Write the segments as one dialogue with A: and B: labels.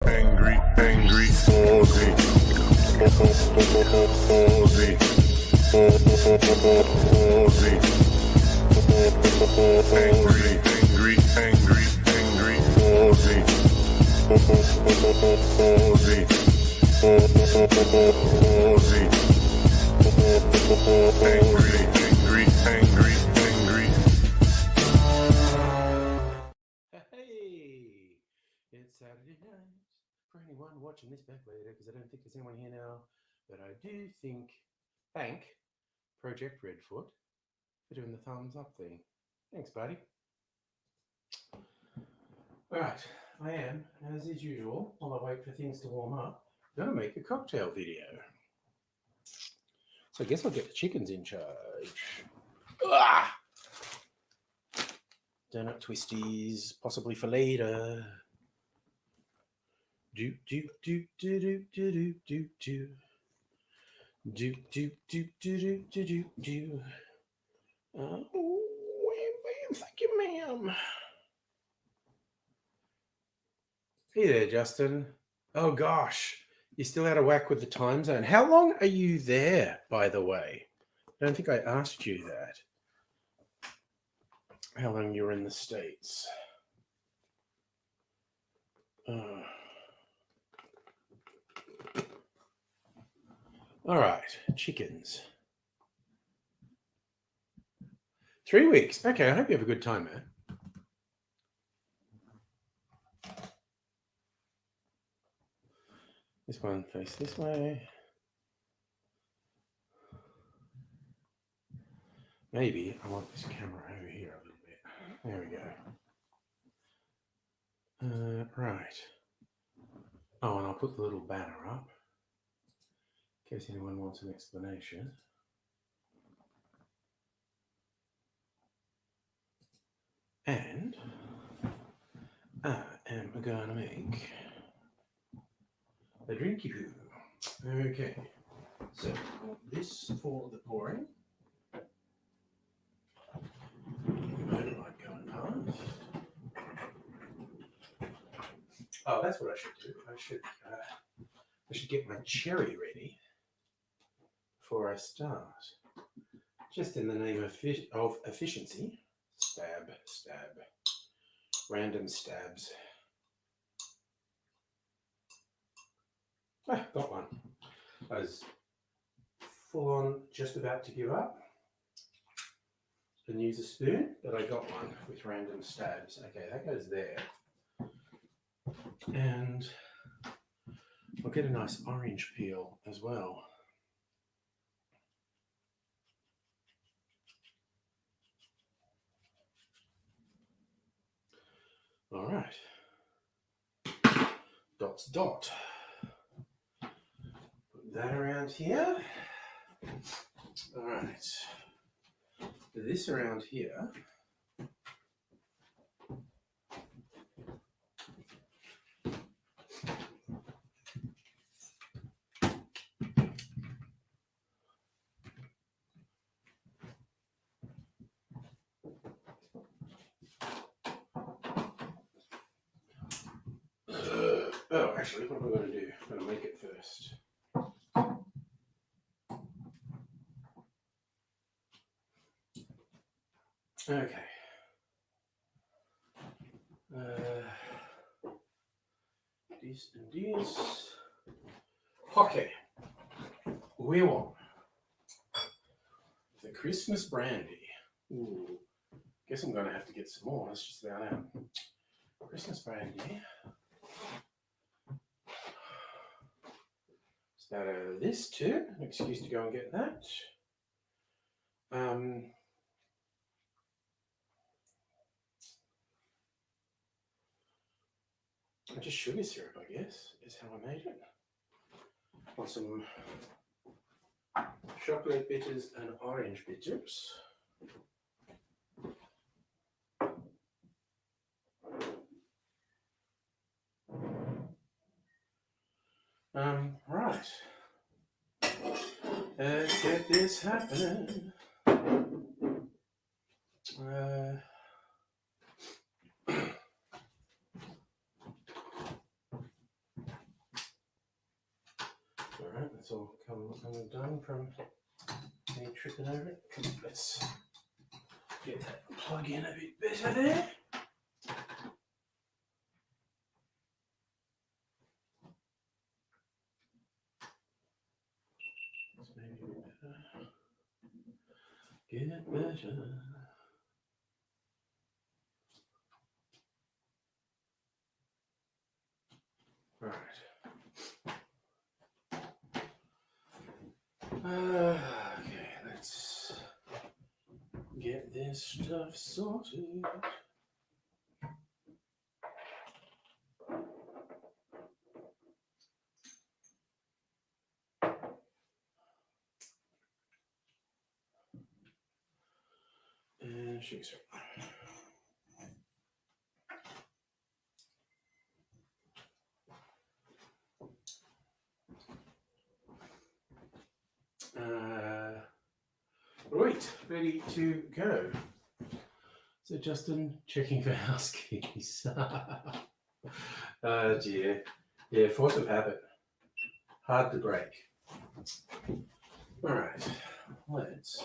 A: Angry, Aussie. Aussie. Aussie. Angry, Aussie. Aussie. Angry.
B: Hey, it's Saturday night. For anyone watching this back later, because I don't think there's anyone here now, but I do thank Project Redfoot for doing the thumbs up thing. Thanks, buddy. Right, I am, as is usual, while I wait for things to warm up, going to make a cocktail video. So I guess I'll get the chickens in charge. Ah! Donut twisties, possibly for later. Do. Oh, wham, thank you, ma'am. Hey there, Justin. Oh gosh, you're still out of whack with the time zone. How long are you there, by the way? I don't think I asked you that. How long you were in the States? All right, chickens. 3 weeks. Okay, I hope you have a good time, man. This one face this way. Maybe I want this camera over here a little bit. There we go. Right. Oh, and I'll put the little banner up in case anyone wants an explanation. And I am going to make a drinky poo. Okay. So this for the pouring. Motorbike going past. Oh, that's what I should do. I should get my cherry ready before I start. Just in the name of efficiency. Stab. Random stabs. Ah, got one. I was full on just about to give up and use a spoon, but I got one with random stabs. Okay, that goes there. And I'll get a nice orange peel as well. All right. Dots dot. Put that around here. All right. This around here. Oh, actually, what am I going to do? I'm going to make it first. Okay. This and this. Okay. We want the Christmas brandy. Ooh. Guess I'm going to have to get some more. That's just about out. Christmas brandy. It's about out of this too. An excuse to go and get that. Just sugar syrup, I guess, is how I made it. On some chocolate bitters and orange bitters. Right. Let's get this happening. it's all come undone from me tripping over it. Let's get that plug in a bit better there. That's maybe a bit better. Get better. Right. Okay, let's get this stuff sorted. And Shakespeare. Right, ready to go. So Justin checking for house keys. Oh dear. Yeah, force of habit. Hard to break. All right, let's.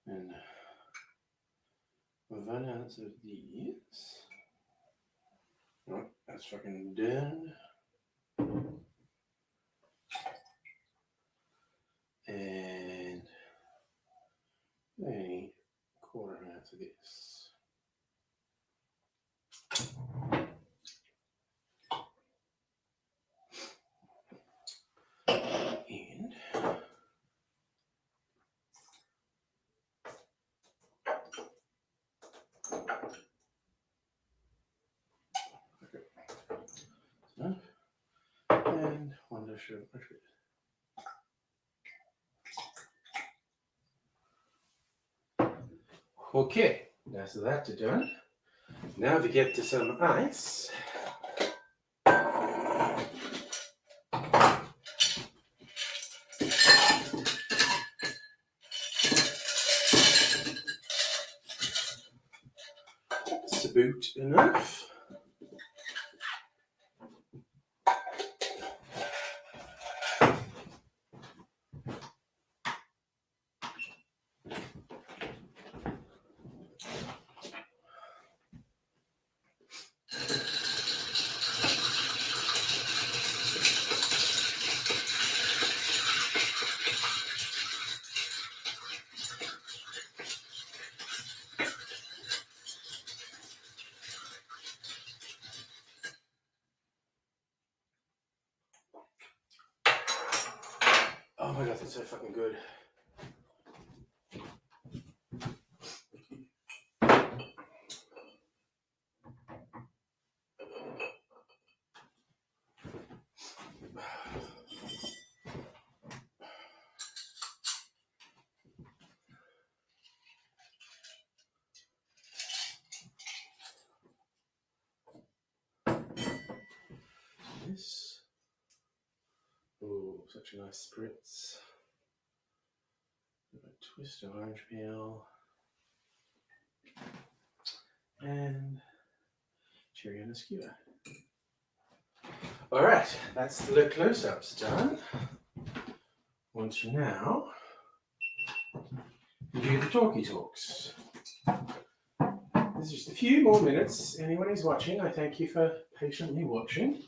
B: And run out of these. Oh, that's fucking done. And a quarter ounce of this. And enough. And one dish of butter. Okay, that's that done. Now we get to some ice. It's about enough. Oh my god, that's so fucking good. This. Oh, such a nice spritz. A twist of orange peel. And cherry on a skewer. Alright, that's the close-ups done. Want to now do the talkie talks. There's just a few more minutes. Anyone who's watching, I thank you for patiently watching.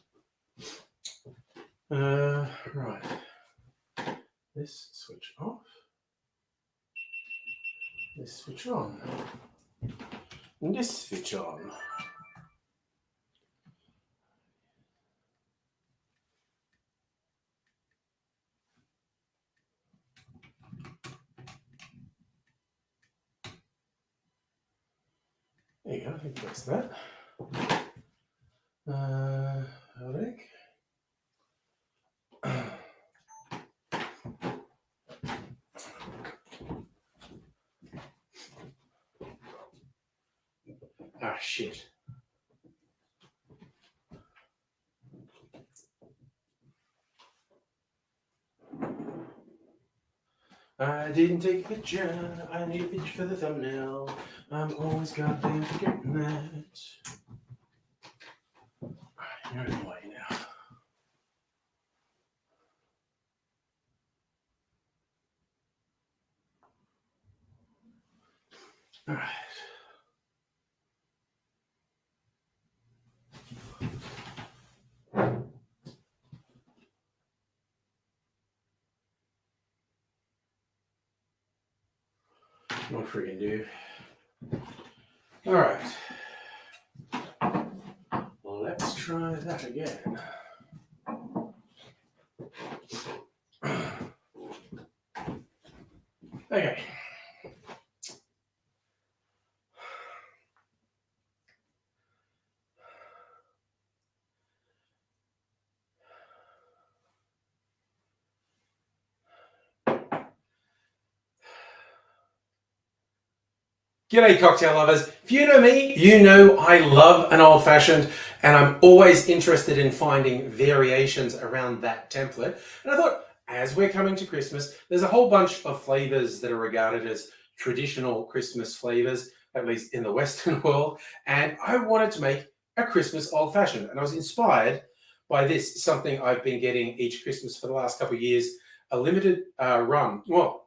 B: Right. This switch off. This switch on. And this switch on. There you go, I think that's that. Alec. Ah, shit. I didn't take a picture. I need a picture for the thumbnail. I'm always goddamn forgetting that. You're in the way now. All right. What freaking do? All right. Let's try that again. Okay. G'day cocktail lovers. If you know me, you know I love an old fashioned and I'm always interested in finding variations around that template. And I thought, as we're coming to Christmas, there's a whole bunch of flavors that are regarded as traditional Christmas flavors, at least in the Western world. And I wanted to make a Christmas old fashioned. And I was inspired by this, something I've been getting each Christmas for the last couple of years, a limited run. Well,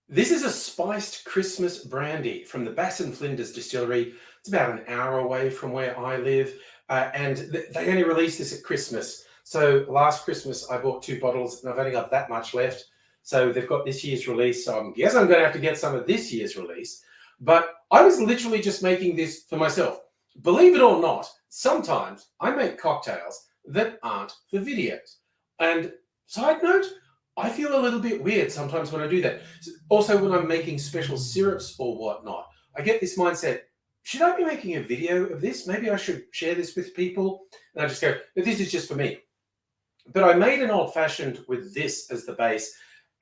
B: this is a spiced Christmas brandy from the Bass and Flinders distillery. It's about an hour away from where I live, and they only released this at Christmas. So last Christmas I bought 2 bottles and I've only got that much left. So they've got this year's release, so I guess I'm going to have to get some of this year's release. But I was literally just making this for myself. Believe it or not, sometimes I make cocktails that aren't for videos. And side note, I feel a little bit weird sometimes when I do that. Also, when I'm making special syrups or whatnot, I get this mindset, should I be making a video of this? Maybe I should share this with people. And I just go, but this is just for me. But I made an old fashioned with this as the base,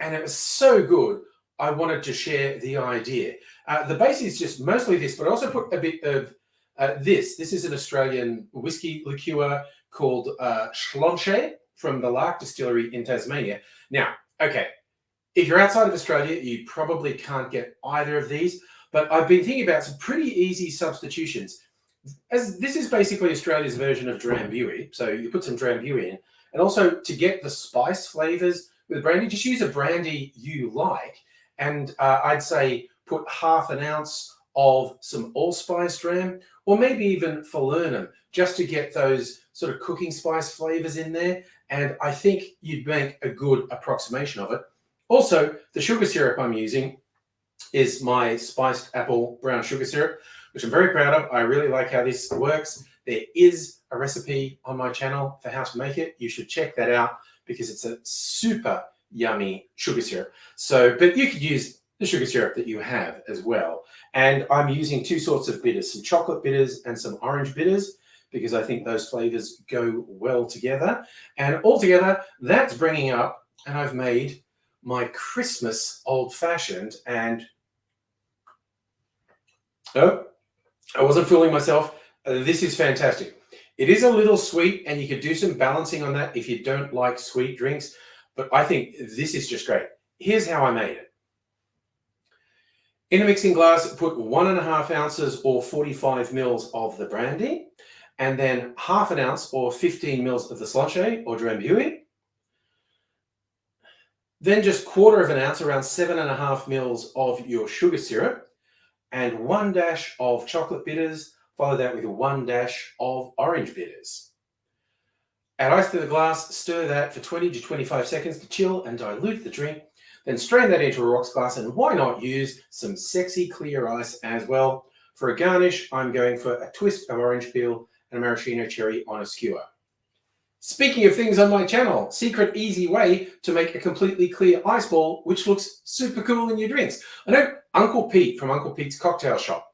B: and it was so good, I wanted to share the idea. The base is just mostly this, but I also put a bit of this. This is an Australian whiskey liqueur called Schlonche from the Lark Distillery in Tasmania. Now, okay, if you're outside of Australia, you probably can't get either of these, but I've been thinking about some pretty easy substitutions. As this is basically Australia's version of Drambuie, so you put some Drambuie in, and also to get the spice flavors with brandy, just use a brandy you like, and I'd say put half an ounce of some allspice dram, or maybe even falernum, just to get those sort of cooking spice flavors in there. And I think you'd make a good approximation of it. Also, the sugar syrup I'm using is my spiced apple brown sugar syrup, which I'm very proud of. I really like how this works. There is a recipe on my channel for how to make it. You should check that out because it's a super yummy sugar syrup. So, but you could use the sugar syrup that you have as well. And I'm using 2 sorts of bitters, some chocolate bitters and some orange bitters, because I think those flavors go well together. And altogether, that's bringing up, and I've made my Christmas old fashioned. And oh, I wasn't fooling myself. This is fantastic. It is a little sweet, and you could do some balancing on that if you don't like sweet drinks, but I think this is just great. Here's how I made it. In a mixing glass, put 1.5 ounces or 45 mils of the brandy, and then half an ounce or 15 mils of the Schlonche or Drambuie. Then just 1/4 ounce, around 7.5 mils of your sugar syrup, and 1 dash of chocolate bitters, follow that with 1 dash of orange bitters. Add ice to the glass, stir that for 20 to 25 seconds to chill and dilute the drink. Then strain that into a rocks glass, and why not use some sexy clear ice as well. For a garnish, I'm going for a twist of orange peel and a maraschino cherry on a skewer. Speaking of things on my channel, secret easy way to make a completely clear ice ball, which looks super cool in your drinks. I know Uncle Pete from Uncle Pete's Cocktail Shop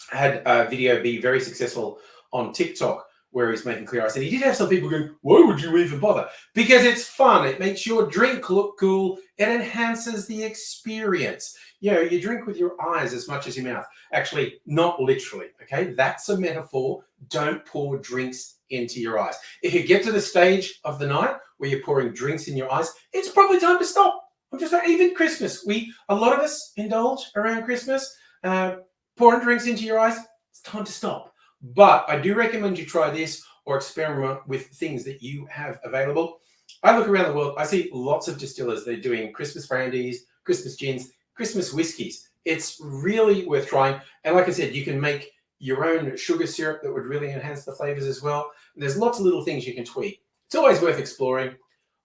B: had a video be very successful on TikTok where he's making clear ice. And he did have some people going, why would you even bother? Because it's fun. It makes your drink look cool. It enhances the experience. You know, you drink with your eyes as much as your mouth. Actually, not literally, okay? That's a metaphor. Don't pour drinks into your eyes. If you get to the stage of the night where you're pouring drinks in your eyes, it's probably time to stop. I'm just like, even Christmas, a lot of us indulge around Christmas, pouring drinks into your eyes. It's time to stop. But I do recommend you try this or experiment with things that you have available. I look around the world, I see lots of distillers. They're doing Christmas brandies, Christmas gins, Christmas whiskies. It's really worth trying. And like I said, you can make your own sugar syrup that would really enhance the flavors as well. And there's lots of little things you can tweak. It's always worth exploring.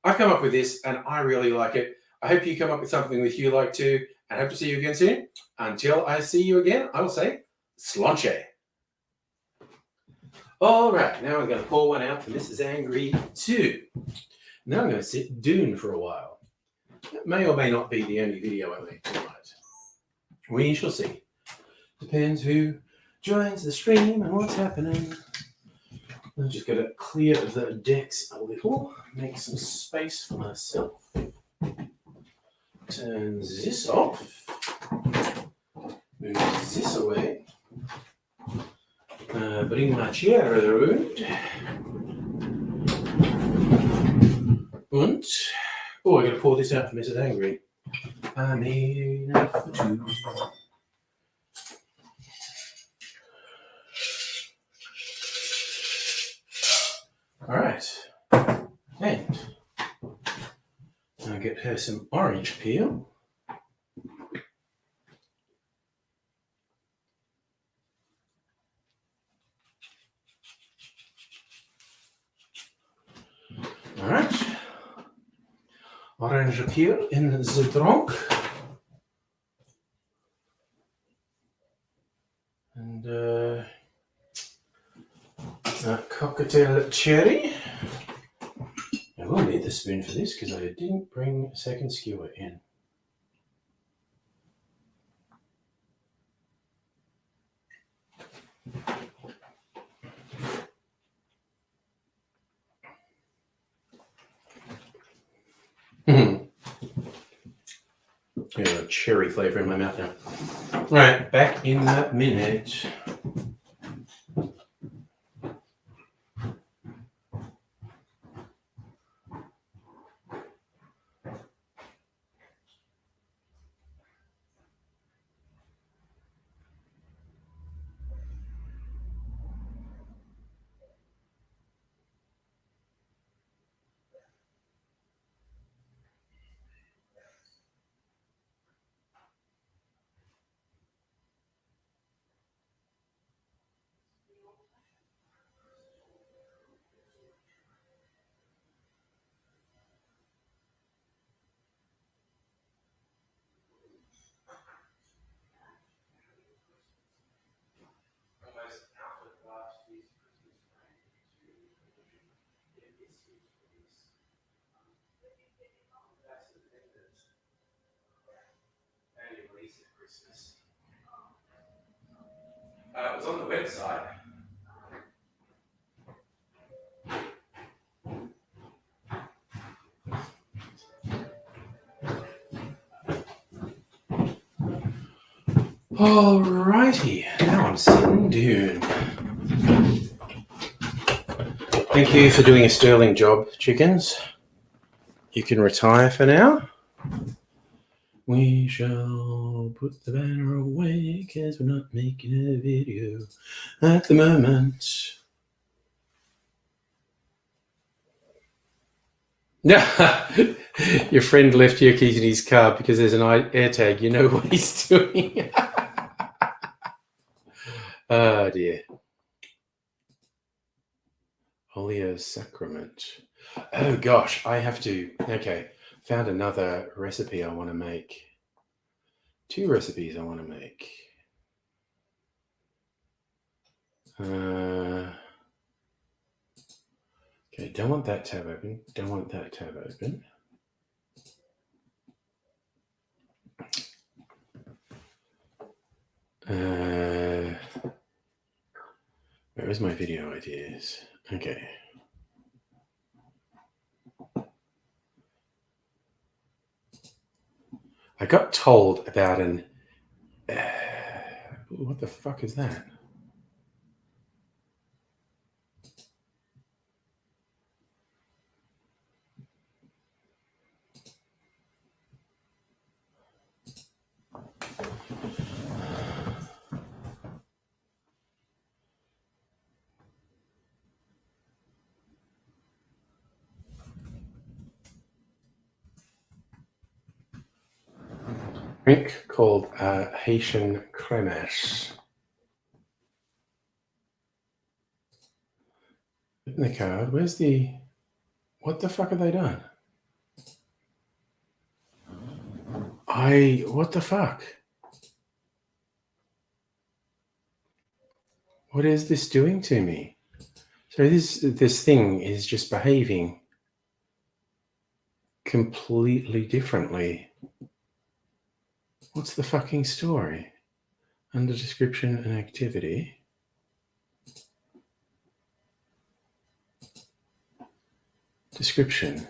B: I've come up with this and I really like it. I hope you come up with something which you like too. And I hope to see you again soon. Until I see you again, I will say, slanche. All right, now I'm going to pour one out for Mrs. Angry 2. Now I'm going to sit Dune for a while. That may or may not be the only video I make tonight. We shall see. Depends who joins the stream and what's happening. I'm just going to clear the decks a little, make some space for myself. Turn this off. Move this away. Bring my chair around. And, oh, I gotta pour this out for Mrs. Angry. I made enough for two. All right. And I'll get her some orange peel. All right. Orange peel in the drink. And cocktail cherry. I will need the spoon for this because I didn't bring a second skewer in. Got a cherry flavor in my mouth now. All right, back in a minute. It was on the website. Alrighty, now I'm sitting Dune. Thank you for doing a sterling job, chickens. You can retire for now. We shall put the banner away because we're not making a video at the moment. Your friend left your keys in his car because there's an AirTag. You know what he's doing. Oh dear. Oleo Sacrament. Oh gosh, I have to. Okay, found another recipe I want to make. 2 recipes I want to make. Okay, don't want that tab open. Don't want that tab open. Where is my video ideas? Okay. I got told about an. What the fuck is that? Drink called Haitian Cremache. In the card, where's the. What the fuck have they done? What the fuck? What is this doing to me? So this thing is just behaving completely differently. What's the fucking story? Under description and activity. Description.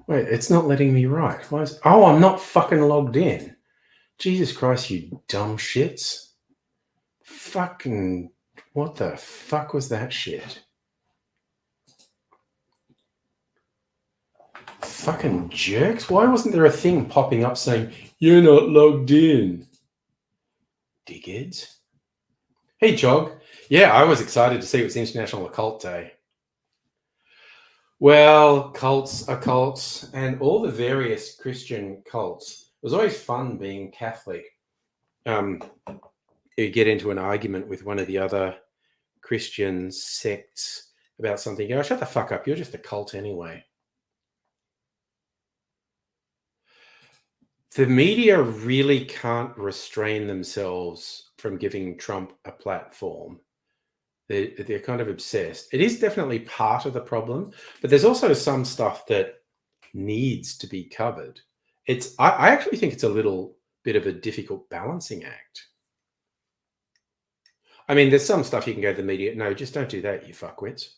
B: Wait, it's not letting me write. Why is? Oh, I'm not fucking logged in. Jesus Christ, you dumb shits. Fucking. What the fuck was that shit? Fucking jerks. Why wasn't there a thing popping up saying, you're not logged in? Dickheads. Hey, Jog. Yeah, I was excited to see it was International Occult Day. Well, cults, occults, and all the various Christian cults. It was always fun being Catholic. You get into an argument with one of the other Christian sects about something. You go, shut the fuck up. You're just a cult anyway. The media really can't restrain themselves from giving Trump a platform. They're kind of obsessed. It is definitely part of the problem, but there's also some stuff that needs to be covered. I actually think it's a little bit of a difficult balancing act. I mean, there's some stuff you can go to the media. No, just don't do that, you fuckwits.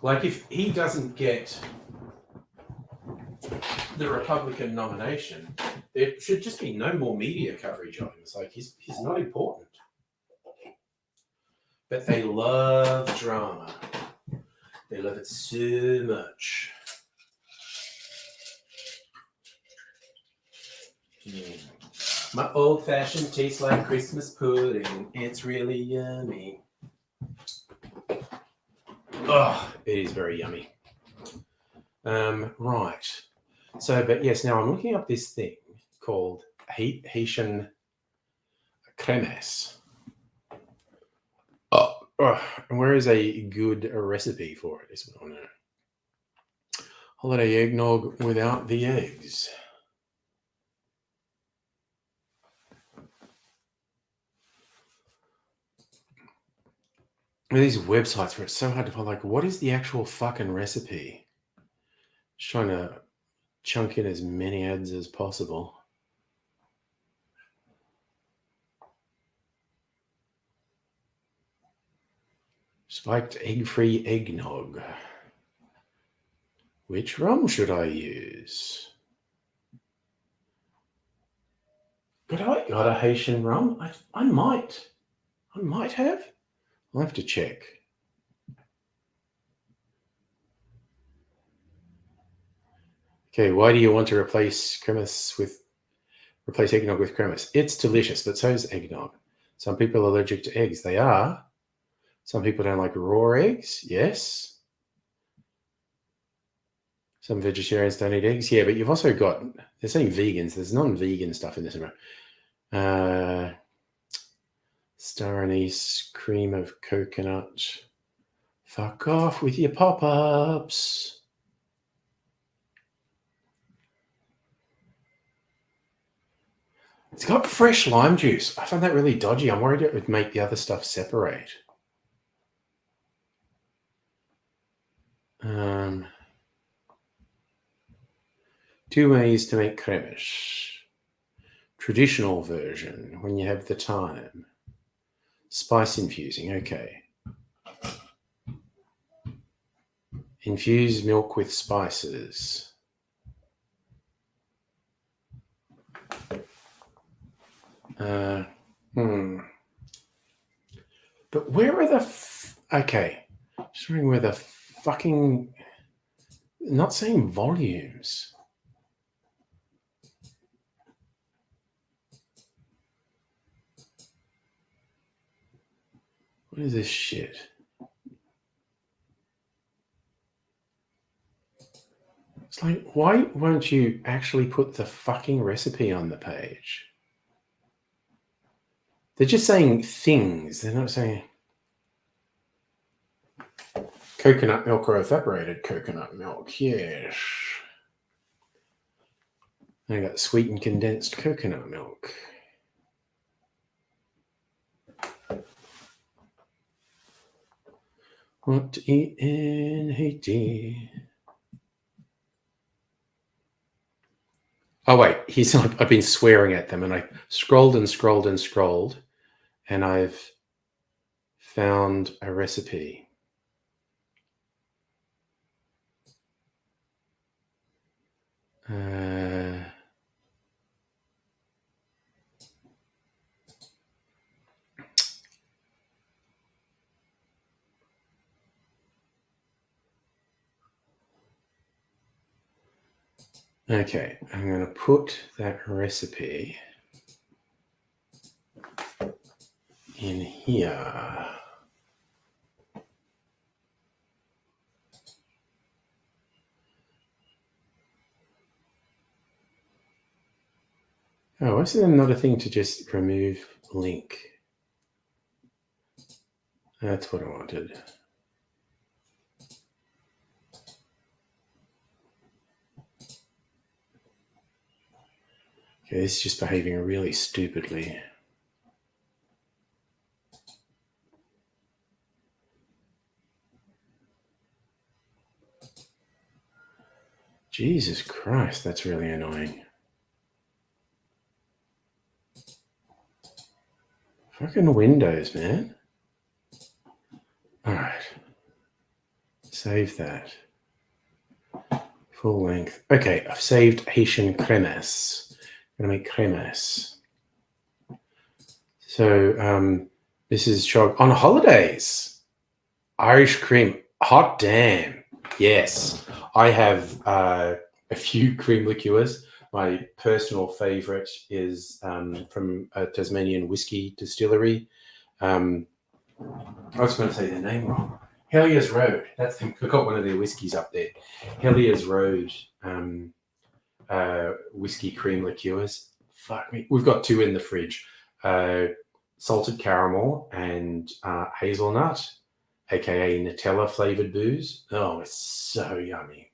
B: Like, if he doesn't get the Republican nomination, there should just be no more media coverage of him. It's like he's not important. But they love drama. They love it so much. My old-fashioned tastes like Christmas pudding. It's really yummy. Oh, it is very yummy. Right. So, but yes, now I'm looking up this thing called Haitian Cremache. And where is a good recipe for it? Is what I know. Holiday eggnog without the eggs. These websites where it's so hard to find, like, what is the actual fucking recipe? Just trying to chunk in as many ads as possible. Spiked egg-free eggnog. Which rum should I use? But I got a Haitian rum. I might have. I'll have to check. Okay, why do you want to replace eggnog with cremis? It's delicious, but so is eggnog. Some people are allergic to eggs. They are. Some people don't like raw eggs. Yes. Some vegetarians don't eat eggs. Yeah, but you've also got, they're saying vegans. There's non-vegan stuff in this. Star anise, cream of coconut. Fuck off with your pop-ups. It's got fresh lime juice. I find that really dodgy. I'm worried it would make the other stuff separate. 2 ways to make cremish. traditional version when you have the time. Spice infusing, okay. Infuse milk with spices. But where are the... okay. Just wondering where the fucking... not saying volumes. What is this shit? It's like, why won't you actually put the fucking recipe on the page? They're just saying things. They're not saying coconut milk or evaporated coconut milk. Yes. I got sweetened condensed coconut milk. What to eat in Haiti? Oh wait, I've been swearing at them, and I scrolled and scrolled and scrolled, and I've found a recipe. Okay, I'm going to put that recipe in here. Oh, is there another thing to just remove link? That's what I wanted. Okay, this is just behaving really stupidly. Jesus Christ, that's really annoying. Fucking Windows, man. All right. Save that. Full length. Okay, I've saved Haitian cremes. I'm going to make cremes. So this is Chog on holidays. Irish cream. Hot damn. Yes. I have a few cream liqueurs. My personal favorite is from a Tasmanian whiskey distillery. I was going to say their name wrong. Hellier's Road. That's them. We've got one of their whiskies up there. Hellier's Road whiskey cream liqueurs. Fuck me. We've got two in the fridge. Salted caramel and hazelnut, aka Nutella flavored booze. Oh, it's so yummy.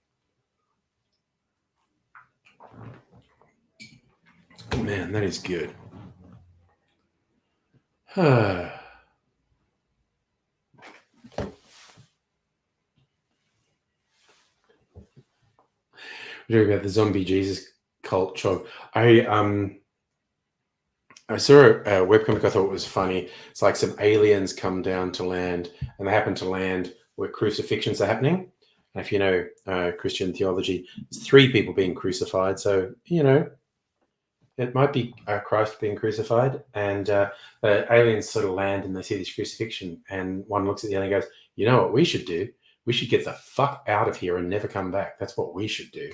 B: Man, that is good. We're talking about the zombie Jesus cult, Chog. I saw a webcomic I thought was funny. It's like some aliens come down to land, and they happen to land where crucifixions are happening. And if you know Christian theology, there's three people being crucified. So, it might be Christ being crucified. And the aliens sort of land and they see this crucifixion. And one looks at the other and goes, you know what we should do? We should get the fuck out of here and never come back. That's what we should do.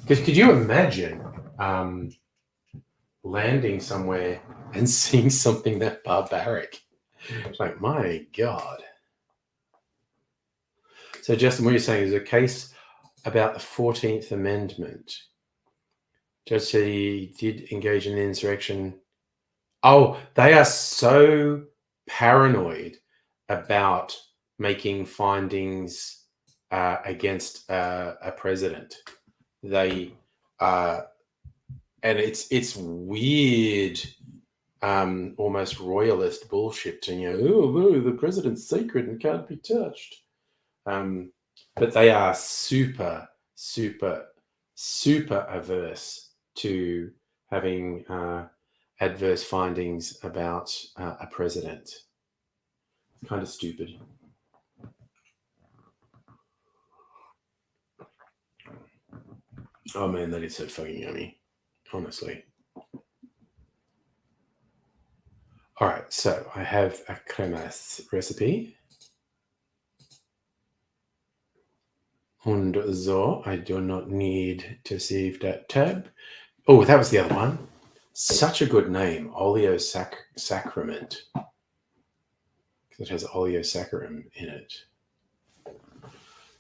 B: Because could you imagine landing somewhere and seeing something that barbaric? It's like, my God. So, Justin, what you're saying is a case about the 14th Amendment. Judge said he did engage in an insurrection. Oh, they are so paranoid about making findings against a president. They and it's weird, almost royalist bullshit. And no, the president's sacred and can't be touched. But they are super, super, super averse to having adverse findings about a president. Kind of stupid. Oh man, that is so fucking yummy. Honestly. All right, so I have a cremas recipe. Und so, I do not need to save that tab. Oh, that was the other one. Such a good name, oleosacrament. It has oleosaccharum in it. So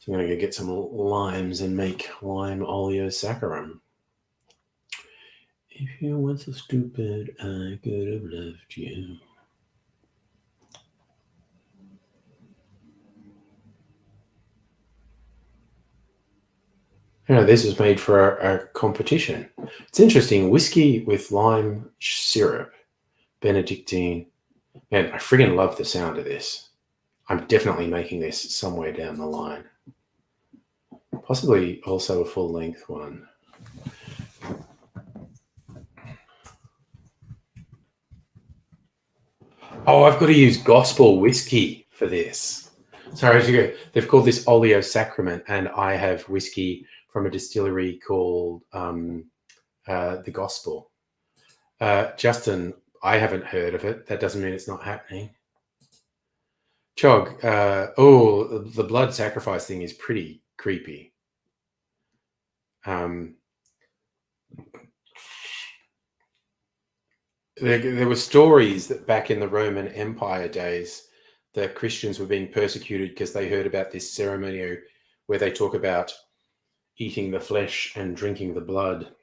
B: I'm going to go get some limes and make lime oleosaccharum. If you weren't so stupid, I could have loved you. You know, this was made for a competition. It's interesting. Whiskey with lime syrup, Benedictine. Man, I friggin' love the sound of this. I'm definitely making this somewhere down the line. Possibly also a full-length one. Oh, I've got to use gospel whiskey for this. Sorry, they've called this oleosacrament, and I have whiskey from a distillery called the Gospel. Justin, I haven't heard of it. That doesn't mean it's not happening. Chog, the blood sacrifice thing is pretty creepy. There were stories that back in the Roman Empire days, the Christians were being persecuted because they heard about this ceremony where they talk about eating the flesh and drinking the blood.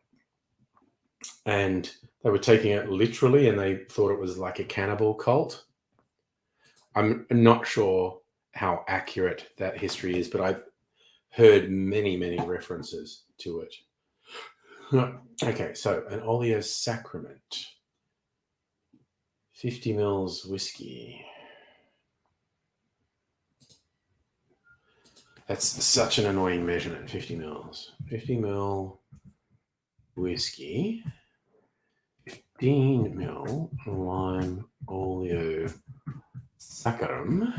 B: And they were taking it literally, and they thought it was like a cannibal cult. I'm not sure how accurate that history is, but I've heard many, many references to it. Okay, so an oleosacrament. 50 mils whiskey. That's such an annoying measurement, 50 mils. 50 mil whiskey. 15 mil lime oleosaccharum.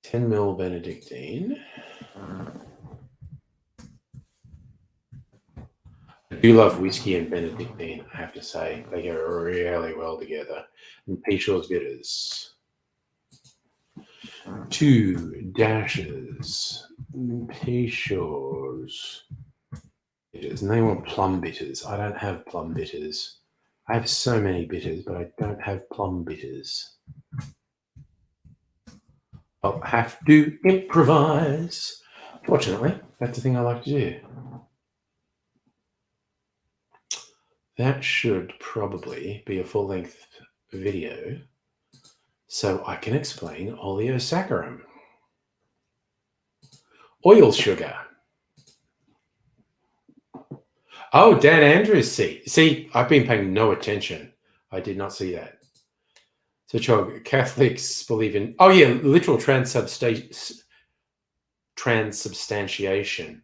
B: 10 mil Benedictine. I do love whiskey and Benedictine, I have to say. They go really well together. And Peychaud's bitters. 2 dashes. Peychaud's bitters. And they want plum bitters. I don't have plum bitters. I have so many bitters, but I don't have plum bitters. I'll have to improvise. Fortunately, that's the thing I like to do. That should probably be a full-length video so I can explain oleosaccharum. Oil sugar. Oh, Dan Andrews, see, I've been paying no attention. I did not see that. So, Chog, Catholics believe in, literal transubstantiation,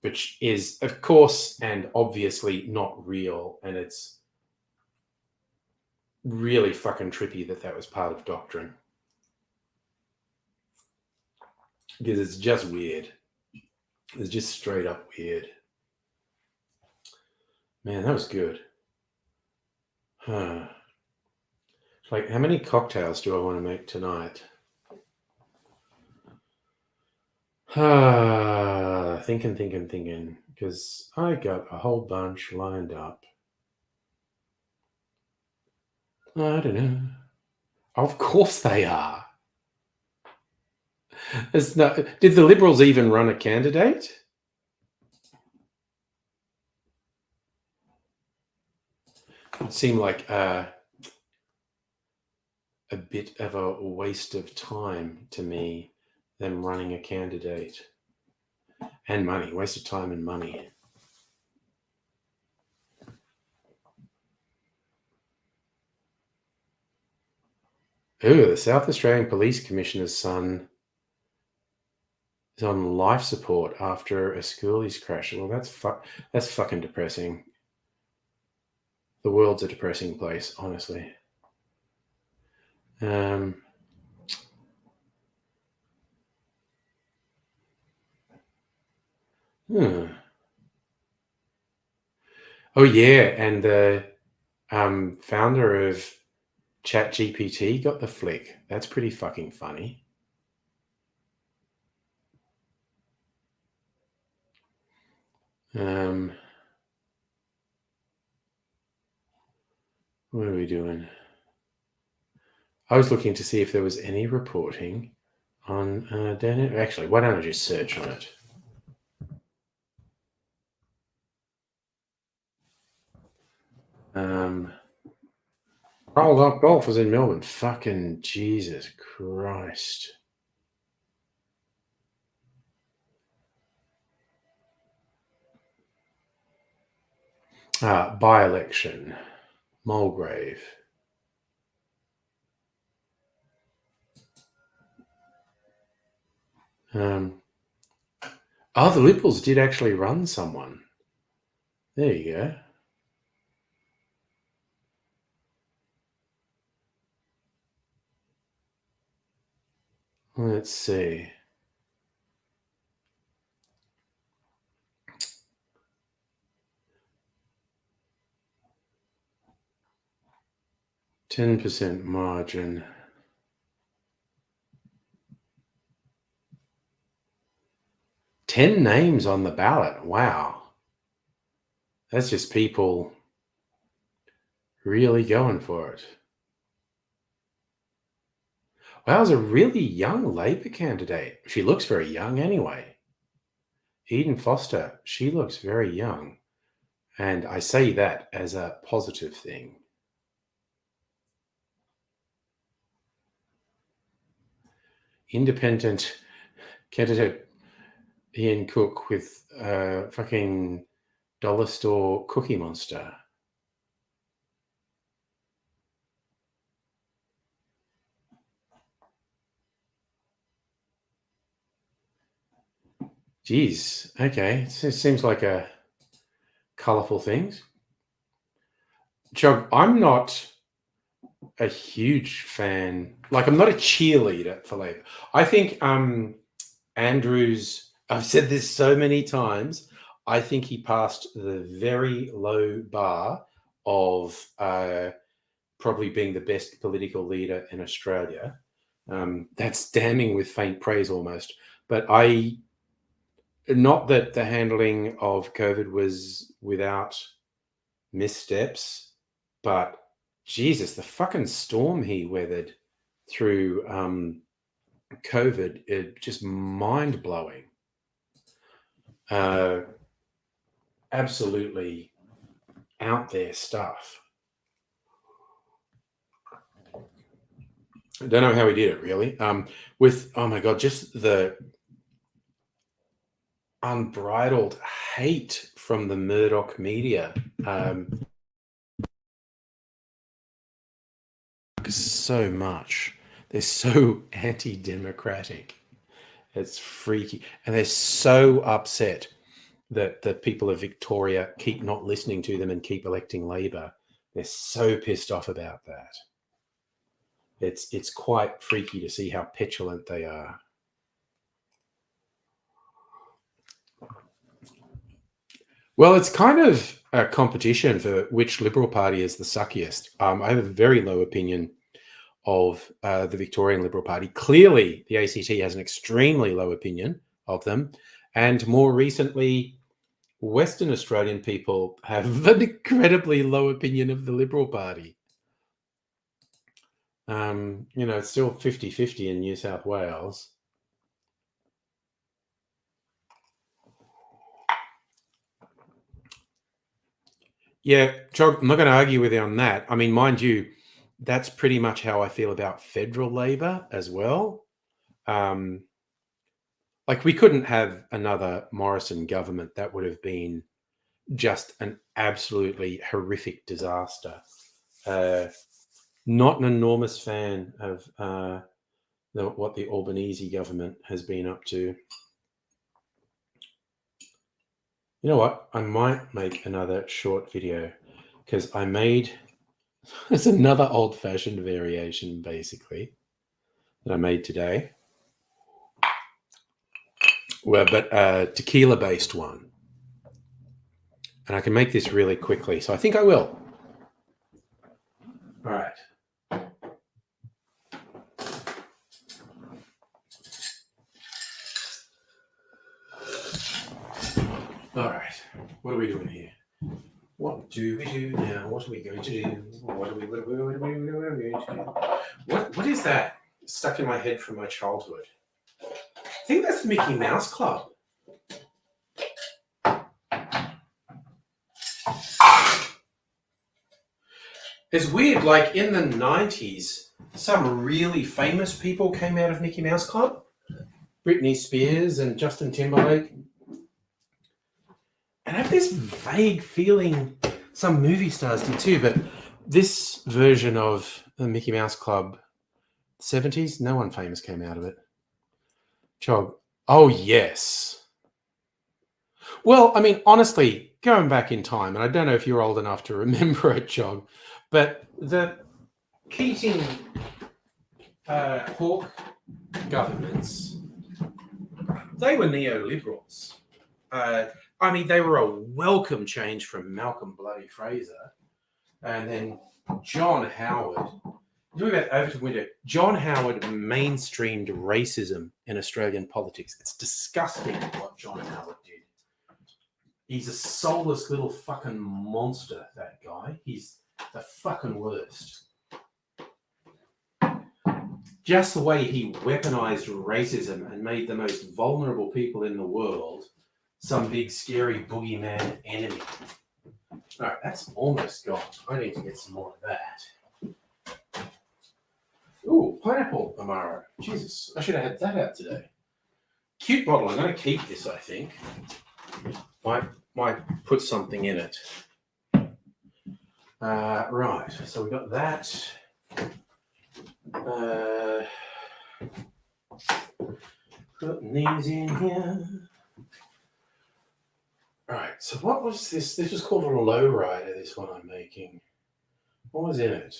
B: which is, of course, and obviously not real, and it's really fucking trippy that was part of doctrine. Because it's just weird. It's just straight up weird. Man, that was good. Like, how many cocktails do I want to make tonight? Thinking. Because I got a whole bunch lined up. I don't know. Of course they are. Did the Liberals even run a candidate? It seemed like a bit of a waste of time to me than running a candidate. And money. Waste of time and money. Ooh, the South Australian Police Commissioner's son is on life support after a school is crashed. Well, that's fucking depressing. The world's a depressing place, honestly. Hmm. Oh yeah, and the founder of ChatGPT got the flick. That's pretty fucking funny. What are we doing? I was looking to see if there was any reporting on Daniel. Actually, why don't I just search on it? Rolled Up Golf was in Melbourne. Fucking Jesus Christ. By-election. Mulgrave. The Liberals did actually run someone. There you go. Let's see. %10 margin. Ten names on the ballot. Wow. That's just people really going for it. Well, that was a really young Labor candidate. She looks very young anyway. Eden Foster, she looks very young. And I say that as a positive thing. Independent candidate Ian Cook with fucking dollar store Cookie Monster. Geez, okay. It seems like a colourful things. Chug, I'm not a huge fan. Like, I'm not a cheerleader for Labor. I think Andrews, I've said this so many times, I think he passed the very low bar of probably being the best political leader in Australia. That's damning with faint praise almost. But not that the handling of COVID was without missteps, but Jesus, the fucking storm he weathered through COVID, it just mind blowing. Absolutely out there stuff. I don't know how he did it really. With, oh my God, just the unbridled hate from the Murdoch media. So much. They're so anti-democratic. It's freaky. And they're so upset that the people of Victoria keep not listening to them and keep electing Labor. They're so pissed off about that. It's quite freaky to see how petulant they are. Well, it's kind of a competition for which Liberal Party is the suckiest. I have a very low opinion of the Victorian Liberal Party. Clearly, the ACT has an extremely low opinion of them. And more recently, Western Australian people have an incredibly low opinion of the Liberal Party. It's still 50-50 in New South Wales. Yeah, I'm not going to argue with you on that. I mean, mind you, that's pretty much how I feel about federal Labor as well. Like, we couldn't have another Morrison government. That would have been just an absolutely horrific disaster. Not an enormous fan of what the Albanese government has been up to. You know what? I might make another short video because I made it's another old-fashioned variation, basically, that I made today. Well, but a tequila-based one, and I can make this really quickly, so I think I will. All right. All right. What are we doing here? What do we do now? What are we going to do? What are we going to do? What is that stuck in my head from my childhood? I think that's the Mickey Mouse Club. It's weird, like in the 90s, some really famous people came out of Mickey Mouse Club. Britney Spears and Justin Timberlake. And I have this vague feeling some movie stars did too, but this version of the Mickey Mouse Club, 70s, no one famous came out of it. Chog. Oh, yes. Well, I mean, honestly, going back in time, and I don't know if you're old enough to remember it, Chog, but the Keating Hawke governments, they were neoliberals. I mean, they were a welcome change from Malcolm Bloody Fraser. And then John Howard. Talking about Overton Winter, John Howard mainstreamed racism in Australian politics. It's disgusting what John Howard did. He's a soulless little fucking monster, that guy. He's the fucking worst. Just the way he weaponized racism and made the most vulnerable people in the world some big scary boogeyman enemy. All right, that's almost gone. I need to get some more of that. Ooh, pineapple Amaro. Jesus, I should have had that out today. Cute bottle. I'm going to keep this, I think. Might put something in it. Right, so we got that. Putting these in here. Right, so what was this? This was called a lowrider, this one I'm making. What was in it?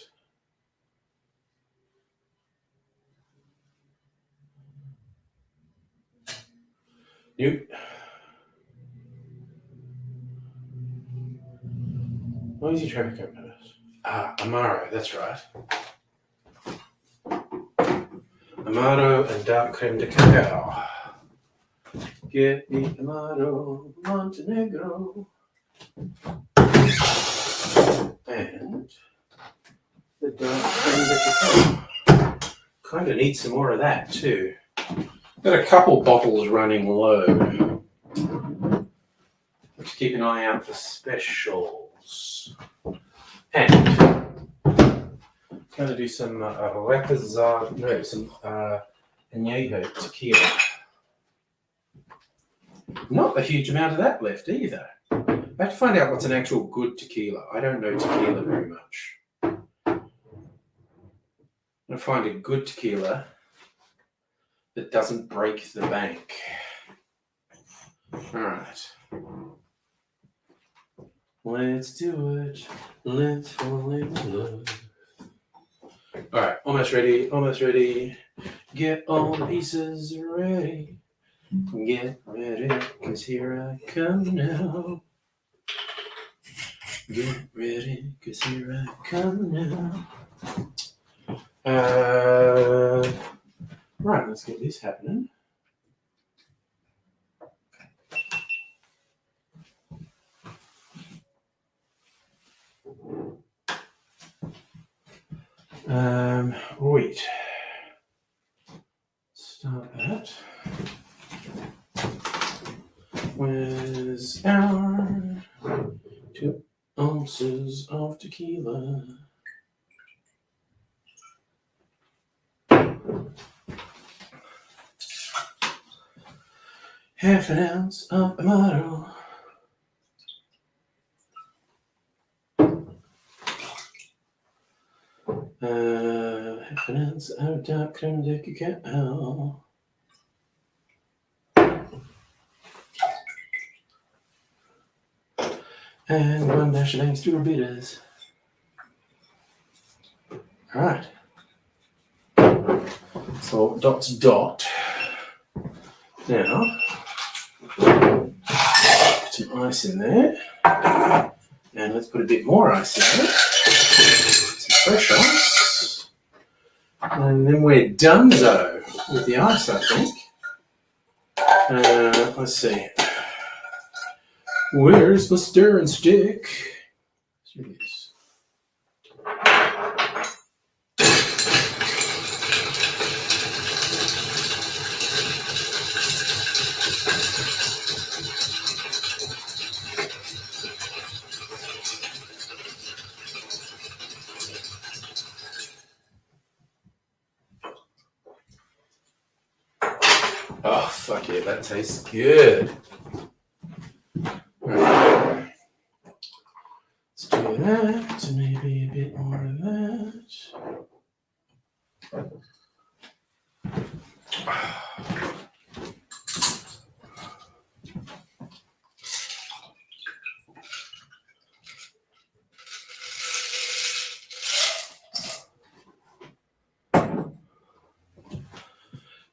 B: Noisy traffic compass. Amaro, that's right. Amaro and dark creme de cacao. Get me Amaro Montenegro. And the dark creme de cacao. Kind of need some more of that too. Got a couple bottles running low. Let's keep an eye out for specials. And going to do some some añejo tequila. Not a huge amount of that left either. I have to find out what's an actual good tequila. I don't know tequila very much. I'm going to find a good tequila that doesn't break the bank. All right. Let's do it. Let's fall in love. All right, almost ready. Get all the pieces ready. Get ready, cause here I come now. Get ready, cause here I come now. Right, let's get this happening. Wait. Start that. Where's our 2 ounces of tequila? Half an ounce of Amaro. Half an ounce of dark creme de cacao. And 1 dash of Angostura bitters. All right. So dot. Now, some ice in there. And let's put a bit more ice in there. Some fresh ice. And then we're donezo with the ice, I think. Let's see. Where's my stirring stick? Here it is. Oh, fuck yeah, that tastes good. Right. Let's do that, and maybe a bit more of that.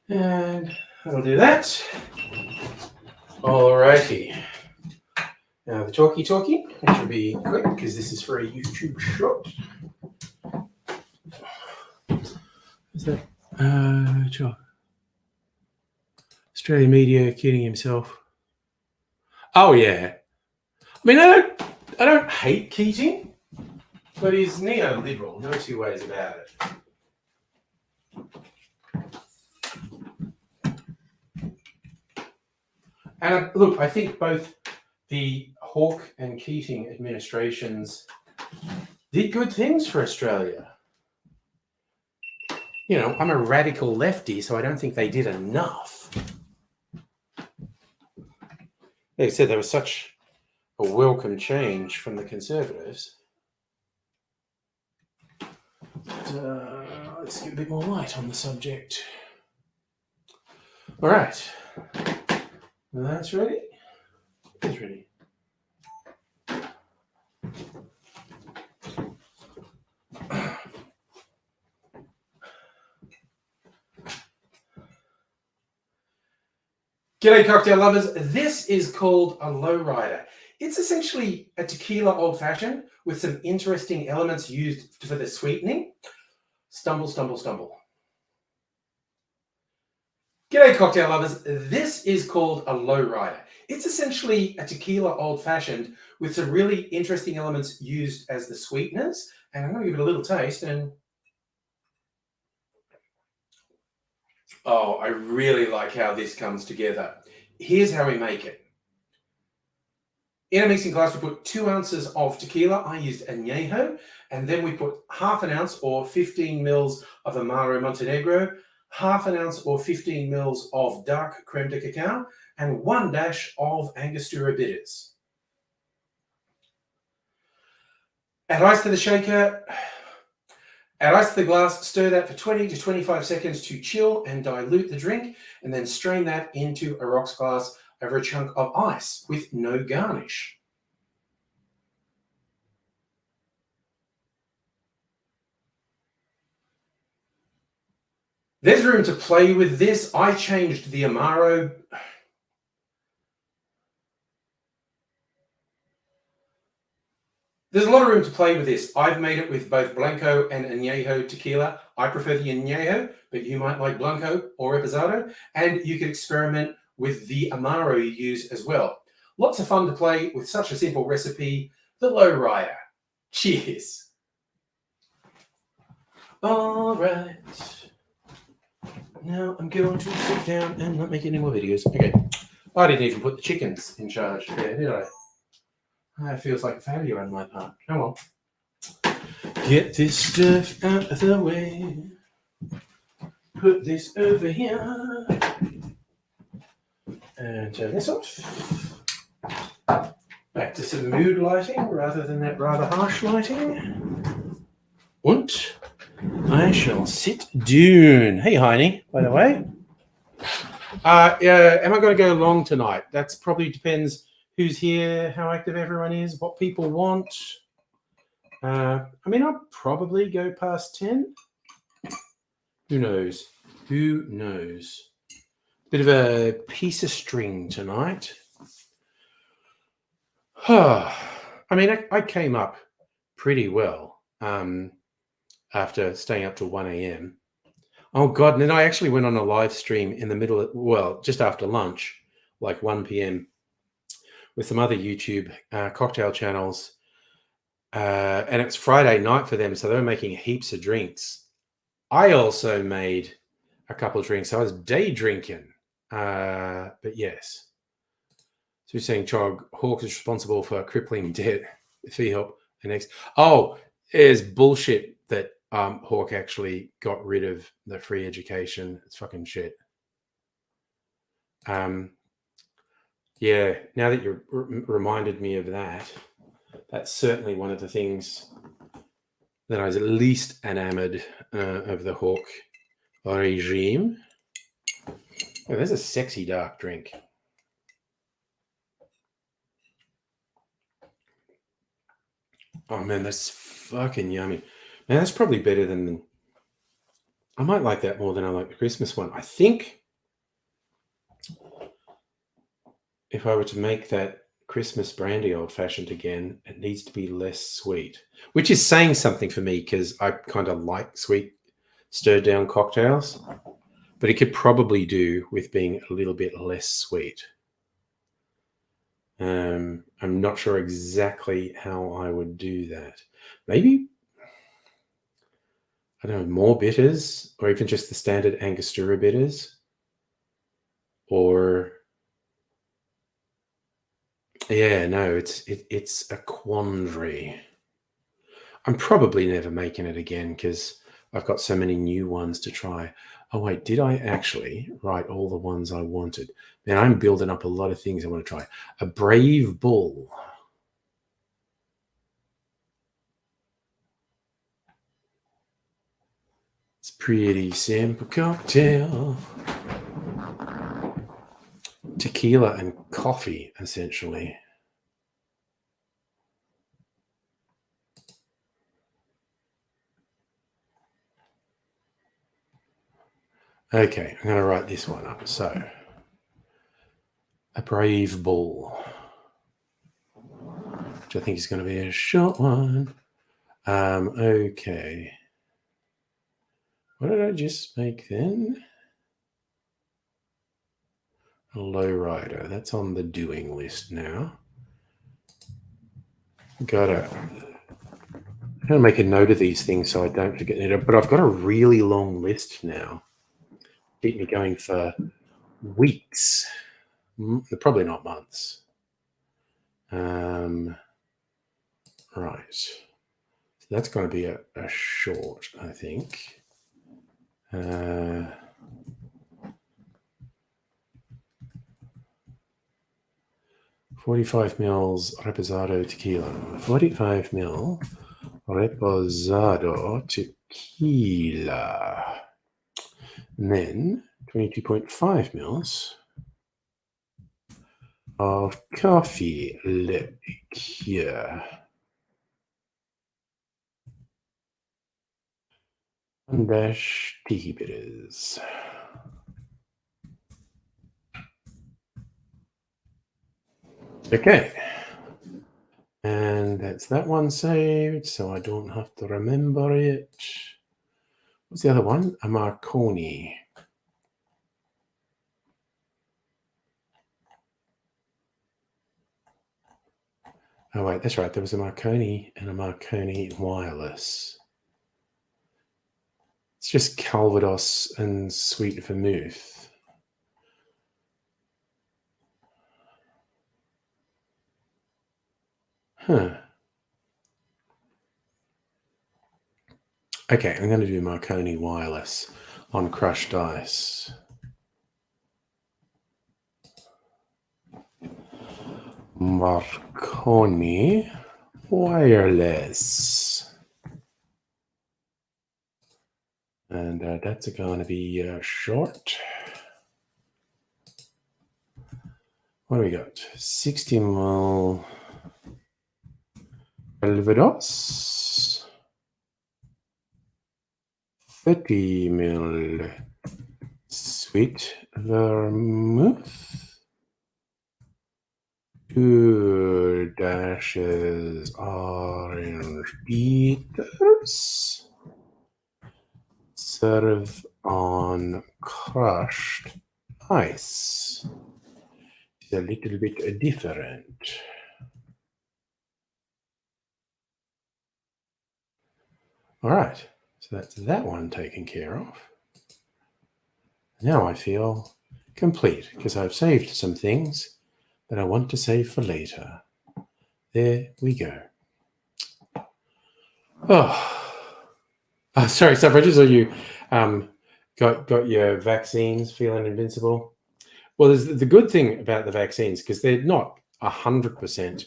B: And that'll do that. Alrighty. Now the talkie, which will be quick because this is for a YouTube shot. Is that Australian media kidding himself? Oh yeah. I mean, I don't hate Keating, but he's neoliberal. No two ways about it. And look, I think both the Hawke and Keating administrations did good things for Australia. You know, I'm a radical lefty, so I don't think they did enough. They said there was such a welcome change from the Conservatives. But, let's get a bit more light on the subject. All right. That's ready. It's ready. G'day cocktail lovers. This is called a lowrider. It's essentially a tequila old-fashioned with some interesting elements used for the sweetening. Stumble, stumble, stumble. G'day cocktail lovers. This is called a lowrider. It's essentially a tequila old-fashioned with some really interesting elements used as the sweeteners. And I'm going to give it a little taste. And oh, I really like how this comes together. Here's how we make it. In a mixing glass, we put 2 ounces of tequila. I used añejo. And then we put half an ounce or 15 mils of Amaro Montenegro, half an ounce or 15 mils of dark creme de cacao, and 1 dash of Angostura bitters. Add ice to the shaker. Add ice to the glass, stir that for 20 to 25 seconds to chill and dilute the drink, and then strain that into a rocks glass over a chunk of ice with no garnish. There's room to play with this. I changed the Amaro. There's a lot of room to play with this. I've made it with both Blanco and Añejo tequila. I prefer the Añejo, but you might like Blanco or Reposado, and you can experiment with the Amaro you use as well. Lots of fun to play with such a simple recipe, the lowrider. Cheers. All right. Now I'm going to sit down and not make any more videos. Okay. I didn't even put the chickens in charge there, did I? That feels like a failure on my part. Come on. Get this stuff out of the way. Put this over here. And turn this off. Back to some mood lighting rather than that rather harsh lighting. And I shall sit down. Hey, Heine, by the way. Am I going to go long tonight? That's probably depends who's here, how active everyone is, what people want. I mean, I'll probably go past 10. Who knows? Who knows? Bit of a piece of string tonight. I mean, I came up pretty well after staying up till 1 a.m. Oh, God. And then I actually went on a live stream in the middle of, well, just after lunch, like 1 p.m. with some other YouTube cocktail channels. And it's Friday night for them, so they were making heaps of drinks. I also made a couple of drinks. I was day drinking. But yes. So you're saying Chog Hawk is responsible for crippling debt, fee help, and next. Oh, it's bullshit that Hawk actually got rid of the free education. It's fucking shit. Yeah, now that you reminded me of that, that's certainly one of the things that I was at least enamored of the Hawk regime. Oh, there's a sexy dark drink. Oh man, that's fucking yummy. Man, that's probably better than. I might like that more than I like the Christmas one. I think if I were to make that Christmas brandy old fashioned again, it needs to be less sweet, which is saying something for me because I kind of like sweet stirred down cocktails, but it could probably do with being a little bit less sweet. I'm not sure exactly how I would do that. Maybe, I don't know, more bitters or even just the standard Angostura bitters, or yeah, no, it's a quandary. I'm probably never making it again because I've got so many new ones to try. Oh wait, did I actually write all the ones I wanted? Man, I'm building up a lot of things I want to try. A Brave Bull. It's pretty simple cocktail. Tequila and coffee, essentially. Okay, I'm going to write this one up. So, a Brave Bull, which I think is going to be a short one. Okay. What did I just make then? A lowrider. That's on the doing list now. Gotta make a note of these things so I don't forget it. But I've got a really long list now. Keep me going for weeks. Probably not months. Right. So that's going to be a short, I think. 45 mils reposado tequila. 45 mil reposado tequila. And then 22.5 mils of coffee liqueur. And dash tiki bitters. Okay. And that's that one saved, so I don't have to remember it. What's the other one? A Marconi. Oh, wait, that's right. There was a Marconi and a Marconi wireless. It's just Calvados and sweet vermouth. Huh. Okay, I'm going to do Marconi wireless on crushed ice. Marconi wireless. And that's going to be short. What do we got? 60 ml Calvados, 30 ml sweet vermouth, 2 dashes orange bitters. Serve on crushed ice. It's a little bit different. All right, so that's that one taken care of. Now I feel complete because I've saved some things that I want to save for later. There we go. Oh, sorry, so I just saw you got your vaccines, feeling invincible. Well, there's the good thing about the vaccines, because they're not 100%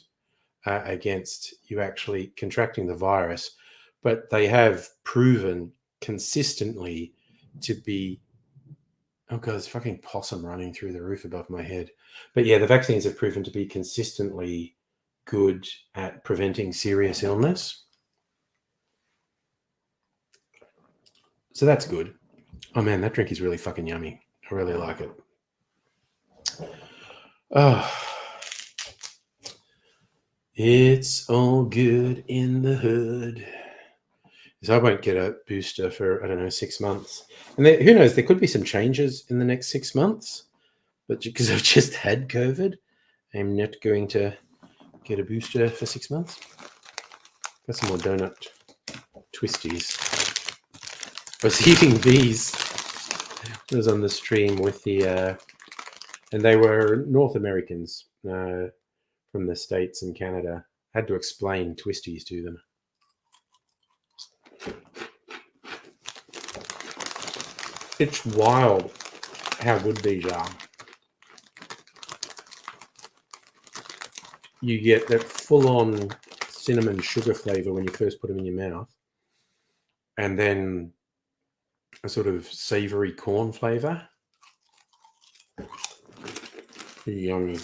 B: against you actually contracting the virus, but they have proven consistently to be. Oh god, there's a fucking possum running through the roof above my head. But yeah, the vaccines have proven to be consistently good at preventing serious illness. So that's good. Oh man, that drink is really fucking yummy. I really like it. Oh, it's all good in the hood. So I won't get a booster for, I don't know, 6 months. And who knows, there could be some changes in the next 6 months. But because I've just had COVID, I'm not going to get a booster for 6 months. Got some more donut twisties. I was eating these. I was on the stream with the, and they were North Americans from the States and Canada. I had to explain twisties to them. It's wild how good these are. You get that full-on cinnamon sugar flavor when you first put them in your mouth, and then a sort of savory corn flavor. Yummy.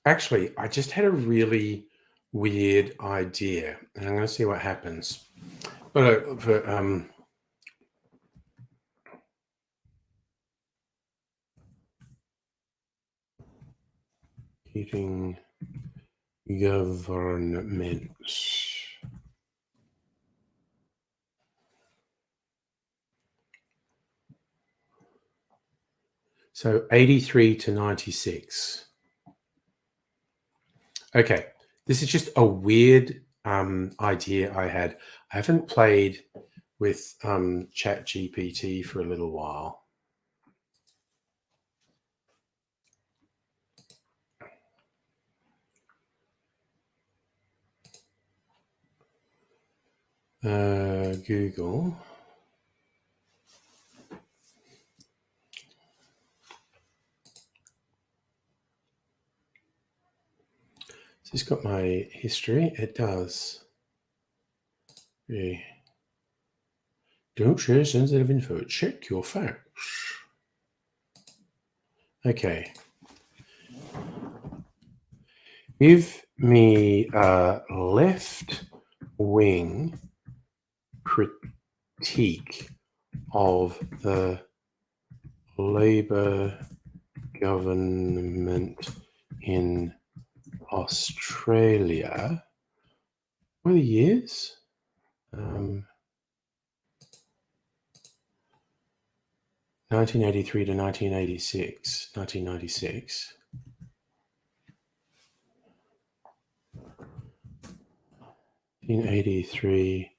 B: Actually, I just had a really weird idea, and I'm going to see what happens. But eating governments. So 83 to 96. Okay, this is just a weird idea I had. I haven't played with ChatGPT for a little while. Google. So it's got my history. It does. Yeah. Don't share sensitive info. Check your facts. Okay. Give me a left-wing critique of the Labour government in Australia. What are the years? 1983 to 1986. 1996. In 1983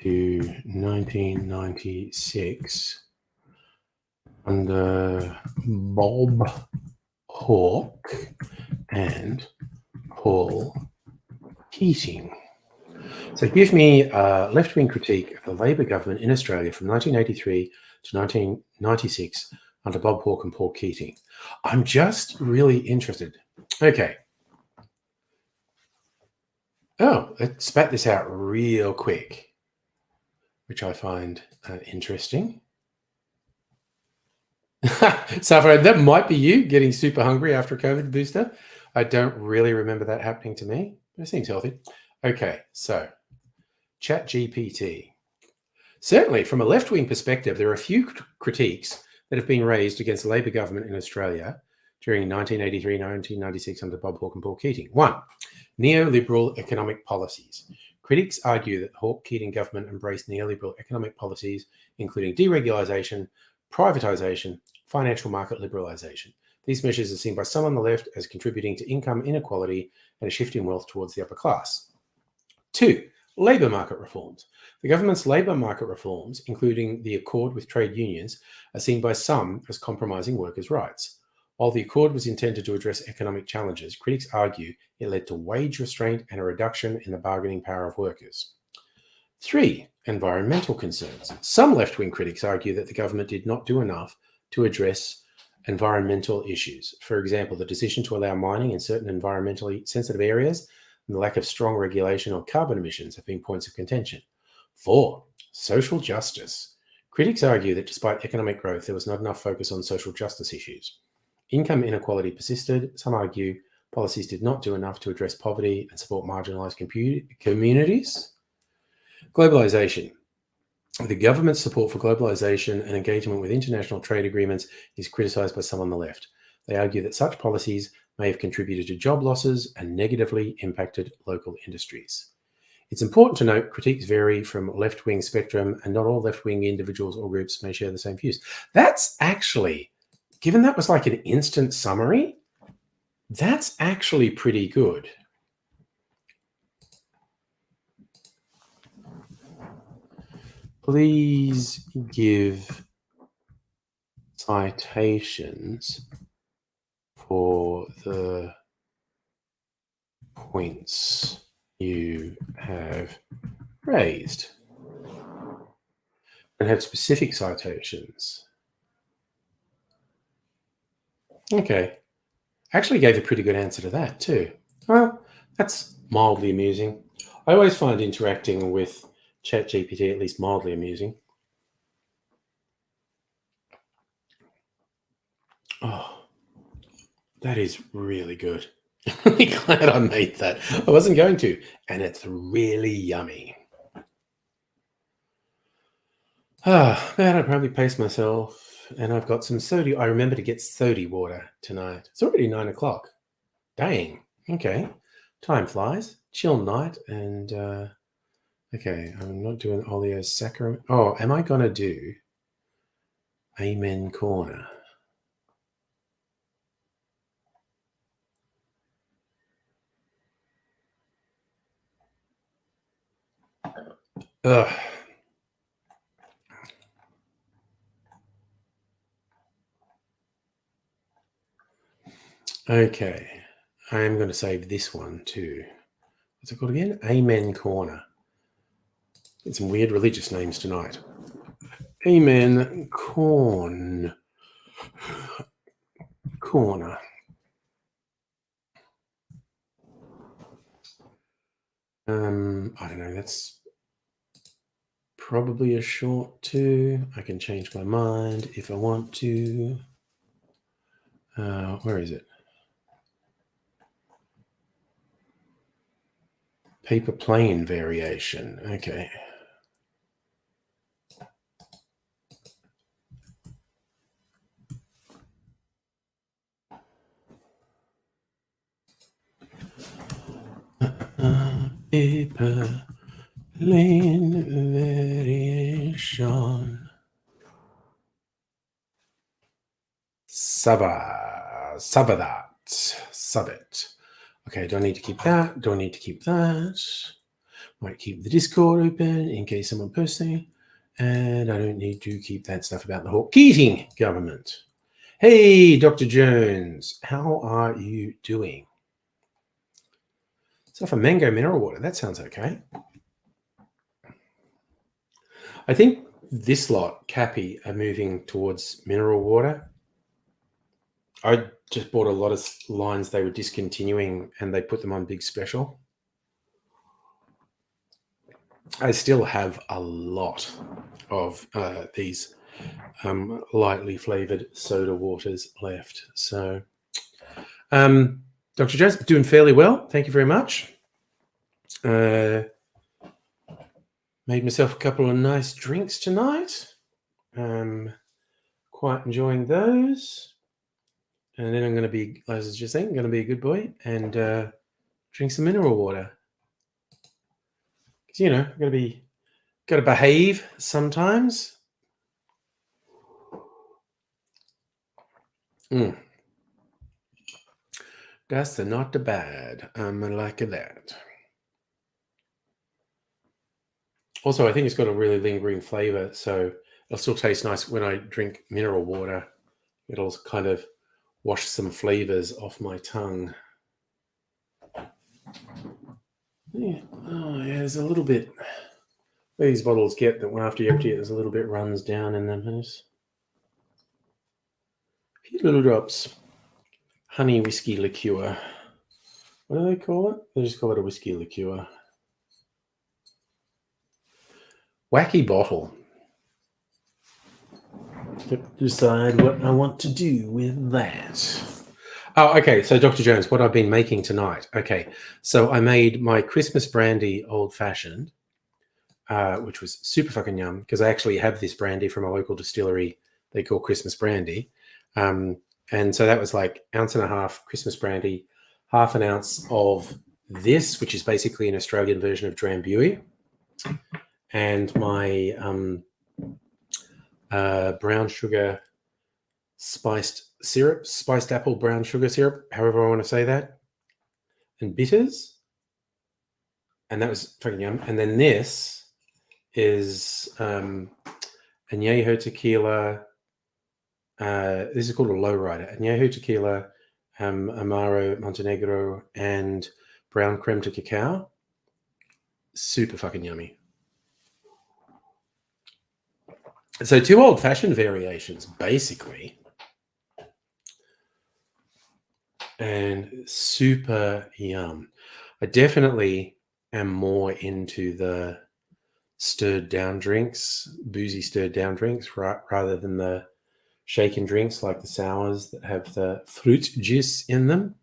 B: to 1996 under Bob Hawke and Paul Keating. So give me a left-wing critique of the Labour government in Australia from 1983 to 1996 under Bob Hawke and Paul Keating. I'm just really interested. Okay. Oh, let's spat this out real quick, which I find interesting. Safra, that might be you getting super hungry after a COVID booster. I don't really remember that happening to me, but it seems healthy. Okay, so ChatGPT. Certainly, from a left-wing perspective, there are a few critiques that have been raised against the Labor government in Australia during 1983-1996 under Bob Hawke and Paul Keating. 1. Neoliberal economic policies. Critics argue that the Hawke-Keating government embraced neoliberal economic policies, including deregulation, privatisation, financial market liberalisation. These measures are seen by some on the left as contributing to income inequality and a shift in wealth towards the upper class. 2. Labour market reforms. The government's labour market reforms, including the accord with trade unions, are seen by some as compromising workers' rights. While the accord was intended to address economic challenges, critics argue it led to wage restraint and a reduction in the bargaining power of workers. 3. Environmental concerns. Some left-wing critics argue that the government did not do enough to address environmental issues. For example, the decision to allow mining in certain environmentally sensitive areas and the lack of strong regulation on carbon emissions have been points of contention. 4. Social justice. Critics argue that despite economic growth, there was not enough focus on social justice issues. Income inequality persisted. Some argue policies did not do enough to address poverty and support marginalised communities. Globalisation. The government's support for globalisation and engagement with international trade agreements is criticised by some on the left. They argue that such policies may have contributed to job losses and negatively impacted local industries. It's important to note critiques vary from left-wing spectrum, and not all left-wing individuals or groups may share the same views. That's actually, given that was like an instant summary, that's actually pretty good. Please give citations for the points you have raised and have specific citations. Okay. Actually gave a pretty good answer to that too. Well, that's mildly amusing. I always find interacting with ChatGPT at least mildly amusing. Oh, that is really good. I'm really glad I made that. I wasn't going to, and it's really yummy. Man, I probably paced myself, and I've got some soda. I remember to get soda water tonight. It's already 9 o'clock. Dang. Okay. Time flies. Chill night, and okay, I'm not doing Olio's sacrament. Oh, am I gonna do Amen Corner? Ugh. Okay, I am going to save this one too. What's it called again? Amen Corner. Get some weird religious names tonight. Amen Corner. I don't know. That's probably a short too. I can change my mind if I want to. Where is it? Paper plane variation. Okay. Paper plane variation. Sub it. Okay, do I need to keep that? Do I need to keep that? Might keep the Discord open in case someone posts anything. And I don't need to keep that stuff about the Hawke-Keating government. Hey, Dr. Jones, how are you doing? So for mango mineral water, that sounds okay. I think this lot, Cappy, are moving towards mineral water. I just bought a lot of lines they were discontinuing and they put them on big special. I still have a lot of these lightly flavored soda waters left. So, Dr. Jones, doing fairly well. Thank you very much. Made myself a couple of nice drinks tonight. Quite enjoying those. And then I'm going to be, as I was just saying, going to be a good boy and drink some mineral water. Because, you know, got to behave sometimes. That's not bad. I'm like that. Also, I think it's got a really lingering flavor, so it'll still taste nice when I drink mineral water. It'll kind of wash some flavors off my tongue. Yeah. Oh, yeah, there's a little bit. These bottles get that when after you empty it, there's a little bit runs down in them. There's a few little drops. Honey whiskey liqueur. What do they call it? They just call it a whiskey liqueur. Wacky bottle. Decide what I want to do with that. Oh, okay. So, Dr. Jones, what I've been making tonight. Okay. So, I made my Christmas brandy old fashioned, which was super fucking yum because I actually have this brandy from a local distillery they call Christmas brandy. And so that was like 1.5 ounces Christmas brandy, 1/2 ounce of this, which is basically an Australian version of Drambuie, and my brown sugar spiced syrup, spiced apple brown sugar syrup, however I want to say that, and bitters. And that was fucking yum. And then this is Añejo tequila. This is called a lowrider. Añejo tequila, Amaro Montenegro, and brown creme de cacao. Super fucking yummy. So 2 old-fashioned variations, basically. And super yum. I definitely am more into the stirred down drinks, boozy stirred down drinks, rather than the shaken drinks like the sours that have the fruit juice in them.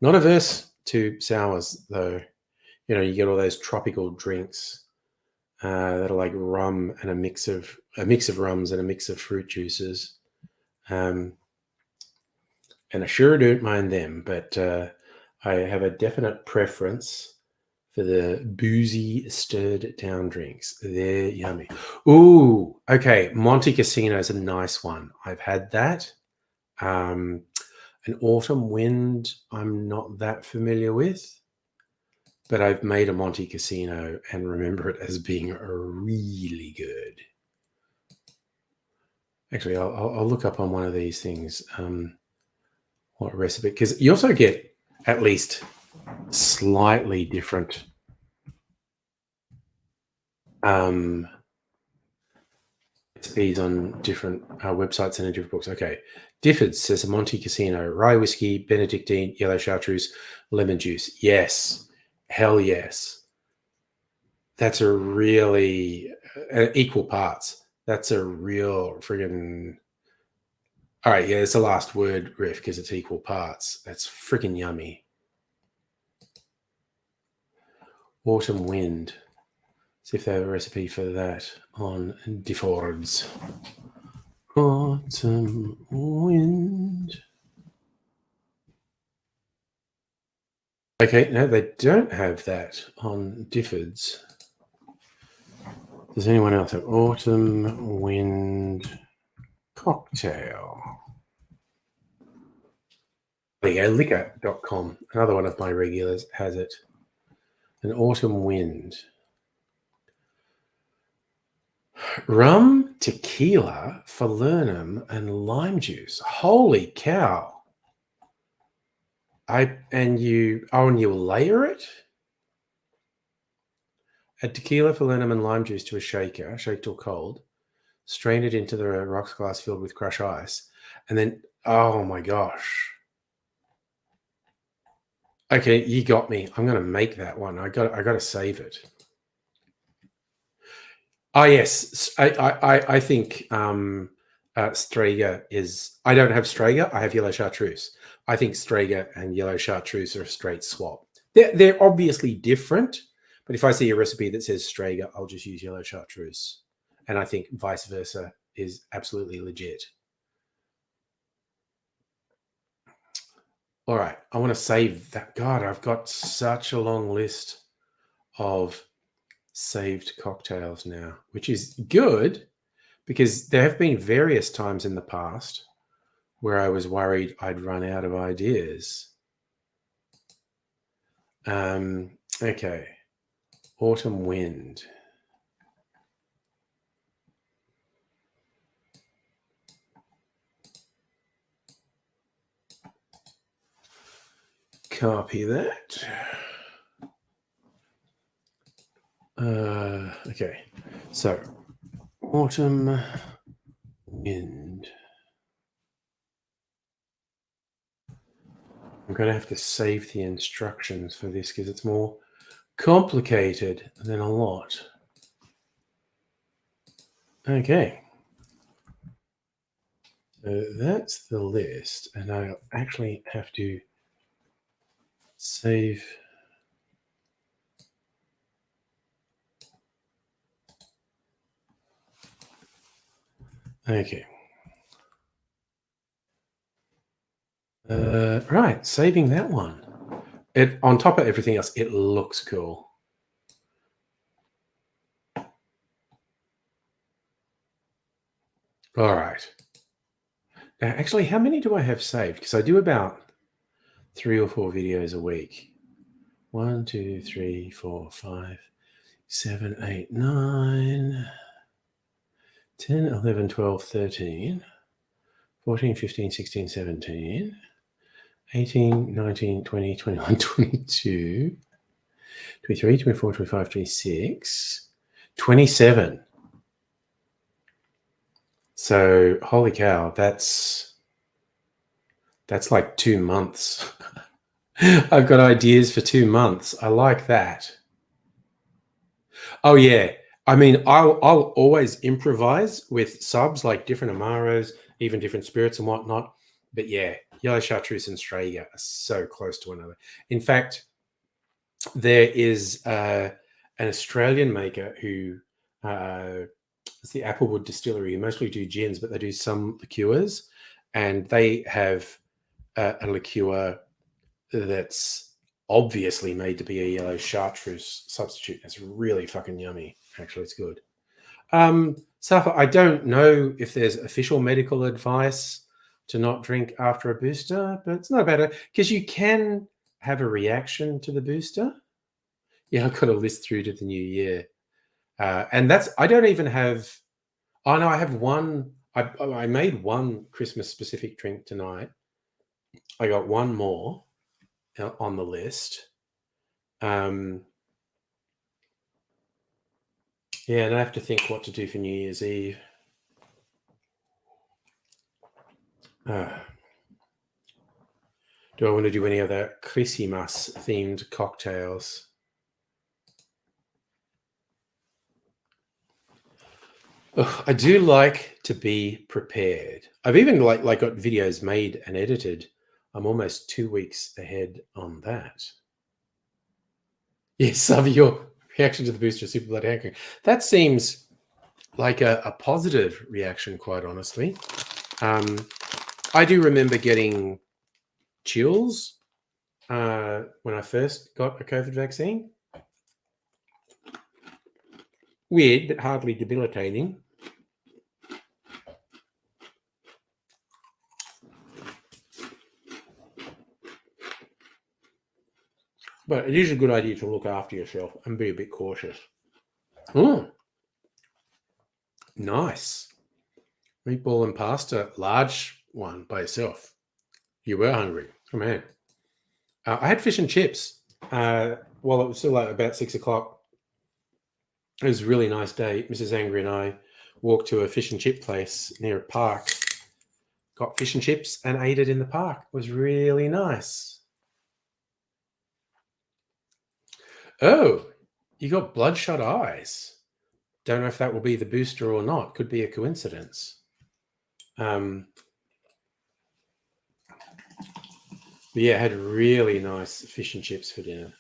B: Not averse to sours, though. You know, you get all those tropical drinks that are like rum and a mix of rums and a mix of fruit juices. And I sure don't mind them, but I have a definite preference for the boozy stirred down drinks. They're yummy. Ooh, okay. Monte Cassino is a nice one. I've had that. An autumn wind, I'm not that familiar with, but I've made a Monte Cassino and remember it as being really good. Actually, I'll look up on one of these things what recipe, because you also get at least slightly different recipes on different websites and in different books. Okay. Diffords says a Monte Cassino, rye whiskey, Benedictine, yellow chartreuse, lemon juice. Yes. Hell yes. That's a really equal parts. That's a real friggin'. All right. Yeah. It's the last word, Riff, because it's equal parts. That's freaking yummy. Autumn wind. See if they have a recipe for that on Diffords. Autumn wind. Okay, no, they don't have that on Diffords. Does anyone else have autumn wind cocktail? There you go, liquor.com. Another one of my regulars has it. An autumn wind. Rum, tequila, falernum, and lime juice. Holy cow. And you layer it? Add tequila, falernum, and lime juice to a shaker, shake till cold. strain it into the rocks glass filled with crushed ice, and then, oh my gosh. Okay, you got me. I'm going to make that one. I got to save it. Oh yes, I think Strega is. I don't have Strega. I have yellow chartreuse. I think Strega and yellow chartreuse are a straight swap. They're obviously different, but if I see a recipe that says Strega, I'll just use yellow chartreuse, and I think vice versa is absolutely legit. All right, I want to save that. God, I've got such a long list of saved cocktails now, which is good because there have been various times in the past where I was worried I'd run out of ideas. Okay, autumn wind. Copy that. Okay, so autumn wind. I'm going to have to save the instructions for this because it's more complicated than a lot. Okay. So that's the list, and I'll actually have to save. Okay. Right, saving that one. It on top of everything else, it looks cool. All right. Now, actually, how many do I have saved? Because I do about 3 or 4 videos a week. 1, 2, 3, 4, 5, 7, 8, 9, 10, 11, 12, 13, 14, 15, 16, 17, 18, 19, 20, 21, 22, 23, 24, 25, 26, 27. So, holy cow, that's like 2 months. I've got ideas for 2 months. I like that. Oh yeah. I mean, I'll always improvise with subs like different Amaros, even different spirits and whatnot. But yeah, yellow chartreuse and Strega are so close to one another. In fact, there is an Australian maker who it's the Applewood Distillery. Who mostly do gins, but they do some liqueurs, and they have a liqueur that's obviously made to be a yellow chartreuse substitute. It's really fucking yummy. Actually, it's good. Safa, I don't know if there's official medical advice to not drink after a booster, but it's not bad because you can have a reaction to the booster. Yeah, I've got a list through to the new year. And that's, I don't even have, oh no, I have one. I made one Christmas specific drink tonight. I got one more on the list. Yeah, and I have to think what to do for New Year's Eve. Do I want to do any other Christmas themed cocktails? I do like to be prepared. I've even like got videos made and edited. I'm almost 2 weeks ahead on that. Yes, Savi, your reaction to the booster is super bloody angry. That seems like a positive reaction, quite honestly. I do remember getting chills when I first got a COVID vaccine. Weird, but hardly debilitating. But it is a good idea to look after yourself and be a bit cautious. Nice. Meatball and pasta, large one by yourself. You were hungry. Oh, man. I had fish and chips while it was still about 6 o'clock. It was a really nice day. Mrs. Angry and I walked to a fish and chip place near a park, got fish and chips and ate it in the park. It was really nice. Oh, you got bloodshot eyes. Don't know if that will be the booster or not. Could be a coincidence. But yeah, I had really nice fish and chips for dinner.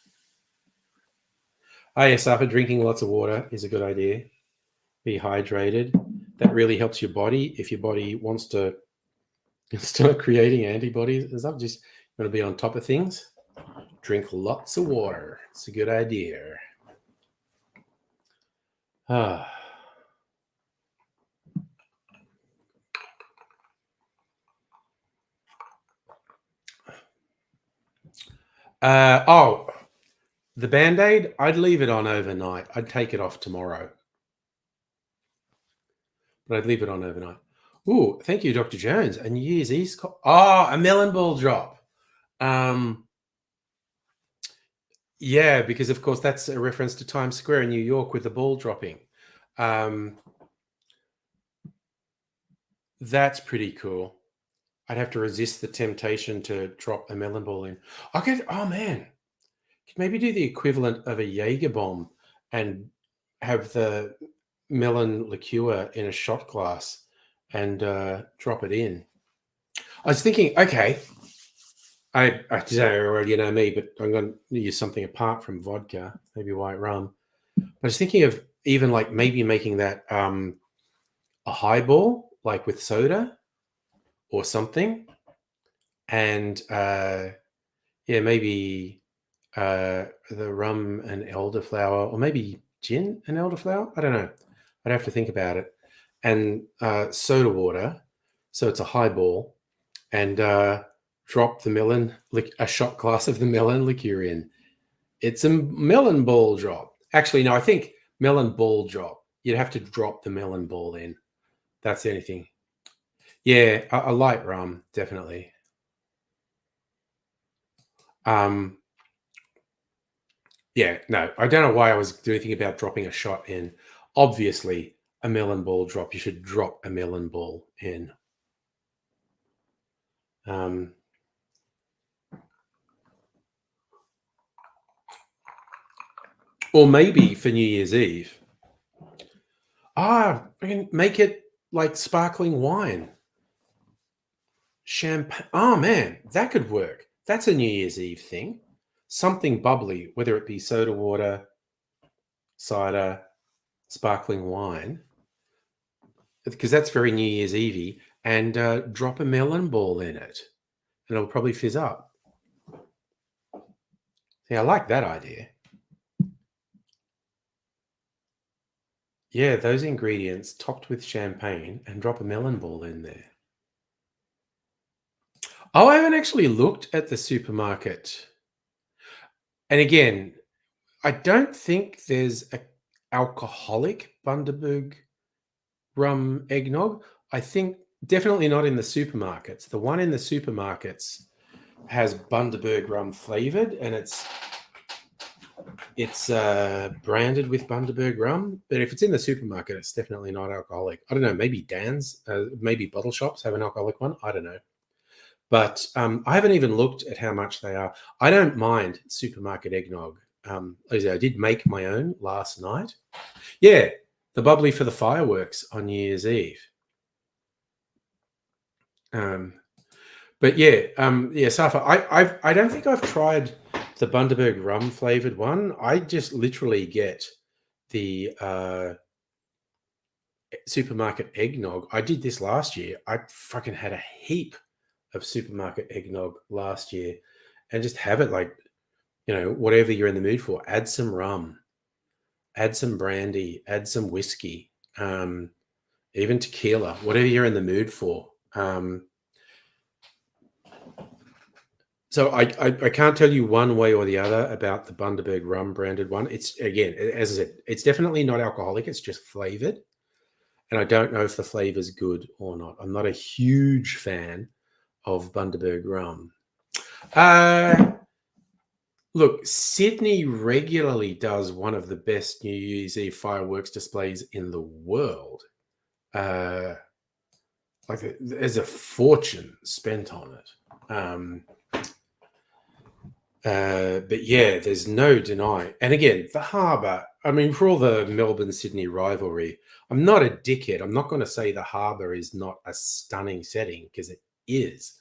B: Oh, yes, after drinking lots of water is a good idea. Be hydrated. That really helps your body. If your body wants to start creating antibodies and stuff, just want to be on top of things, drink lots of water. It's a good idea. Ah. The Band-Aid, I'd leave it on overnight. I'd take it off tomorrow. But I'd leave it on overnight. Ooh, thank you, Dr. Jones. A New Year's Eve. A melon ball drop. Yeah, because of course that's a reference to Times Square in New York with the ball dropping. That's pretty cool. I'd have to resist the temptation to drop a melon ball in. Oh man, could maybe do the equivalent of a Jaeger bomb and have the melon liqueur in a shot glass and drop it in. I was thinking, okay, I don't know me, but I'm going to use something apart from vodka, maybe white rum. But I was thinking of even like maybe making that a highball, like with soda or something, and maybe the rum and elderflower, or maybe gin and elderflower. I don't know. I'd have to think about it. And soda water, so it's a highball, and drop the melon, a shot glass of the melon liqueur in. It's a melon ball drop. Actually, no, I think melon ball drop. You'd have to drop the melon ball in. That's the only thing. Yeah, a light rum, definitely. Yeah, no, I don't know why I was thinking about dropping a shot in. Obviously, a melon ball drop. You should drop a melon ball in. Or maybe for New Year's Eve. I can make it like sparkling wine. Champagne. Oh man, that could work. That's a New Year's Eve thing. Something bubbly, whether it be soda water, cider, sparkling wine, because that's very New Year's Evey, and drop a melon ball in it, and it'll probably fizz up. Yeah, I like that idea. Yeah, those ingredients topped with champagne and drop a melon ball in there. Oh, I haven't actually looked at the supermarket. And again, I don't think there's a alcoholic Bundaberg rum eggnog. I think definitely not in the supermarkets. The one in the supermarkets has Bundaberg rum flavored, and it's branded with Bundaberg rum. But if it's in the supermarket, it's definitely not alcoholic. I don't know. Maybe Dan's, maybe bottle shops have an alcoholic one. I don't know. But I haven't even looked at how much they are. I don't mind supermarket eggnog. I did make my own last night. Yeah, the bubbly for the fireworks on New Year's Eve. But yeah, Safa, I don't think I've tried the Bundaberg rum flavored one. I just literally get the supermarket eggnog. I did this last year. I fucking had a heap of supermarket eggnog last year, and just have it like, whatever you're in the mood for. Add some rum, add some brandy, add some whiskey, even tequila, whatever you're in the mood for. So I can't tell you one way or the other about the Bundaberg rum branded one. It's, again, as I said, it's definitely not alcoholic. It's just flavored. And I don't know if the flavor is good or not. I'm not a huge fan of Bundaberg rum. Look, Sydney regularly does one of the best New Year's Eve fireworks displays in the world. like there's a fortune spent on it. But yeah, there's no denying. And again, the harbour, I mean, for all the Melbourne-Sydney rivalry, I'm not a dickhead. I'm not going to say the harbour is not a stunning setting, because it is.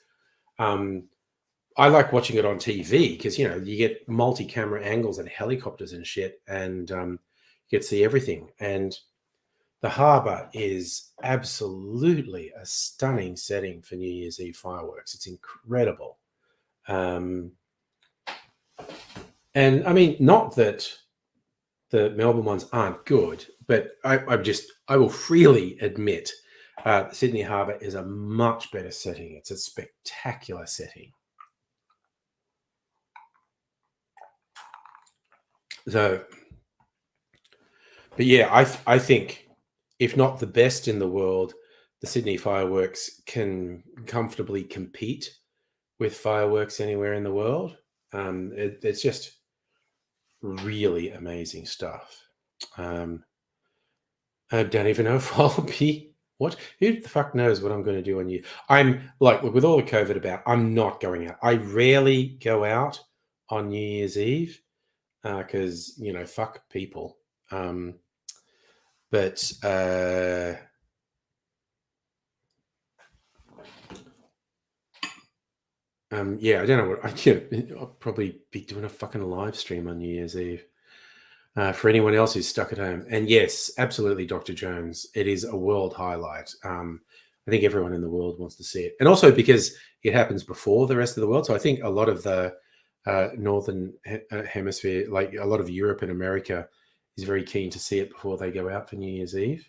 B: I like watching it on TV because, you know, you get multi-camera angles and helicopters and shit, and you get to see everything. And the harbour is absolutely a stunning setting for New Year's Eve fireworks. It's incredible. And I mean, not that the Melbourne ones aren't good, but I will freely admit Sydney Harbour is a much better setting. It's a spectacular setting. So, but yeah, I think, if not the best in the world, the Sydney fireworks can comfortably compete with fireworks anywhere in the world. It's just really amazing stuff. I don't even know if I'll be what. Who the fuck knows what I'm going to do on you? I'm like, with all the COVID about, I'm not going out. I rarely go out on New Year's Eve because, you know, fuck people. But yeah, I don't know what I'll probably be doing a fucking live stream on New Year's Eve. For anyone else who's stuck at home. And yes, absolutely, Dr. Jones, it is a world highlight. I think everyone in the world wants to see it. And also because it happens before the rest of the world. So I think a lot of the Northern Hemisphere, like a lot of Europe and America, is very keen to see it before they go out for New Year's Eve.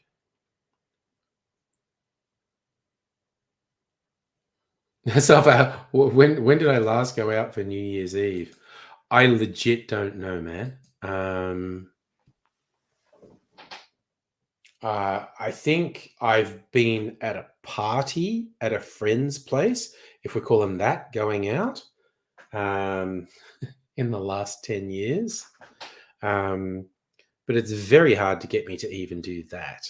B: So when did I last go out for New Year's Eve? I legit don't know, man. I think I've been at a party at a friend's place, if we're calling that going out, in the last 10 years. But it's very hard to get me to even do that.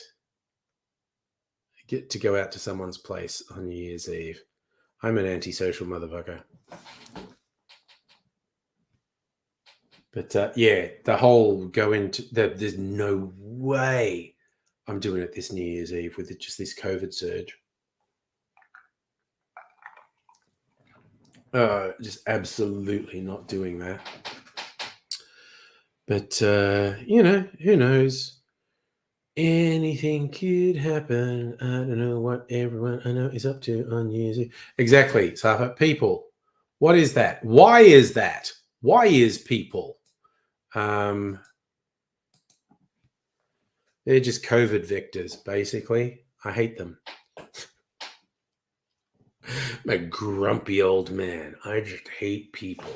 B: Get to go out to someone's place on New Year's Eve. I'm an antisocial motherfucker. But yeah, the whole there's no way I'm doing it this New Year's Eve with just this COVID surge. Just absolutely not doing that. But you know, who knows? Anything could happen. I don't know what everyone I know is up to on New Year's Eve. Exactly, Safa. People, what is that? Why is that? Why is people? They're just COVID vectors, basically. I hate them. I'm a grumpy old man. I just hate people.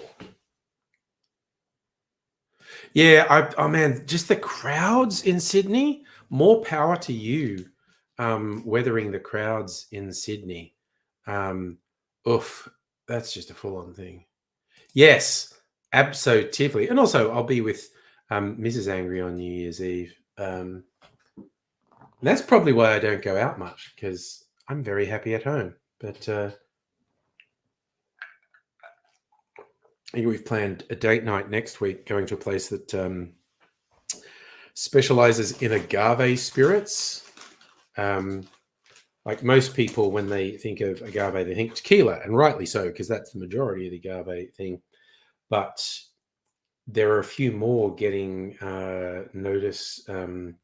B: Yeah, oh man, just the crowds in Sydney. More power to you, weathering the crowds in Sydney. Oof, that's just a full-on thing. Yes, absolutely. And also, I'll be with Mrs. Angry on New Year's Eve. That's probably why I don't go out much, because I'm very happy at home. But I think we've planned a date night next week, going to a place that specializes in agave spirits. Like most people, when they think of agave, they think tequila, and rightly so, because that's the majority of the agave thing. But there are a few more getting notice. And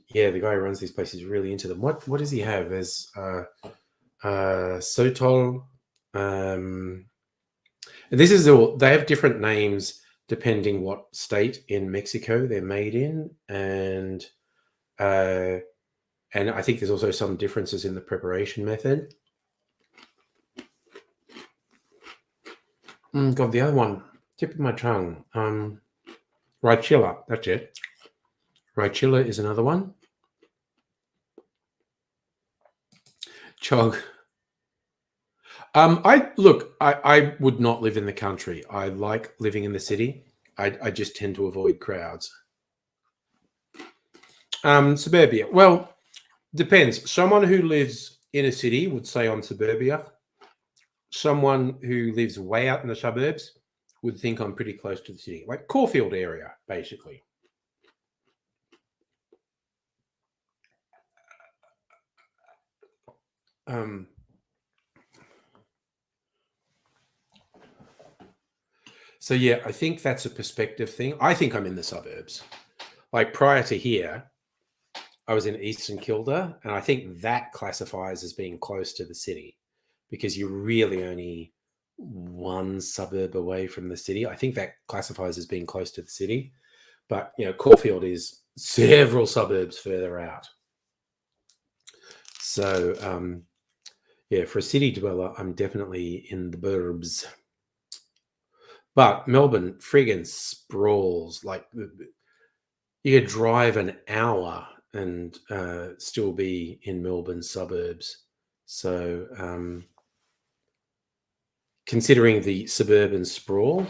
B: yeah, the guy who runs these places is really into them. What does he have? There's Sotol. And this is all. They have different names depending what state in Mexico they're made in, and I think there's also some differences in the preparation method. God, the other one, tip of my tongue. Raichilla, that's it. Raichilla is another one. Chog. I would not live in the country. I like living in the city. I just tend to avoid crowds. Suburbia. Well, Depends. Someone who lives in a city would say on suburbia. Someone who lives way out in the suburbs would think I'm pretty close to the city, like Caulfield area, basically. So yeah, I think that's a perspective thing. I think I'm in the suburbs. Like prior to here, I was in East St Kilda, and I think that classifies as being close to the city because you're really only one suburb away from the city. I think that classifies as being close to the city, but Caulfield is several suburbs further out. So yeah, for a city dweller, I'm definitely in the burbs. But Melbourne friggin' sprawls. Like you could drive an hour and still be in Melbourne suburbs. So considering the suburban sprawl,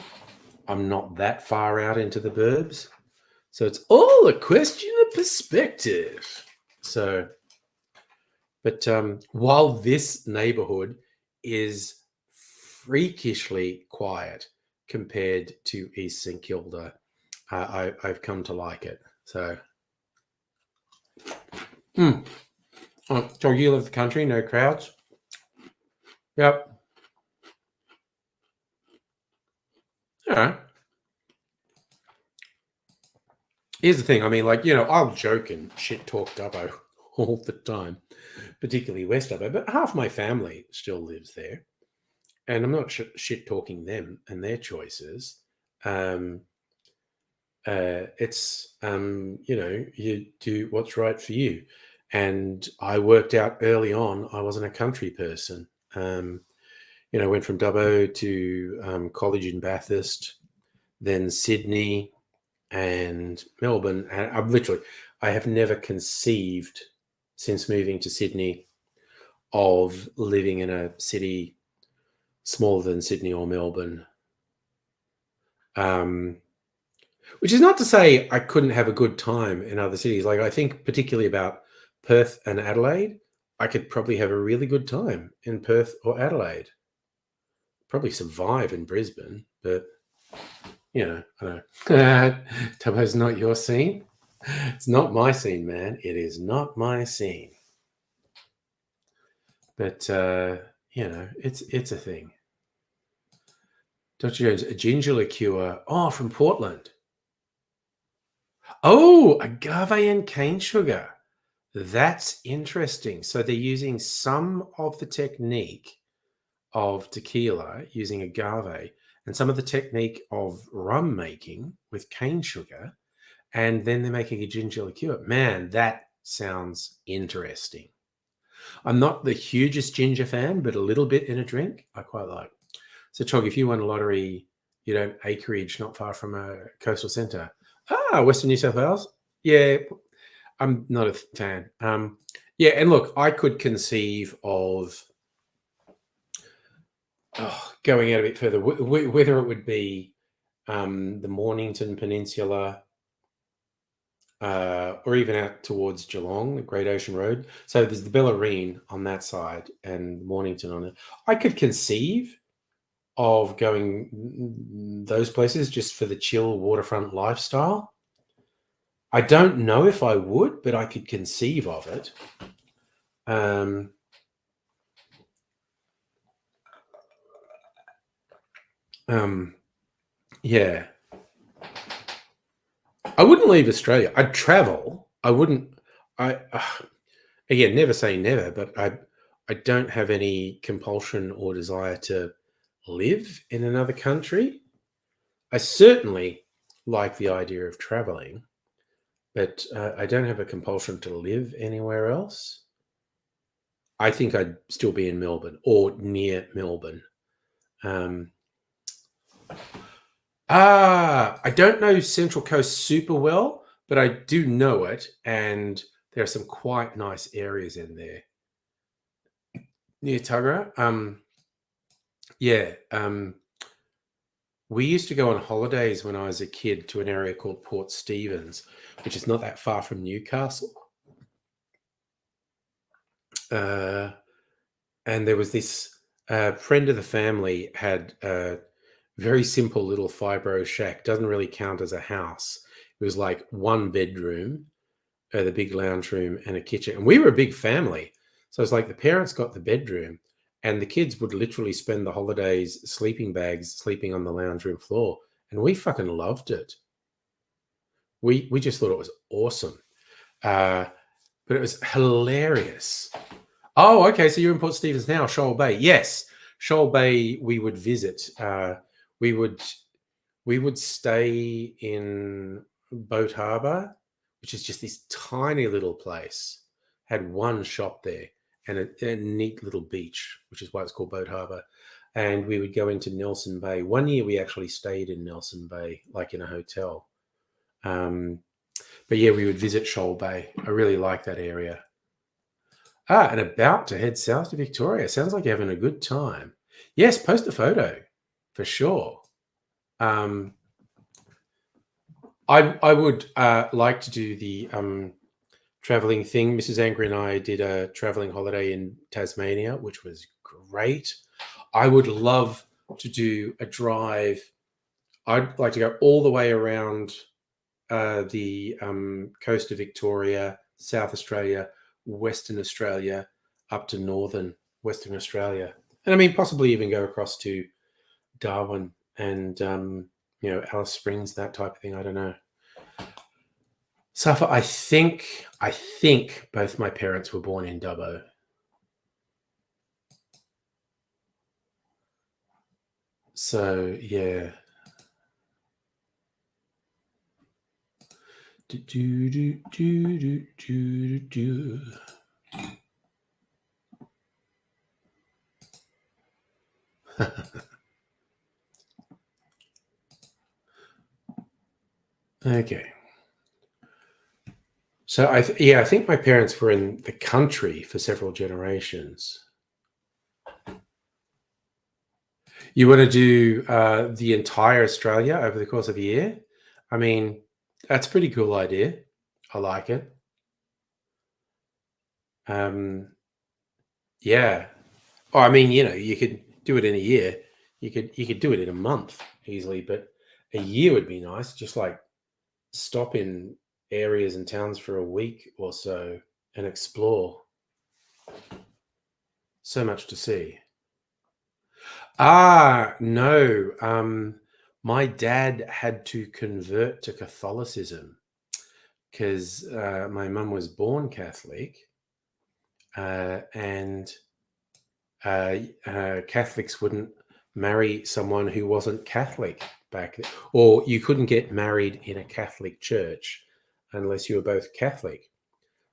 B: I'm not that far out into the burbs. So it's all a question of perspective. So, but while this neighborhood is freakishly quiet compared to East St Kilda, I've come to like it. So, so you live the country, no crowds? Yep. All right. Here's the thing. I mean, like, I'll joke and shit talk Dubbo all the time, particularly West Dubbo, but half my family still lives there. And I'm not shit talking them and their choices. It's you do what's right for you. And I worked out early on I wasn't a country person. Went from Dubbo to college in Bathurst, then Sydney and Melbourne. And I have never conceived since moving to Sydney of living in a city smaller than Sydney or Melbourne. Which is not to say I couldn't have a good time in other cities. Like I think particularly about Perth and Adelaide, I could probably have a really good time in Perth or Adelaide. Probably survive in Brisbane, but I don't know. Tubbo's not your scene. It's not my scene, man. It is not my scene. But it's a thing. Dr. Jones, a ginger liqueur. Oh, from Portland. Oh, agave and cane sugar. That's interesting. So they're using some of the technique of tequila using agave and some of the technique of rum making with cane sugar, and then they're making a ginger liqueur. Man, that sounds interesting. I'm not the hugest ginger fan, but a little bit in a drink I quite like. So, Chog, if you won a lottery, you don't acreage not far from a coastal centre. Western New South Wales? Yeah, I'm not a fan. Yeah, and look, I could conceive of going out a bit further, whether it would be the Mornington Peninsula or even out towards Geelong, the Great Ocean Road. So there's the Bellarine on that side and Mornington on it. I could conceive of going those places just for the chill waterfront lifestyle. I don't know if I would, but I could conceive of it. Yeah. I wouldn't leave Australia. I'd travel. I wouldn't. Again, never say never, but I don't have any compulsion or desire to live in another country. I certainly like the idea of traveling, but I don't have a compulsion to live anywhere else. I think I'd still be in Melbourne or near Melbourne. I don't know Central Coast super well, but I do know it, and there are some quite nice areas in there near Tuggerah. Yeah. We used to go on holidays when I was a kid to an area called Port Stephens, which is not that far from Newcastle. and there was this friend of the family had a very simple little fibro shack. Doesn't really count as a house. It was like one bedroom, the big lounge room, and a kitchen. And we were a big family, so it's like the parents got the bedroom, and the kids would literally spend the holidays sleeping bags, sleeping on the lounge room floor, and we fucking loved it. We just thought it was awesome, but it was hilarious. Oh, okay. So you're in Port Stephens now, Shoal Bay. Yes, Shoal Bay. We would visit. We would we would stay in Boat Harbour, which is just this tiny little place. Had one shop there and a neat little beach, which is why it's called Boat Harbour. And we would go into Nelson Bay. One year we actually stayed in Nelson Bay, like in a hotel. But yeah, we would visit Shoal Bay. I really like that area. And about to head south to Victoria. Sounds like you're having a good time. Yes, post a photo for sure. I would like to do the traveling thing. Mrs. Angry and I did a traveling holiday in Tasmania, which was great. I would love to do a drive. I'd like to go all the way around the coast of Victoria, South Australia, Western Australia, up to northern Western Australia, and I mean possibly even go across to Darwin and Alice Springs, that type of thing. I don't know. Safa, I think both my parents were born in Dubbo. So yeah. Okay. So I think my parents were in the country for several generations. You want to do the entire Australia over the course of a year? I mean, that's a pretty cool idea. I like it. Yeah. Oh, I mean, you could do it in a year. You could do it in a month easily, but a year would be nice. Just like stop in areas and towns for a week or so and explore. So much to see. No. My dad had to convert to Catholicism because my mum was born Catholic, and Catholics wouldn't marry someone who wasn't Catholic back then, or you couldn't get married in a Catholic church unless you were both Catholic.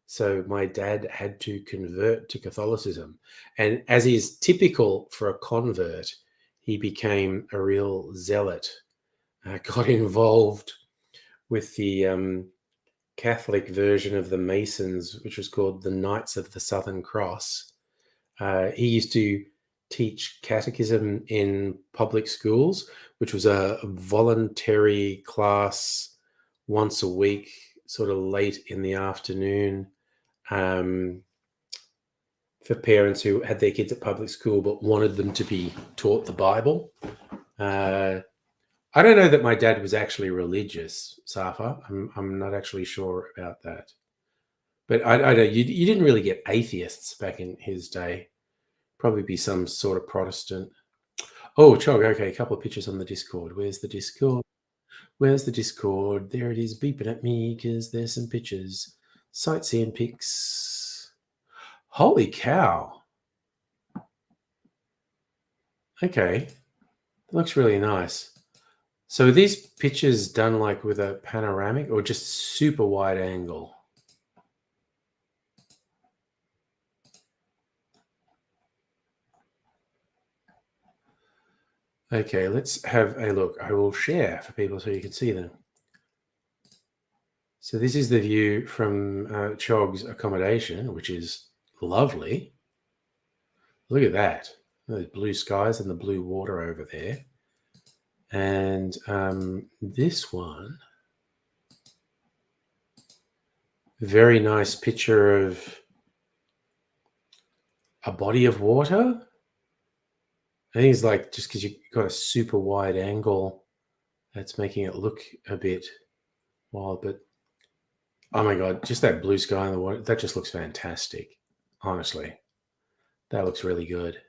B: So my dad had to convert to Catholicism, and as is typical for a convert, he became a real zealot. Got involved with the Catholic version of the Masons, which was called the Knights of the Southern Cross. He used to teach catechism in public schools, which was a voluntary class once a week, sort of late in the afternoon, for parents who had their kids at public school but wanted them to be taught the Bible. I don't know that my dad was actually religious, Safa. I'm not actually sure about that. But I know you didn't really get atheists back in his day. Probably be some sort of Protestant. Oh, Chog, okay, a couple of pictures on the Discord. Where's the Discord? Where's the Discord? There it is, beeping at me because there's some pictures. Sightseeing pics. Holy cow. Okay. That looks really nice. So are these pictures done like with a panoramic or just super wide angle? Okay, let's have a look. I will share for people so you can see them. So this is the view from Chog's accommodation, which is lovely. Look at that. Those blue skies and the blue water over there. And this one, very nice picture of a body of water. I think it's like just because you've got a super wide angle, that's making it look a bit wild. But oh my God, just that blue sky in the water, that just looks fantastic. Honestly, that looks really good.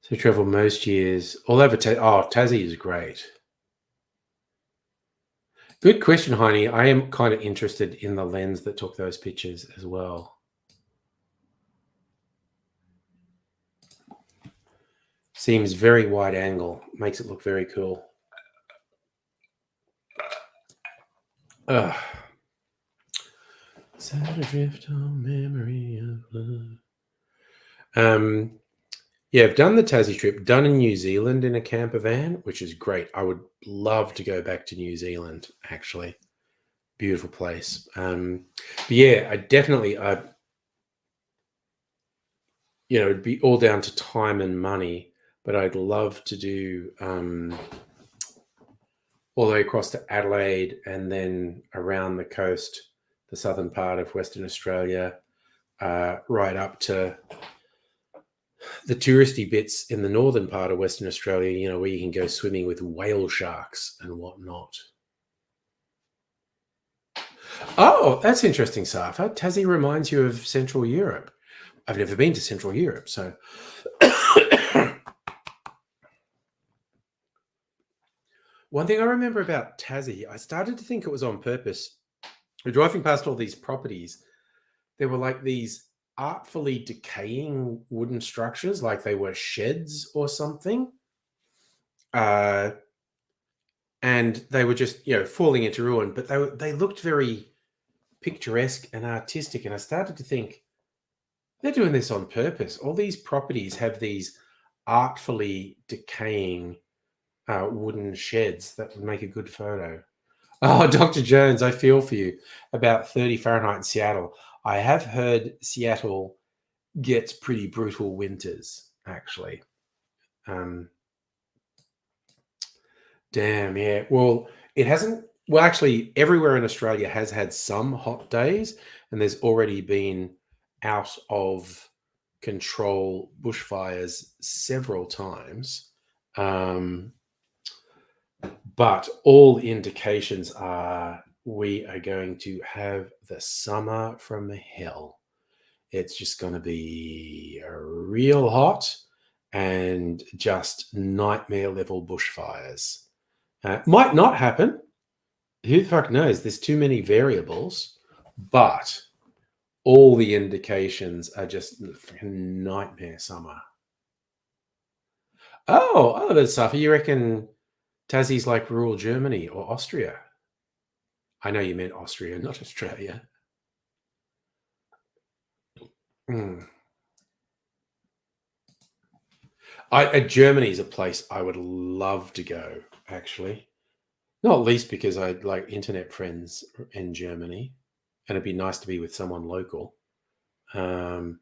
B: So travel most years all over. Tassie is great. Good question, Heine. I am kind of interested in the lens that took those pictures as well. Seems very wide angle. Makes it look very cool. Ugh. Sad adrift on memory of love. Yeah, I've done the Tassie trip, done in New Zealand in a camper van, which is great. I would love to go back to New Zealand, actually. Beautiful place. But yeah, I definitely, it'd be all down to time and money, but I'd love to do all the way across to Adelaide and then around the coast, the southern part of Western Australia, right up to the touristy bits in the northern part of Western Australia, where you can go swimming with whale sharks and whatnot. Oh, that's interesting, Safa. Tassie reminds you of Central Europe. I've never been to Central Europe, so. One thing I remember about Tassie, I started to think it was on purpose. We're driving past all these properties. There were like these artfully decaying wooden structures, like they were sheds or something. And they were just, falling into ruin, but they looked very picturesque and artistic. And I started to think, they're doing this on purpose. All these properties have these artfully decaying wooden sheds that would make a good photo. Oh, Dr. Jones, I feel for you. About 30 Fahrenheit in Seattle. I have heard Seattle gets pretty brutal winters, actually. Damn, yeah. Well, it hasn't. Well, actually, everywhere in Australia has had some hot days, and there's already been out of control bushfires several times. But all indications are we are going to have the summer from hell. It's just going to be real hot and just nightmare level bushfires. Might not happen. Who the fuck knows? There's too many variables, but all the indications are just nightmare summer. Oh, that's stuff. You reckon Tassie's like rural Germany or Austria? I know you meant Austria, not Australia. Germany is a place I would love to go, actually. Not least because I like internet friends in Germany, and it'd be nice to be with someone local. Oh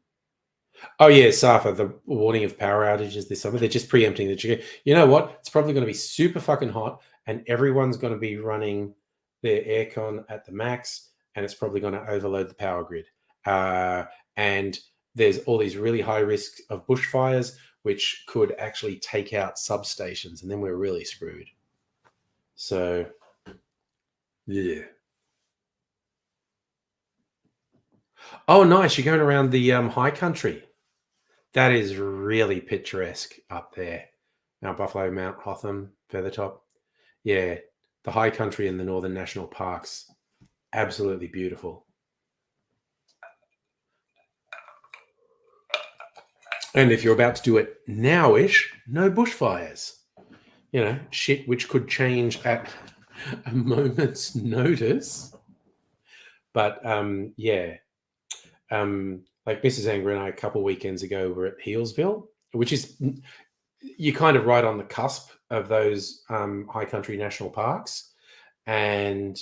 B: yeah, Safa, the warning of power outages this summer. They're just preempting that. You know what? It's probably going to be super fucking hot, and everyone's going to be running their aircon at the max, and it's probably going to overload the power grid. And there's all these really high risks of bushfires, which could actually take out substations, and then we're really screwed. So, yeah. Oh, nice! You're going around the high country. That is really picturesque up there. Mount Buffalo, Mount Hotham, Feathertop. Yeah, the high country and the northern national parks. Absolutely beautiful. And if you're about to do it nowish, no bushfires. Shit which could change at a moment's notice. But yeah. Like Mrs. Anger and I a couple weekends ago were at Healesville, which is you're kind of right on the cusp of those high country national parks, and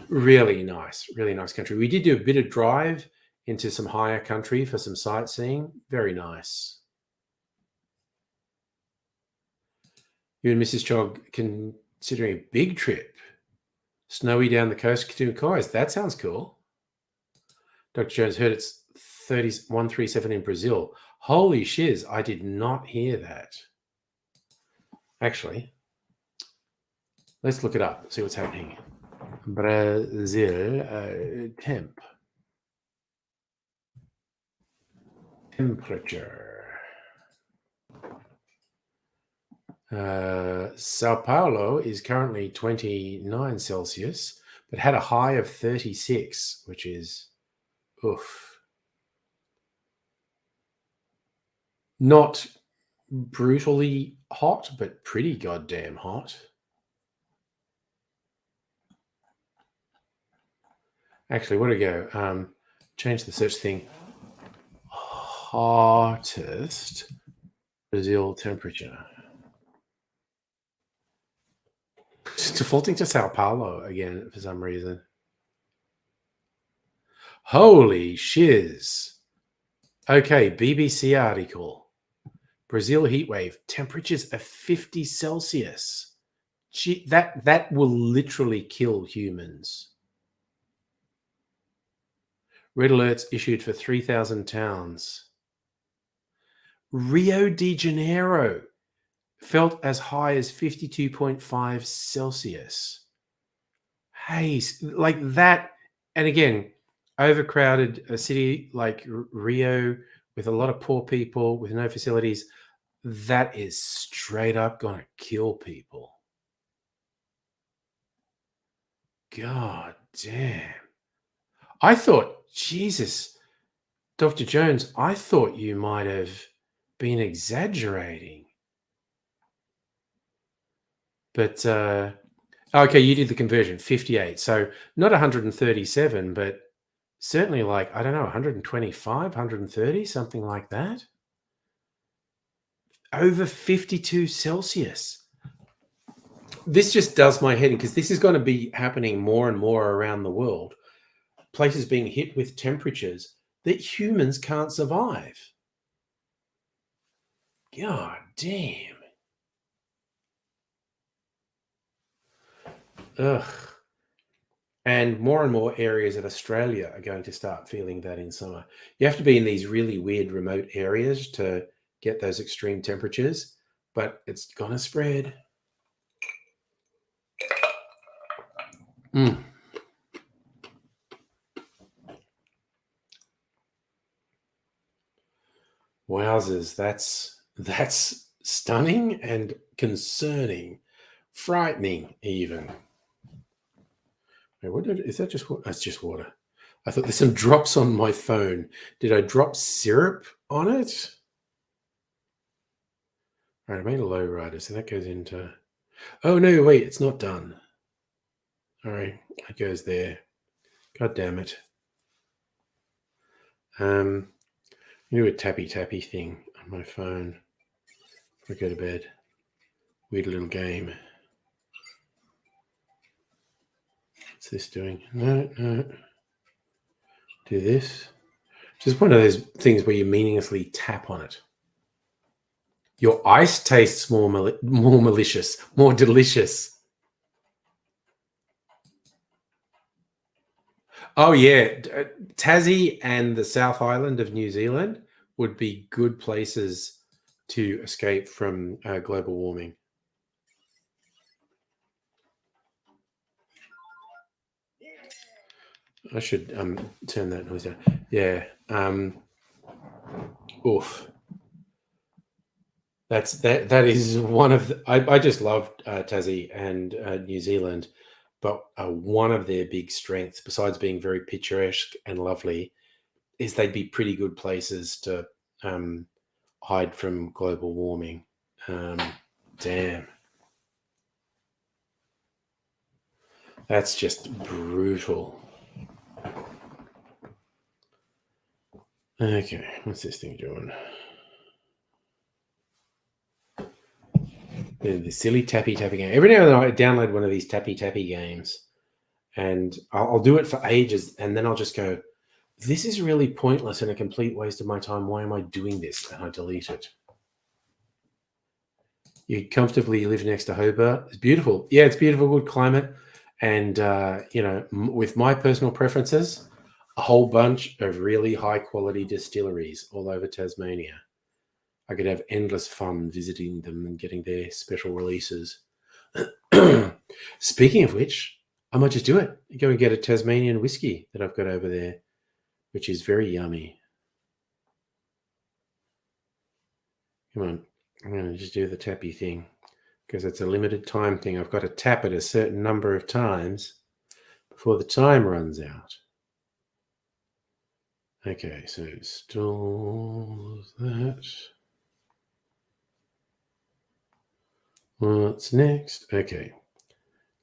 B: really nice country. We did do a bit of drive into some higher country for some sightseeing. Very nice. You and Mrs. Chog considering a big trip. Snowy down the coast to Kais. That sounds cool. Dr. Jones heard it's 137 in Brazil. Holy shiz, I did not hear that. Actually, let's look it up, see what's happening. Brazil temperature. Sao Paulo is currently 29 Celsius, but had a high of 36, which is oof. Not brutally hot, but pretty goddamn hot. Actually, where to go? Change the search thing. Hottest Brazil temperature. Just defaulting to Sao Paulo again for some reason. Holy shiz. Okay, BBC article. Brazil heatwave, temperatures of 50 Celsius. Gee, that will literally kill humans. Red alerts issued for 3,000 towns. Rio de Janeiro felt as high as 52.5 Celsius. Hey, like that. And again, overcrowded a city like Rio with a lot of poor people with no facilities, that is straight up going to kill people. God damn. I thought, Jesus, Dr. Jones, I thought you might have been exaggerating. But, okay, you did the conversion, 58. So not 137, but certainly like, I don't know, 125, 130, something like that. Over 52 Celsius. This just does my head in because this is going to be happening more and more around the world. Places being hit with temperatures that humans can't survive. God damn. Ugh. And more areas of Australia are going to start feeling that in summer. You have to be in these really weird remote areas to get those extreme temperatures, but it's going to spread. Wowzers, that's stunning and concerning, frightening even. Wait, is that just water? That's just water. I thought there's some drops on my phone. Did I drop syrup on it? All right, I made a low rider, so that goes into... Oh, no, wait, it's not done. All right, it goes there. God damn it. Do a tappy thing on my phone before I go to bed. Weird little game. What's this doing? No. Do this. Just one of those things where you meaninglessly tap on it. Your ice tastes more malicious, more delicious. Oh, yeah. Tassie and the South Island of New Zealand would be good places to escape from global warming. I should turn that noise down. Yeah. Oof. That is one of the, I just love Tassie and New Zealand, but one of their big strengths, besides being very picturesque and lovely, is they'd be pretty good places to hide from global warming. Damn. That's just brutal. Okay, what's this thing doing? The silly tappy game. Every now and then I download one of these tappy games, and I'll do it for ages, and then I'll just go, this is really pointless and a complete waste of my time. Why am I doing this? And I delete it. You comfortably live next to Hobart. It's beautiful. Yeah, it's beautiful, good climate. And, with my personal preferences, a whole bunch of really high quality distilleries all over Tasmania. I could have endless fun visiting them and getting their special releases. Speaking of which, I might just do it. Go and get a Tasmanian whiskey that I've got over there, which is very yummy. Come on, I'm going to just do the tappy thing because it's a limited time thing. I've got to tap it a certain number of times before the time runs out. Okay, so store that. What's next? Okay.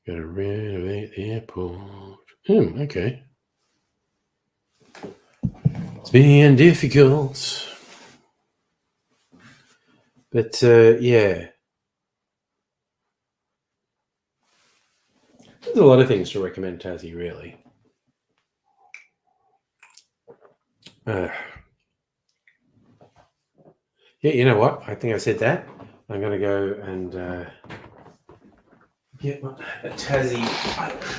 B: Gotta renovate the airport. Okay. It's being difficult. But, yeah. There's a lot of things to recommend Tassie, really. Yeah, you know what? I think I said that. I'm going to go and get a Tassie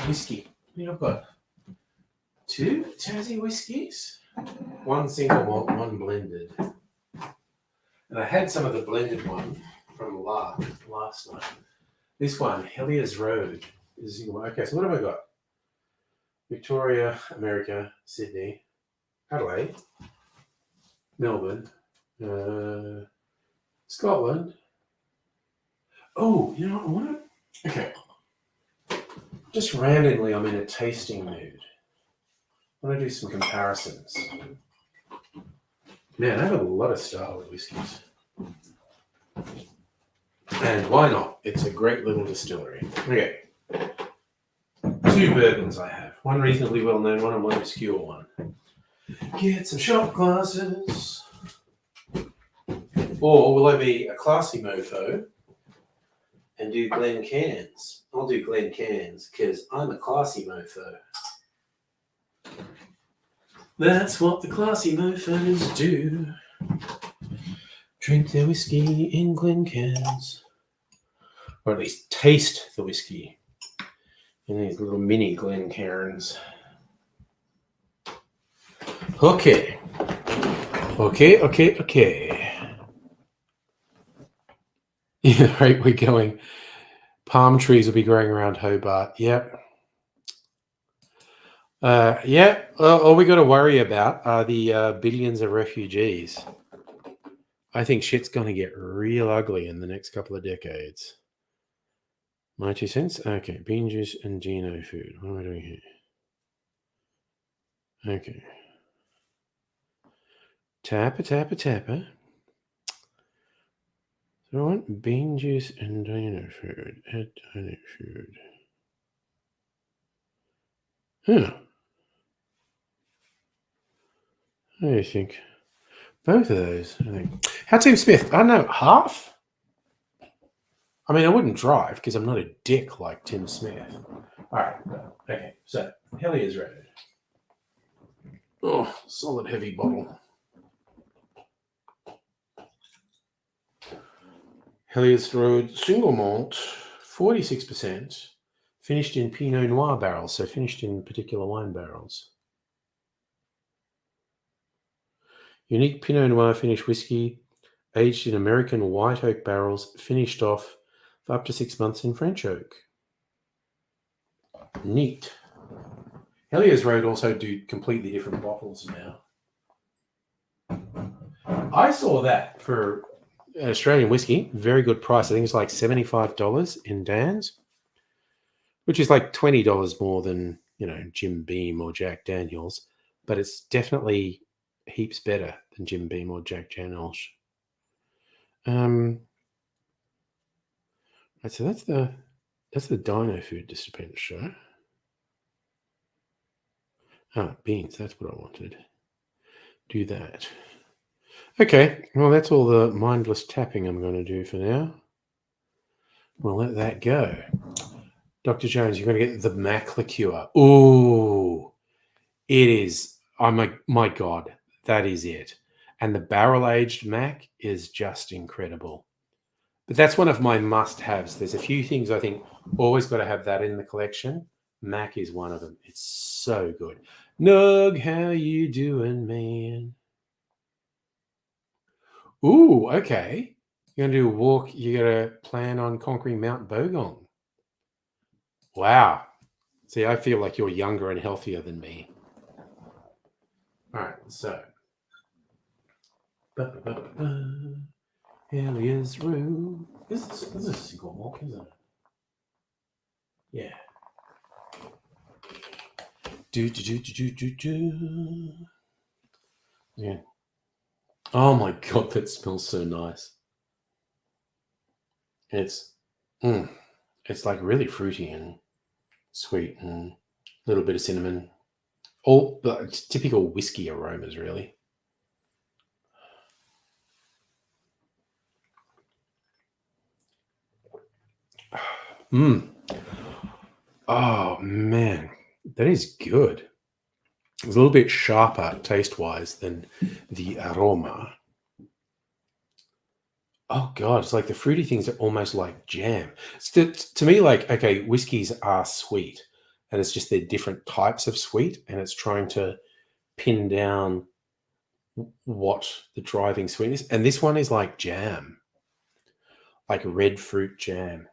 B: whiskey. I've got 2 Tassie whiskies. 1 single malt, 1 blended. And I had some of the blended one from last night. This one, Heliers Road, is single malt. Okay, so what have I got? Victoria, America, Sydney, Adelaide, Melbourne, Scotland. Oh, you know what I want to... Okay. Just randomly, I'm in a tasting mood. I want to do some comparisons. Man, I have a lot of Starwood whiskies. And why not? It's a great little distillery. Okay. 2 bourbons I have. One reasonably well-known one and one obscure one. Get some shot glasses. Or will I be a classy mofo and do Glen Cairns? I'll do Glen Cairns because I'm a classy mofo. That's what the classy mofos do. Drink their whiskey in Glen Cairns. Or at least taste the whiskey in these little mini Glen Cairns. Okay. Yeah, right, we're going. Palm trees will be growing around Hobart. Yep. All we got to worry about are the billions of refugees. I think shit's going to get real ugly in the next couple of decades. My 2 cents? Okay, bean juice and Geno food. What am I doing here? Okay. Tapper. So I want bean juice and dino food. Add dino food. Huh. What do you think? Both of those, I think. How Tim Smith? I don't know, half? I mean, I wouldn't drive because I'm not a dick like Tim Smith. All right. Okay, so Heliers Road. Oh, solid heavy bottle. Heliers Road single malt, 46%, finished in Pinot Noir barrels, so finished in particular wine barrels. Unique Pinot Noir finished whiskey, aged in American white oak barrels, finished off for up to 6 months in French oak. Neat. Heliers Road also do completely different bottles now. I saw that for Australian whiskey, very good price. I think it's like $75 in Dan's, which is like $20 more than, Jim Beam or Jack Daniels, but it's definitely heaps better than Jim Beam or Jack Daniels. Right, so that's the Dino Food dispenser. Beans, that's what I wanted. Do that. Okay, well, that's all the mindless tapping I'm going to do for now. We'll let that go. Dr. Jones, you're going to get the Mac liqueur. Ooh, it is. My God, that is it. And the barrel-aged Mac is just incredible. But that's one of my must-haves. There's a few things I think always got to have that in the collection. Mac is one of them. It's so good. Nug, how you doing, man? Ooh, okay. You're gonna do a walk. You got to plan on conquering Mount Bogong. Wow. See, I feel like you're younger and healthier than me. All right, so. Helia's room. This is a single walk, isn't it? Yeah. Yeah. Oh my god, that smells so nice. It's it's like really fruity and sweet and a little bit of cinnamon. All typical whiskey aromas, really. Oh man, that is good. It's a little bit sharper taste-wise than the aroma. Oh god, it's like the fruity things are almost like jam. To me, like, okay, whiskeys are sweet, and it's just they're different types of sweet, and it's trying to pin down what the driving sweetness. And this one is like jam, like red fruit jam.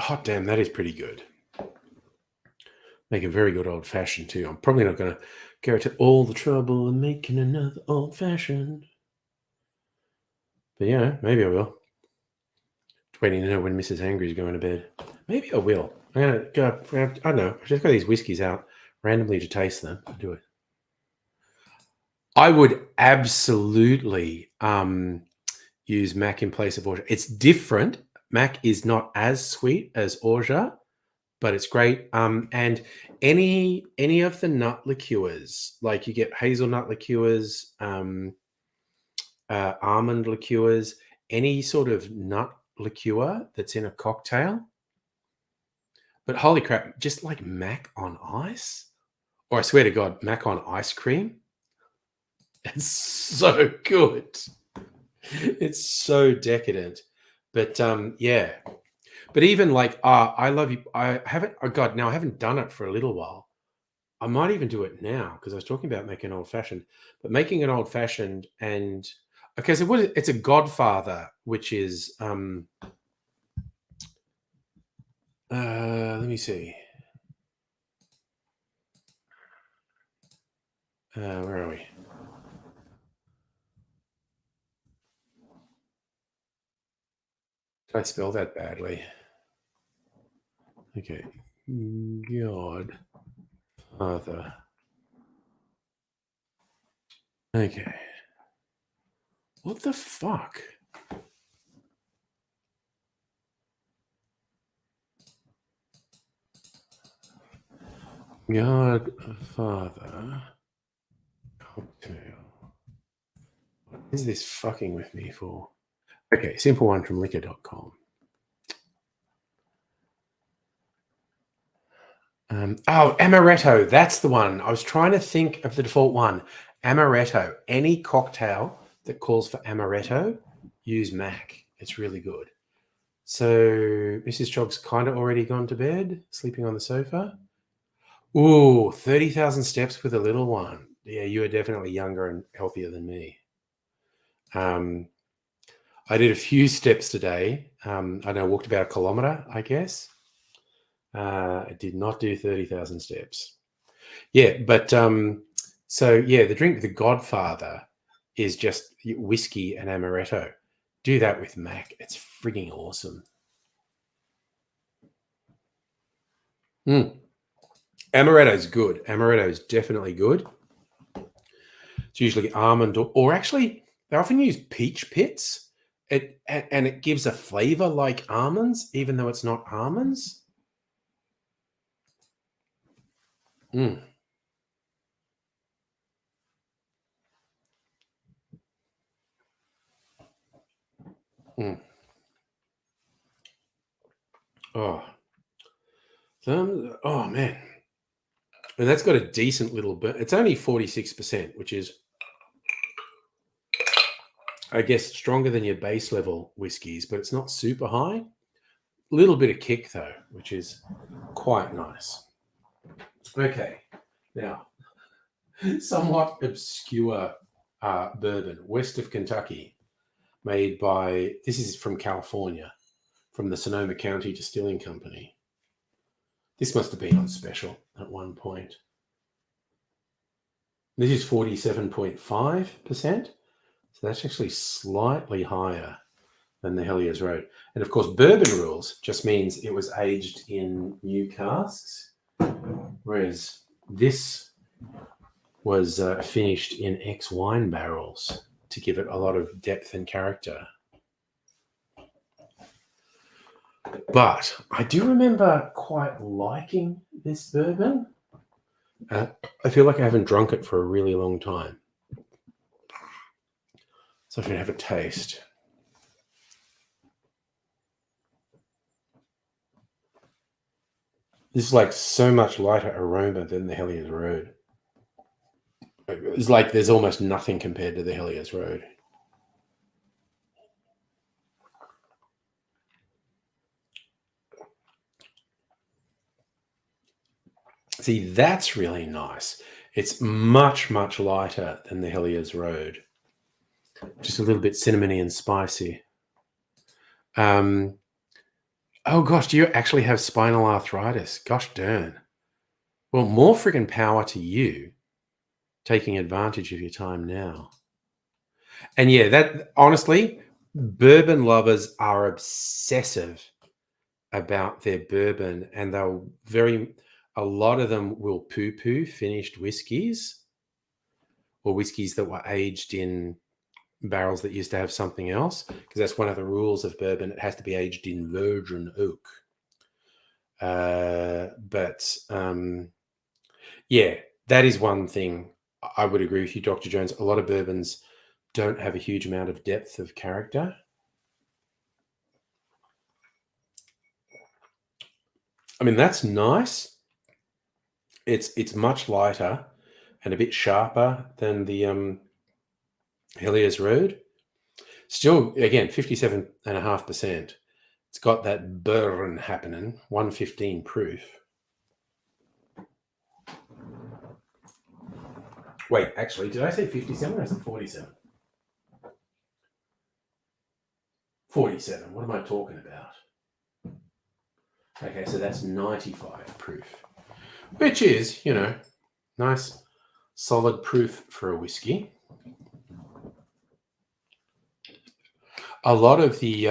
B: Oh damn, that is pretty good. Make a very good old fashioned too. I'm probably not going to go to all the trouble of making another old fashioned. But yeah, maybe I will. Waiting to know when Mrs. Angry is going to bed. Maybe I will. I'm going to go. I don't know. I've just got these whiskies out randomly to taste them. I'll do it. I would absolutely use Mac in place of Orgeat. It's different. Mac is not as sweet as Orgeat, but it's great. And any of the nut liqueurs, like you get hazelnut liqueurs, almond liqueurs, any sort of nut liqueur that's in a cocktail. But holy crap, just like Mac on ice, or I swear to God, Mac on ice cream. It's so good. It's so decadent. But yeah. But even like, I love you. I haven't, oh God, now I haven't done it for a little while. I might even do it now because I was talking about making an old fashioned, but making an old fashioned and okay, so it's a Godfather, which is let me see. Where are we? Did I spell that badly? Okay. Godfather. Okay. What the fuck? Godfather cocktail. What is this fucking with me for? Okay, simple one from liquor.com. Amaretto. That's the one. I was trying to think of the default one. Amaretto. Any cocktail that calls for amaretto, use Mac. It's really good. So Mrs. Chog's kind of already gone to bed, sleeping on the sofa. Ooh, 30,000 steps with a little one. Yeah, you are definitely younger and healthier than me. I did a few steps today. I walked about a kilometer, I guess. I did not do 30,000 steps. Yeah, but so yeah, the drink, the Godfather, is just whiskey and amaretto. Do that with Mac. It's frigging awesome. Amaretto is good. Amaretto is definitely good. It's usually almond or actually they often use peach pits. And it gives a flavor like almonds, even though it's not almonds. Mm. Mm. Oh. Oh man. And that's got a decent little burn. It's only 46%, which is I guess, stronger than your base level whiskies, but it's not super high. A little bit of kick though, which is quite nice. Okay, now somewhat obscure bourbon west of Kentucky, made by, this is from California, from the Sonoma County Distilling Company. This must have been on special at one point. This is 47.5%. So that's actually slightly higher than the Helios Road. And of course, bourbon rules just means it was aged in new casks, whereas this was finished in ex-wine barrels to give it a lot of depth and character. But I do remember quite liking this bourbon. I feel like I haven't drunk it for a really long time. So I should have a taste. This is like so much lighter aroma than the Helios Road. It's like there's almost nothing compared to the Helios Road. See, that's really nice. It's much, much lighter than the Helios Road. Just a little bit cinnamony and spicy. Oh gosh, do you actually have spinal arthritis? Gosh darn. Well, more friggin' power to you, taking advantage of your time now. And yeah, that honestly, bourbon lovers are obsessive about their bourbon, and a lot of them will poo-poo finished whiskies or whiskies that were aged in barrels that used to have something else, because that's one of the rules of bourbon. It has to be aged in virgin oak. Yeah, that is one thing I would agree with you, Dr. Jones. A lot of bourbons don't have a huge amount of depth of character. I mean, that's nice. It's much lighter and a bit sharper than the Helios Road. Still, again, 57.5%. It's got that burn happening, 115 proof. Wait, actually, did I say 57 or is it 47? 47. What am I talking about? Okay, so that's 95 proof, which is, nice, solid proof for a whiskey. A lot of the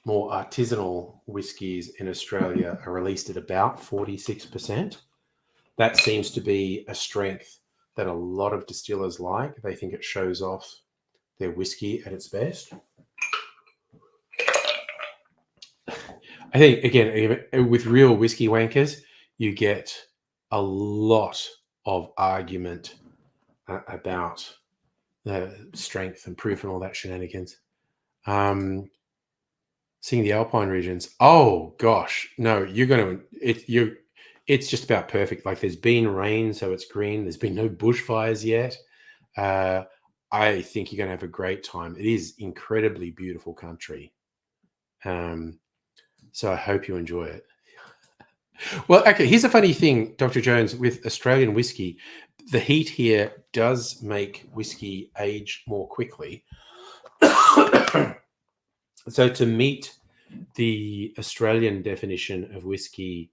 B: more artisanal whiskies in Australia are released at about 46%. That seems to be a strength that a lot of distillers like. They think it shows off their whiskey at its best. I think, again, with real whiskey wankers, you get a lot of argument about the strength and proof and all that shenanigans. Seeing the Alpine regions. Oh gosh, no, it's just about perfect. Like, there's been rain, so it's green. There's been no bushfires yet. I think you're going to have a great time. It is incredibly beautiful country. So I hope you enjoy it. Well, okay, here's a funny thing, Dr. Jones, with Australian whiskey. The heat here does make whiskey age more quickly. So to meet the Australian definition of whiskey,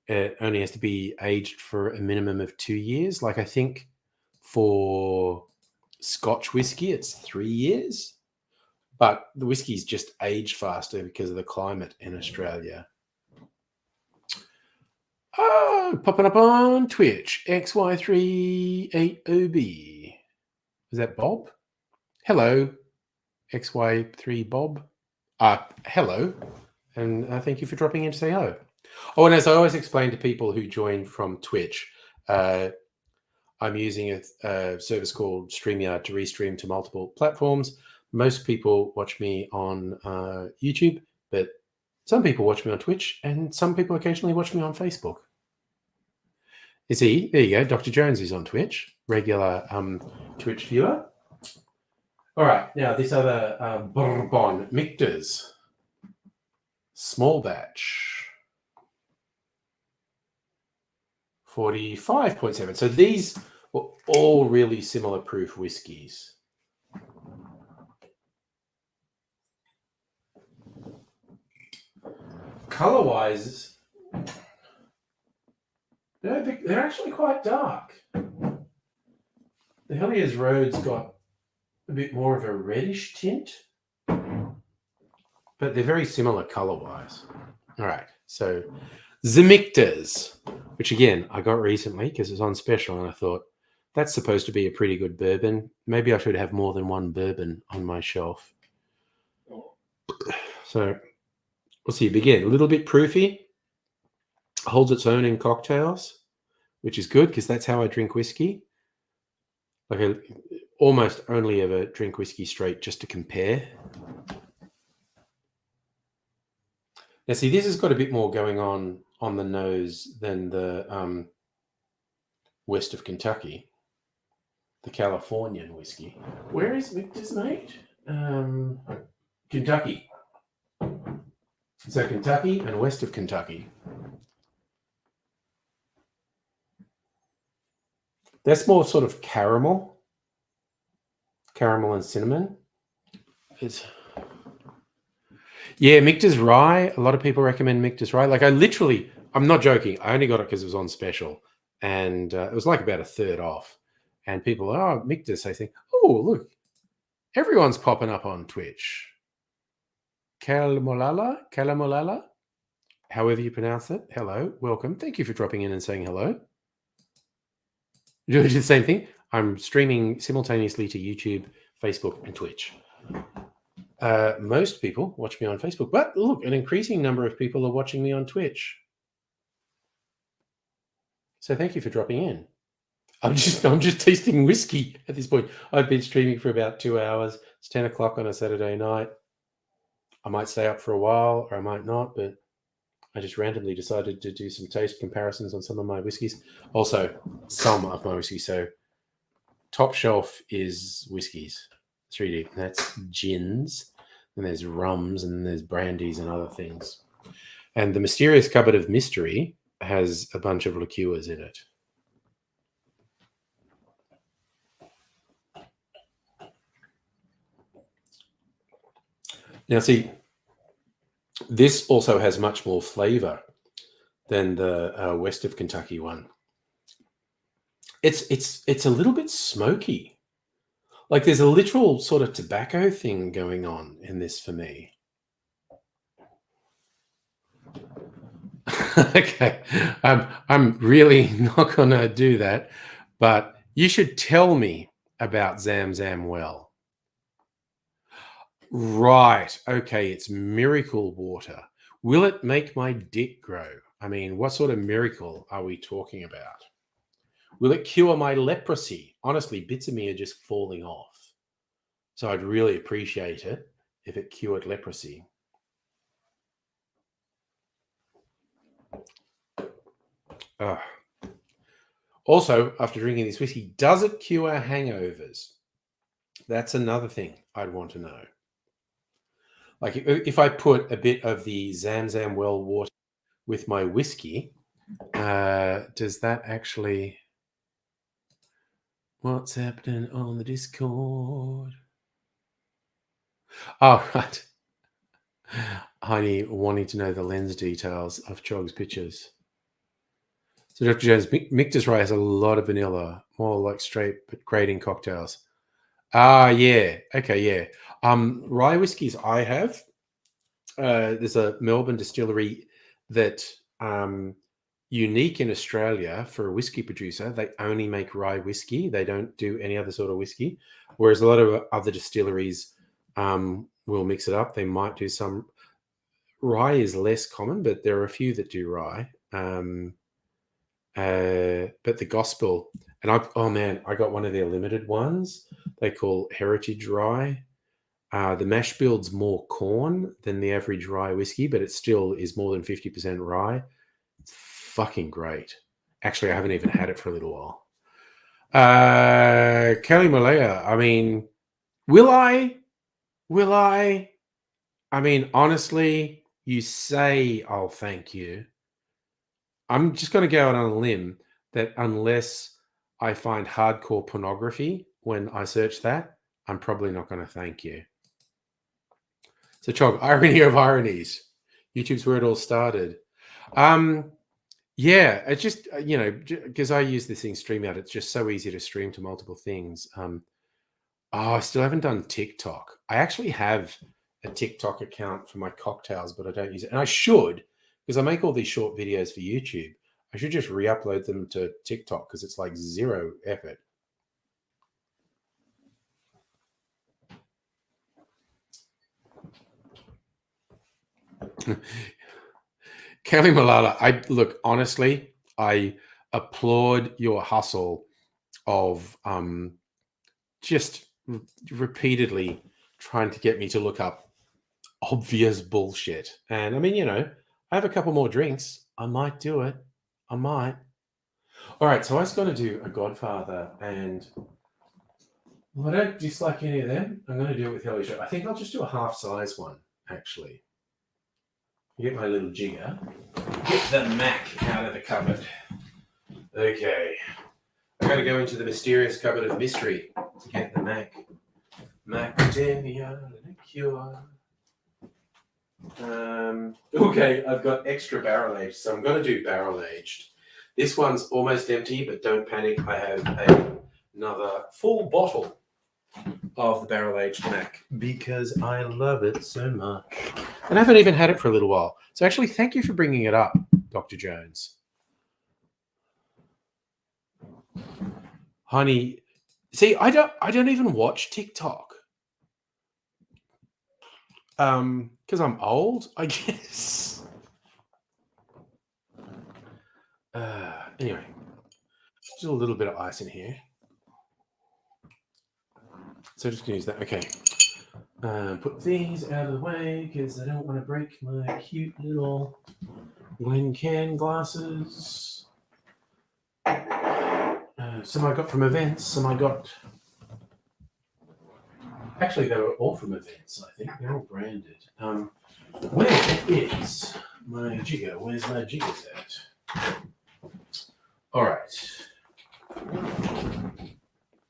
B: it only has to be aged for a minimum of 2 years. Like, I think for Scotch whiskey, it's 3 years. But the whiskey's just aged faster because of the climate in Australia. Oh, popping up on Twitch, XY38OB. Is that Bob? Hello, XY3 Bob. Hello, and thank you for dropping in to say hello. Oh, and as I always explain to people who join from Twitch, I'm using a service called StreamYard to restream to multiple platforms. Most people watch me on YouTube, but some people watch me on Twitch, and some people occasionally watch me on Facebook. There you go. Dr. Jones is on Twitch, regular Twitch viewer. All right, now this other Bourbon Michter's small batch, 45.7. So these were all really similar proof whiskies. Color-wise, they're actually quite dark. The Hellier's Road's got a bit more of a reddish tint, but they're very similar color-wise. All right, so Zmictas, which again I got recently because it's on special, and I thought that's supposed to be a pretty good bourbon. Maybe I should have more than one bourbon on my shelf. So we'll see. Again, a little bit proofy, holds its own in cocktails, which is good because that's how I drink whiskey. Like I almost only ever drink whiskey straight just to compare. Now, see, this has got a bit more going on the nose than the west of Kentucky, the Californian whiskey. Where is Michter's made? Kentucky. So Kentucky and west of Kentucky. That's more sort of caramel and cinnamon. Yeah, Michter's Rye. A lot of people recommend Michter's Rye. Like I'm not joking. I only got it because it was on special, and it was like about a third off. And people, Michter's. I think, oh look, everyone's popping up on Twitch. Kalamolala, however you pronounce it. Hello, welcome. Thank you for dropping in and saying hello. You do the same thing. I'm streaming simultaneously to YouTube, Facebook, and Twitch. Most people watch me on Facebook, but look, an increasing number of people are watching me on Twitch. So thank you for dropping in. I'm just tasting whiskey at this point. I've been streaming for about 2 hours. It's 10 o'clock on a Saturday night. I might stay up for a while or I might not, but I just randomly decided to do some taste comparisons on some of my whiskeys. Also, some of my whiskeys. So top shelf is whiskeys. 3D. That's gins. And there's rums and then there's brandies and other things. And the Mysterious Cupboard of Mystery has a bunch of liqueurs in it. Now, see, this also has much more flavor than the west of Kentucky one. It's a little bit smoky. Like there's a literal sort of tobacco thing going on in this for me. Okay, I'm really not gonna do that, but you should tell me about Zam Zam Well. Right. Okay, it's miracle water. Will it make my dick grow? I mean, what sort of miracle are we talking about? Will it cure my leprosy? Honestly, bits of me are just falling off. So I'd really appreciate it if it cured leprosy. Also, after drinking this whiskey, does it cure hangovers? That's another thing I'd want to know. Like if I put a bit of the Zam Zam Well water with my whiskey, does that actually... What's happening on the Discord? Oh, right. Heidi wanting to know the lens details of Chog's pictures. So Dr. Jones, Michter's Rye has a lot of vanilla, more like straight but grating cocktails. Yeah. Okay, yeah. Rye whiskies I have. There's a Melbourne distillery that unique in Australia for a whiskey producer. They only make rye whiskey. They don't do any other sort of whiskey. Whereas a lot of other distilleries will mix it up. They might do some. Rye is less common, but there are a few that do rye. But the Gospel, and I got one of their limited ones. They call Heritage Rye. The mash bill's more corn than the average rye whiskey, but it still is more than 50% rye. It's fucking great. Actually, I haven't even had it for a little while. Kelly Malaya, I mean, Will I? Will I? I mean, honestly, you say I'll thank you. I'm just going to go out on a limb that unless I find hardcore pornography when I search that, I'm probably not going to thank you. So, Chog, irony of ironies. YouTube's where it all started. Yeah, it's just, because I use this thing StreamYard, it's just so easy to stream to multiple things. I still haven't done TikTok. I actually have a TikTok account for my cocktails, but I don't use it. And I should, because I make all these short videos for YouTube. I should just re-upload them to TikTok because it's like zero effort. Kelly Malala, honestly, I applaud your hustle of just repeatedly trying to get me to look up obvious bullshit. And I mean, I have a couple more drinks. I might do it. I might. All right, so I was going to do a Godfather, and I don't dislike any of them. I'm going to do it with Helly Show. I think I'll just do a half-size one, actually. Get my little jigger. Get the Mac out of the cupboard. Okay. I got to go into the mysterious cupboard of mystery to get the Mac. Macadamia liqueur. Okay, I've got extra barrel aged, so I'm going to do barrel aged. This one's almost empty, but don't panic. I have another full bottle of the barrel aged Mac because I love it so much. And I haven't even had it for a little while. So actually, thank you for bringing it up, Dr. Jones. Honey, see, I don't even watch TikTok. Because I'm old, I guess. Anyway, just a little bit of ice in here. So just gonna use that. Okay. Put these out of the way because I don't want to break my cute little Glencairn glasses. Some I got from events. Some I got. Actually, they were all from events. I think they're all branded. Where is my jigger? Where's my jiggers at? All right.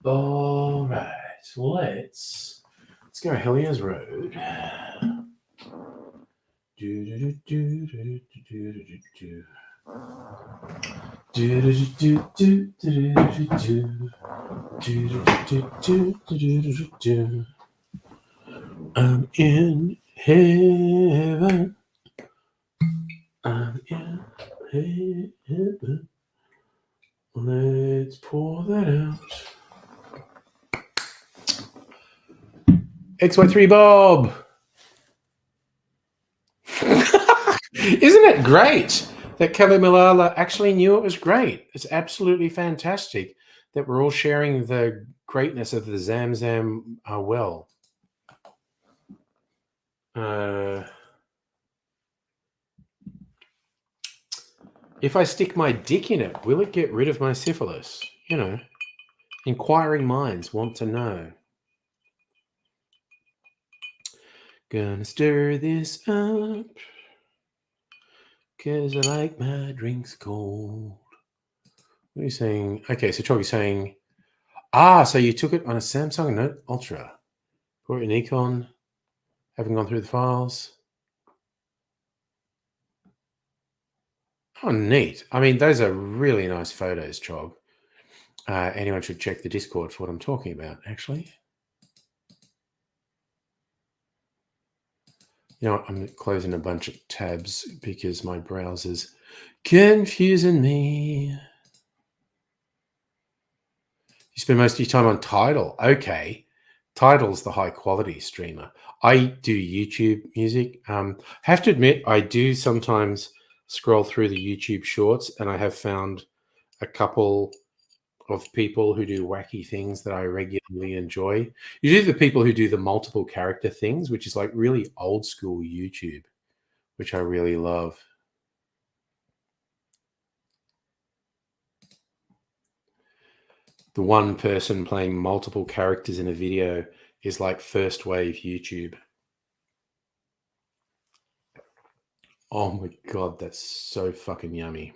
B: All right. Let's go Helios Road. I'm in heaven. I'm in heaven. Let's pour that out. XY3 Bob. Isn't it great that Kelly Malala actually knew it was great? It's absolutely fantastic that we're all sharing the greatness of the Zamzam well. If I stick my dick in it, will it get rid of my syphilis? Inquiring minds want to know. Gonna stir this up, 'cause I like my drinks cold. What are you saying? Okay, so Choggy's saying, so you took it on a Samsung Note Ultra. Or an Nikon. Haven't gone through the files. Oh, neat. I mean, those are really nice photos, Chog. Anyone should check the Discord for what I'm talking about, actually. I'm closing a bunch of tabs because my browser's confusing me. You spend most of your time on Tidal. Okay. Tidal's the high quality streamer. I do YouTube music. Have to admit, I do sometimes scroll through the YouTube shorts, and I have found a couple of people who do wacky things that I regularly enjoy. Usually the people who do the multiple character things, which is like really old school YouTube, which I really love. The one person playing multiple characters in a video is like first wave YouTube. Oh my God, that's so fucking yummy.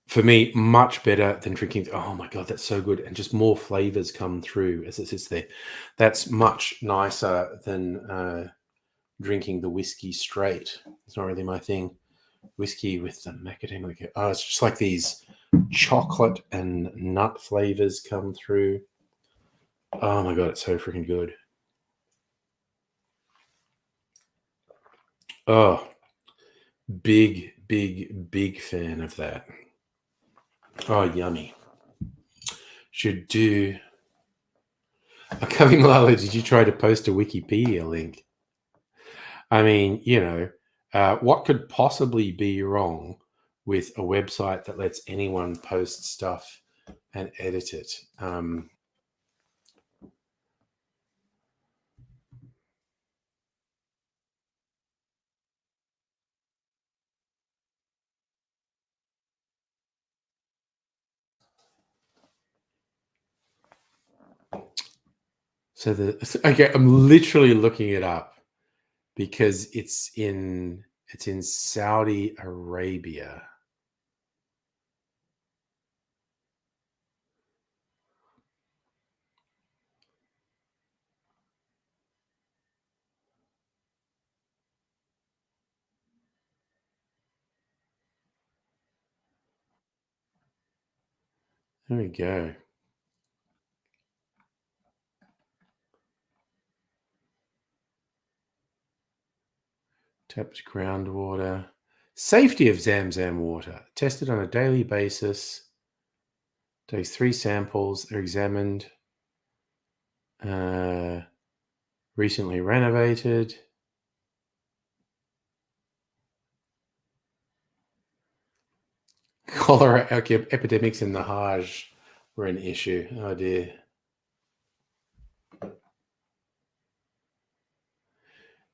B: For me, much better than drinking. Oh my God, that's so good. And just more flavors come through as it sits there. That's much nicer than drinking the whiskey straight. It's not really my thing. Whiskey with the macadamia. Oh, it's just like these chocolate and nut flavors come through. Oh my God, it's so freaking good. Oh, big fan of that. Oh, yummy. Should do. Coming Lala, did you try to post a Wikipedia link? I mean, what could possibly be wrong with a website that lets anyone post stuff and edit it? Okay, I'm literally looking it up because it's in Saudi Arabia. There we go. Tapped groundwater. Safety of Zamzam water. Tested on a daily basis. Takes 3 samples. They're examined. Recently renovated. Cholera epidemics in the Hajj were an issue. Oh dear.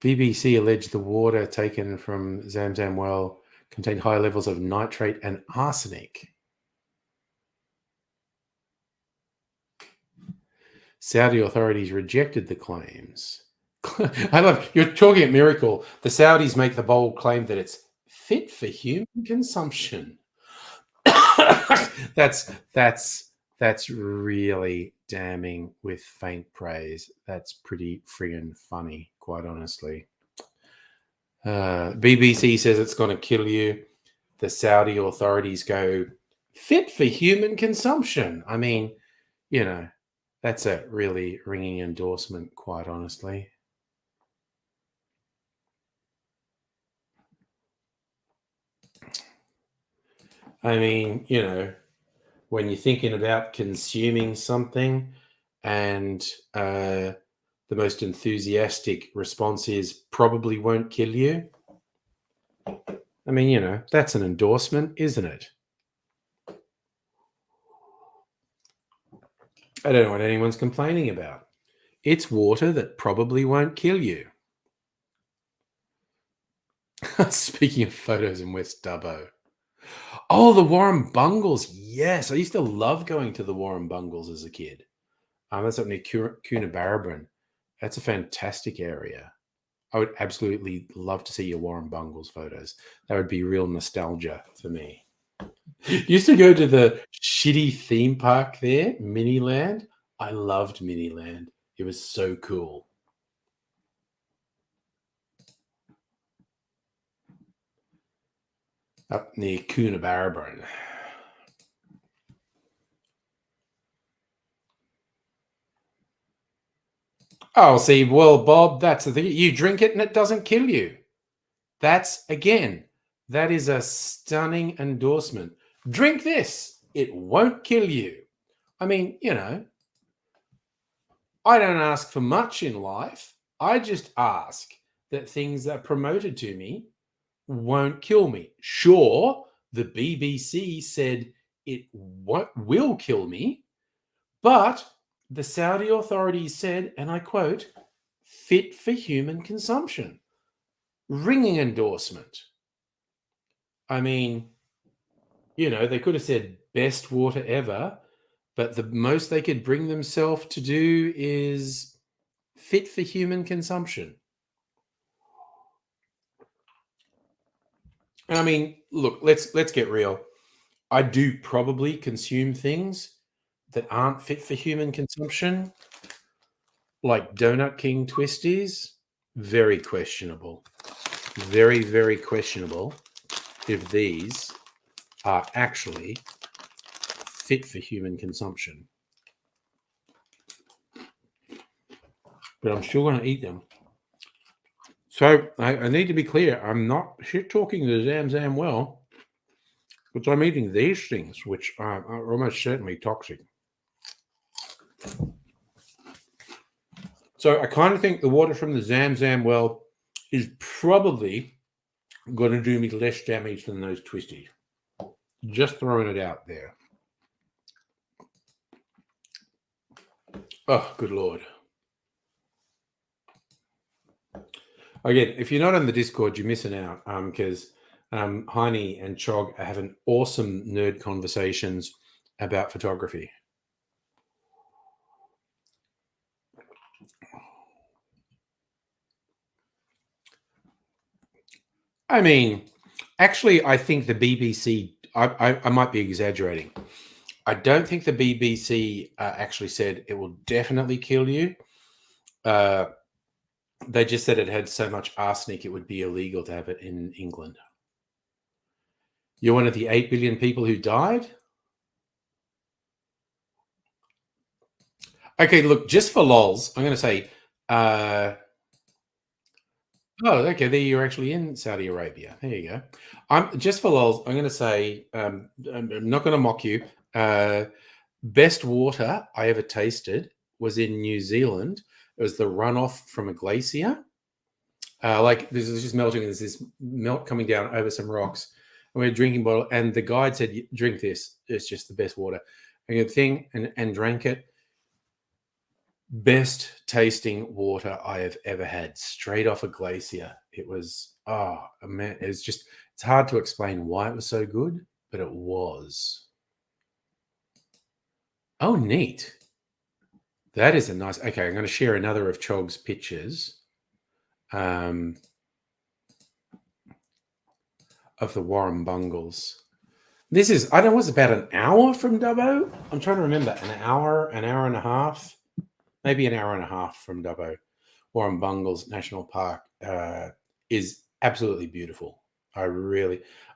B: BBC alleged the water taken from Zamzam well contained high levels of nitrate and arsenic. Saudi authorities rejected the claims. I love you're talking at miracle. The Saudis make the bold claim that it's fit for human consumption. that's really damning with faint praise. That's pretty friggin' funny, quite honestly. BBC says it's going to kill you. The Saudi authorities go fit for human consumption. I mean, that's a really ringing endorsement, quite honestly. I mean, when you're thinking about consuming something and the most enthusiastic response is probably won't kill you. I mean, that's an endorsement, isn't it? I don't know what anyone's complaining about. It's water that probably won't kill you. Speaking of photos in West Dubbo. Oh, the Warren Bungles. Yes, I used to love going to the Warren Bungles as a kid. That's up near Coonabarabran. That's a fantastic area. I would absolutely love to see your Warren Bungles photos. That would be real nostalgia for me. Used to go to the shitty theme park there, Miniland. I loved Miniland. It was so cool. Up near Coonabarabran. Oh, see, well, Bob, that's the thing. You drink it and it doesn't kill you. That is a stunning endorsement. Drink this. It won't kill you. I mean, I don't ask for much in life. I just ask that things that are promoted to me won't kill me. Sure, the BBC said it will kill me, but the Saudi authorities said, and I quote, fit for human consumption. Ringing endorsement. I mean, they could have said best water ever, but the most they could bring themselves to do is fit for human consumption. And I mean, look, let's get real. I do probably consume things that aren't fit for human consumption, like Donut King twisties. Very questionable. Very, very questionable if these are actually fit for human consumption. But I'm still going to eat them. So I need to be clear. I'm not shit talking the Zam well, but I'm eating these things, which are almost certainly toxic. So I kind of think the water from the Zam well is probably going to do me less damage than those twisties. Just throwing it out there. Oh, good Lord. Again, if you're not on the Discord, you're missing out because Heine and Chog are having awesome nerd conversations about photography. I mean, actually, I think the BBC, I might be exaggerating. I don't think the BBC actually said it will definitely kill you. They just said it had so much arsenic it would be illegal to have it in England. You're one of the 8 billion people who died? Okay, look, just for lols, I'm going to say, okay, there you're actually in Saudi Arabia. There you go. I'm just for lols, I'm going to say, I'm not going to mock you. Best water I ever tasted was in New Zealand. It was the runoff from a glacier. Like this is just melting. There's this melt coming down over some rocks. And we had a drinking bottle, and the guide said, "Drink this. It's just the best water." And the thing, and drank it. Best tasting water I have ever had, straight off a glacier. It was, oh man, it's hard to explain why it was so good, but it was. Oh, neat. That is a nice. Okay, I'm going to share another of Chog's pictures of the Warren Bungles. This is, I don't know, was about an hour from Dubbo. I'm trying to remember, an hour and a half, maybe an hour and a half from Dubbo. Warren Bungles National Park is absolutely beautiful. I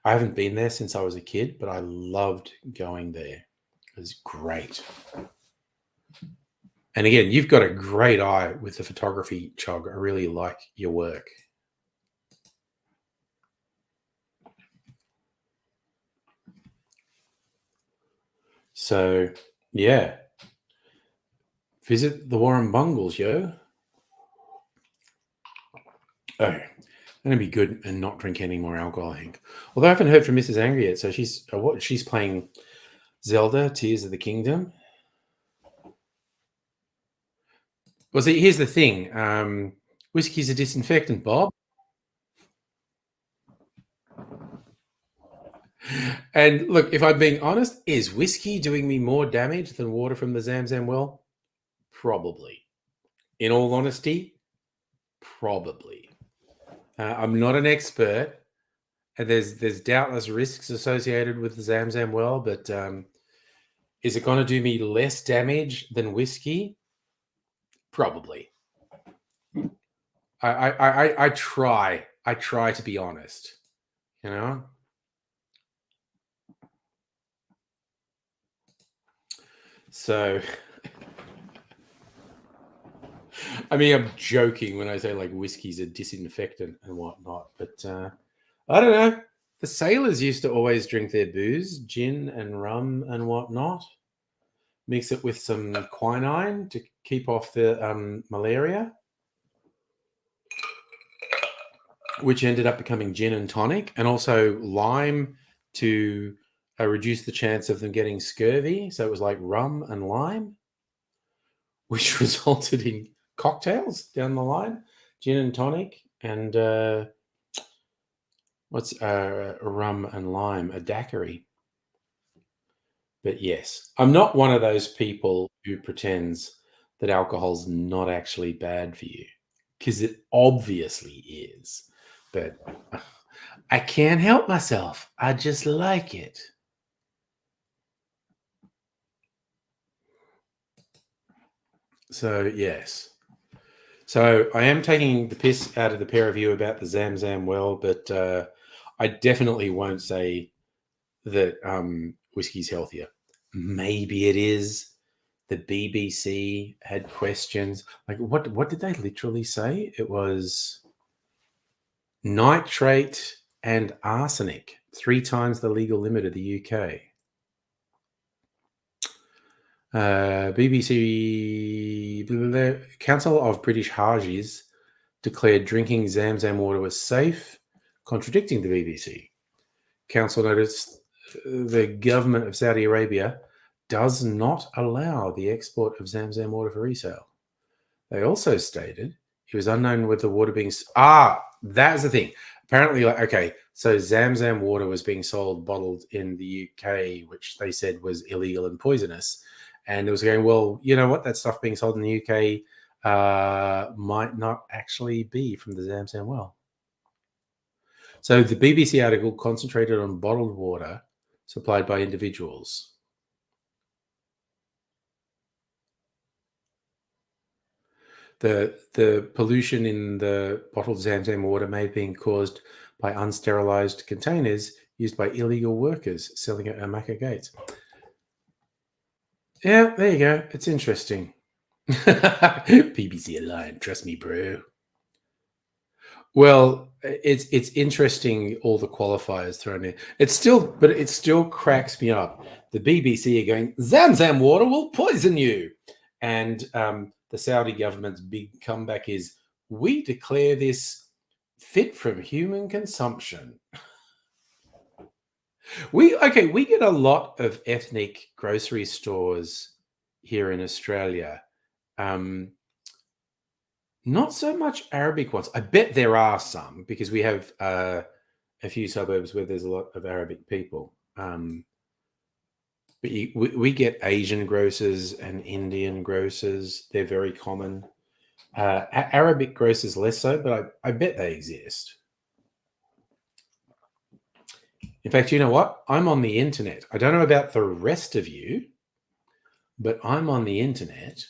B: haven't been there since I was a kid, but I loved going there. It was great. And again, you've got a great eye with the photography, Chog. I really like your work. So, yeah. Visit the Warren Bungles, yo. Oh, I'm going to be good and not drink any more alcohol, I think. Although I haven't heard from Mrs. Angry yet, so she's playing Zelda, Tears of the Kingdom. Well, see, here's the thing. Whiskey's a disinfectant, Bob. And look, if I'm being honest, is whiskey doing me more damage than water from the Zamzam well? Probably. In all honesty, probably. I'm not an expert, and there's doubtless risks associated with the Zamzam well, but is it going to do me less damage than whiskey? Probably. I try to be honest, you know. So, I mean, I'm joking when I say like whiskey's a disinfectant and whatnot, but I don't know. The sailors used to always drink their booze, gin and rum and whatnot. Mix it with some quinine to keep off the malaria, which ended up becoming gin and tonic, and also lime to reduce the chance of them getting scurvy. So it was like rum and lime, which resulted in cocktails down the line, gin and tonic, and what's rum and lime, a daiquiri. But yes, I'm not one of those people who pretends that alcohol's not actually bad for you, because it obviously is. But I can't help myself. I just like it. So, yes. So I am taking the piss out of the pair of you about the Zamzam well, but I definitely won't say that whiskey's healthier. Maybe it is. The BBC had questions. Like, what did they literally say? It was nitrate and arsenic, 3 times the legal limit of the UK. BBC, the Council of British Hajis declared drinking Zamzam water was safe, contradicting the BBC. Council noticed the government of Saudi Arabia does not allow the export of Zamzam water for resale. They also stated it was unknown whether the water being... that's the thing. Apparently, so Zamzam water was being sold bottled in the UK, which they said was illegal and poisonous. And it was going, well, you know what? That stuff being sold in the UK might not actually be from the Zamzam well. So the BBC article concentrated on bottled water supplied by individuals. The pollution in the bottled Zamzam water may have been caused by unsterilized containers used by illegal workers selling at Amaka gates. Yeah, there you go. It's interesting. BBC Alliance, trust me, bro. Well, it's interesting, all the qualifiers thrown in. It still cracks me up. The BBC are going, Zamzam water will poison you. And the Saudi government's big comeback is, we declare this fit from human consumption. We get a lot of ethnic grocery stores here in Australia. Not so much Arabic ones. I bet there are some, because we have a few suburbs where there's a lot of Arabic people. But we get Asian grocers and Indian grocers. They're very common. Arabic grocers less so, but I bet they exist. In fact, you know what? I'm on the internet. I don't know about the rest of you, but I'm on the internet.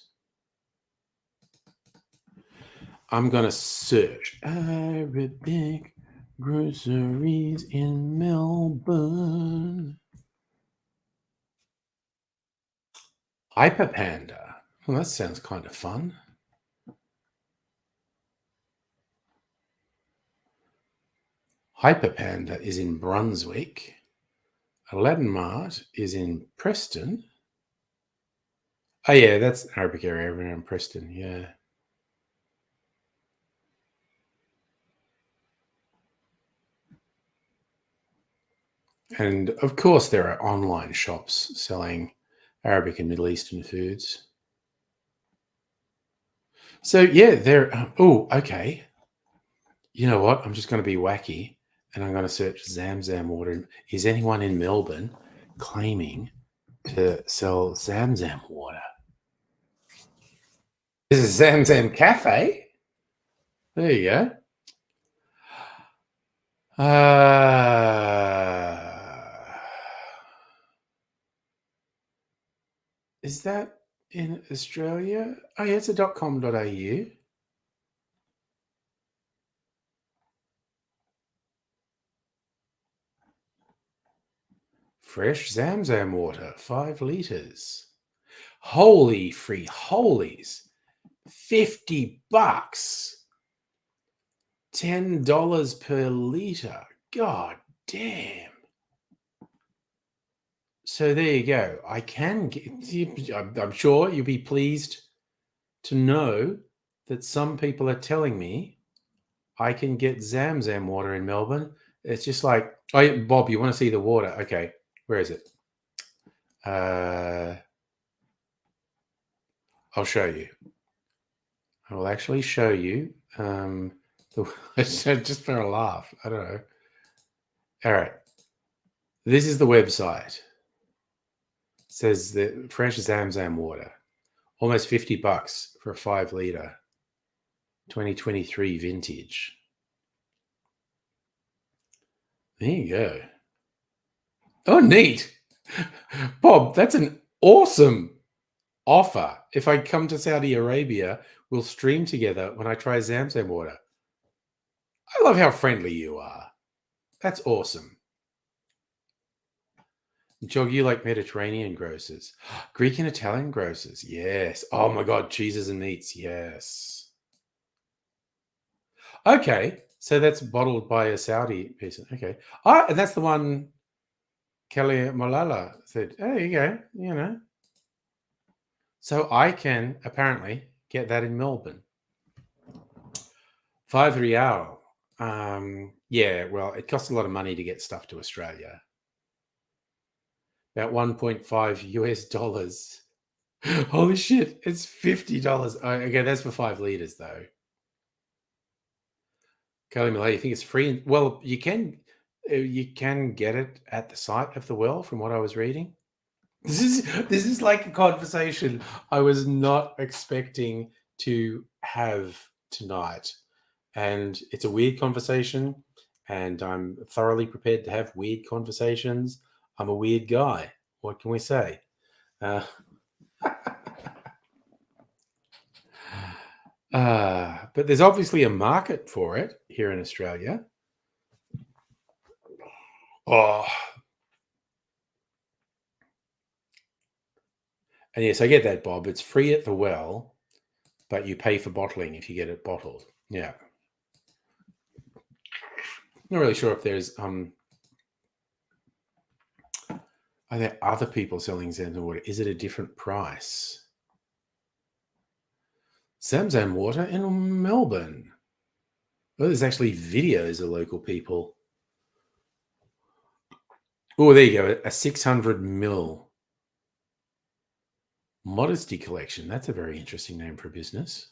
B: I'm going to search Arabic groceries in Melbourne. Hyper Panda. Well, that sounds kind of fun. Hyper Panda is in Brunswick. Aladdin Mart is in Preston. Oh, yeah, that's an Arabic area around Preston, yeah. And of course, there are online shops selling Arabic and Middle Eastern foods. So, yeah, there. Oh, okay. You know what? I'm just going to be wacky, and I'm going to search Zamzam water. Is anyone in Melbourne claiming to sell Zamzam water? This is Zamzam Cafe. There you go. Is that in Australia? Oh, yeah, it's a .com.au. Fresh Zamzam water, 5 litres. Holy free holies. $50. $10 per litre. God damn. So there you go. I can get, I'm sure you'll be pleased to know that some people are telling me I can get Zamzam water in Melbourne. It's just like, oh, yeah, Bob, you want to see the water? Okay, where is it? I'll show you. I will actually show you. Just for a laugh. I don't know. All right. This is the website. says the fresh Zamzam water, almost $50 for a 5 litre 2023 vintage. There you go. Oh, neat. Bob, that's an awesome offer. If I come to Saudi Arabia, we'll stream together when I try Zamzam water. I love how friendly you are. That's awesome. Jog, you like Mediterranean grocers. Greek and Italian grocers. Yes. Oh my God. Cheeses and meats. Yes. Okay. So that's bottled by a Saudi person. Okay. And that's the one Kelly Malala said, oh, there you go. You know. So I can apparently get that in Melbourne. 5 Real. Yeah, well, it costs a lot of money to get stuff to Australia. About 1.5 US dollars. Holy shit, it's $50. Okay, that's for 5 liters though. Kelly Malay, you think it's free? Well, you can get it at the site of the well, from what I was reading. This is like a conversation I was not expecting to have tonight. And it's a weird conversation, and I'm thoroughly prepared to have weird conversations. I'm a weird guy. What can we say? But there's obviously a market for it here in Australia. Oh. And yes, I get that, Bob. It's free at the well, but you pay for bottling if you get it bottled. Yeah. Not really sure if there's are there other people selling Zamzam water? Is it a different price? Zamzam water in Melbourne. Oh, there's actually videos of local people. Oh, there you go. A 600 ml modesty collection. That's a very interesting name for a business.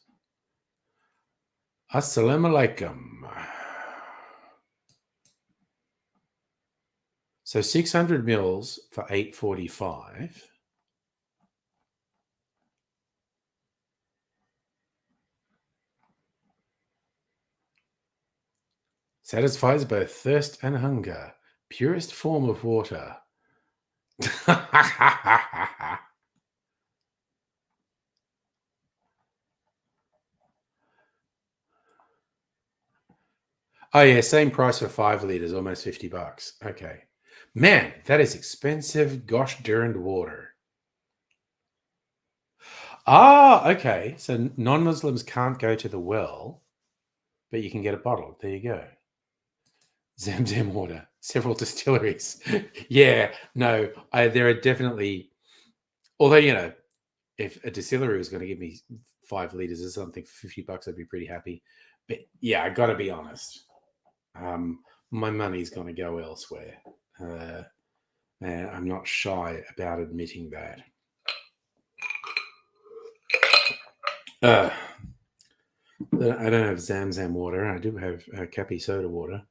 B: Assalamu alaikum. So 600 mils for $8.45. Satisfies both thirst and hunger. Purest form of water. Oh yeah, same price for 5 liters, almost $50. Okay. Man, that is expensive gosh darned water. Okay. So non-Muslims can't go to the well, but you can get it bottled. There you go. Zamzam water, several distilleries. Yeah, no, there are definitely, although, you know, if a distillery was going to give me 5 liters or something for $50, I'd be pretty happy. But yeah, I got to be honest. My money's going to go elsewhere. And I'm not shy about admitting that. I don't have Zamzam water. I do have Cappy soda water.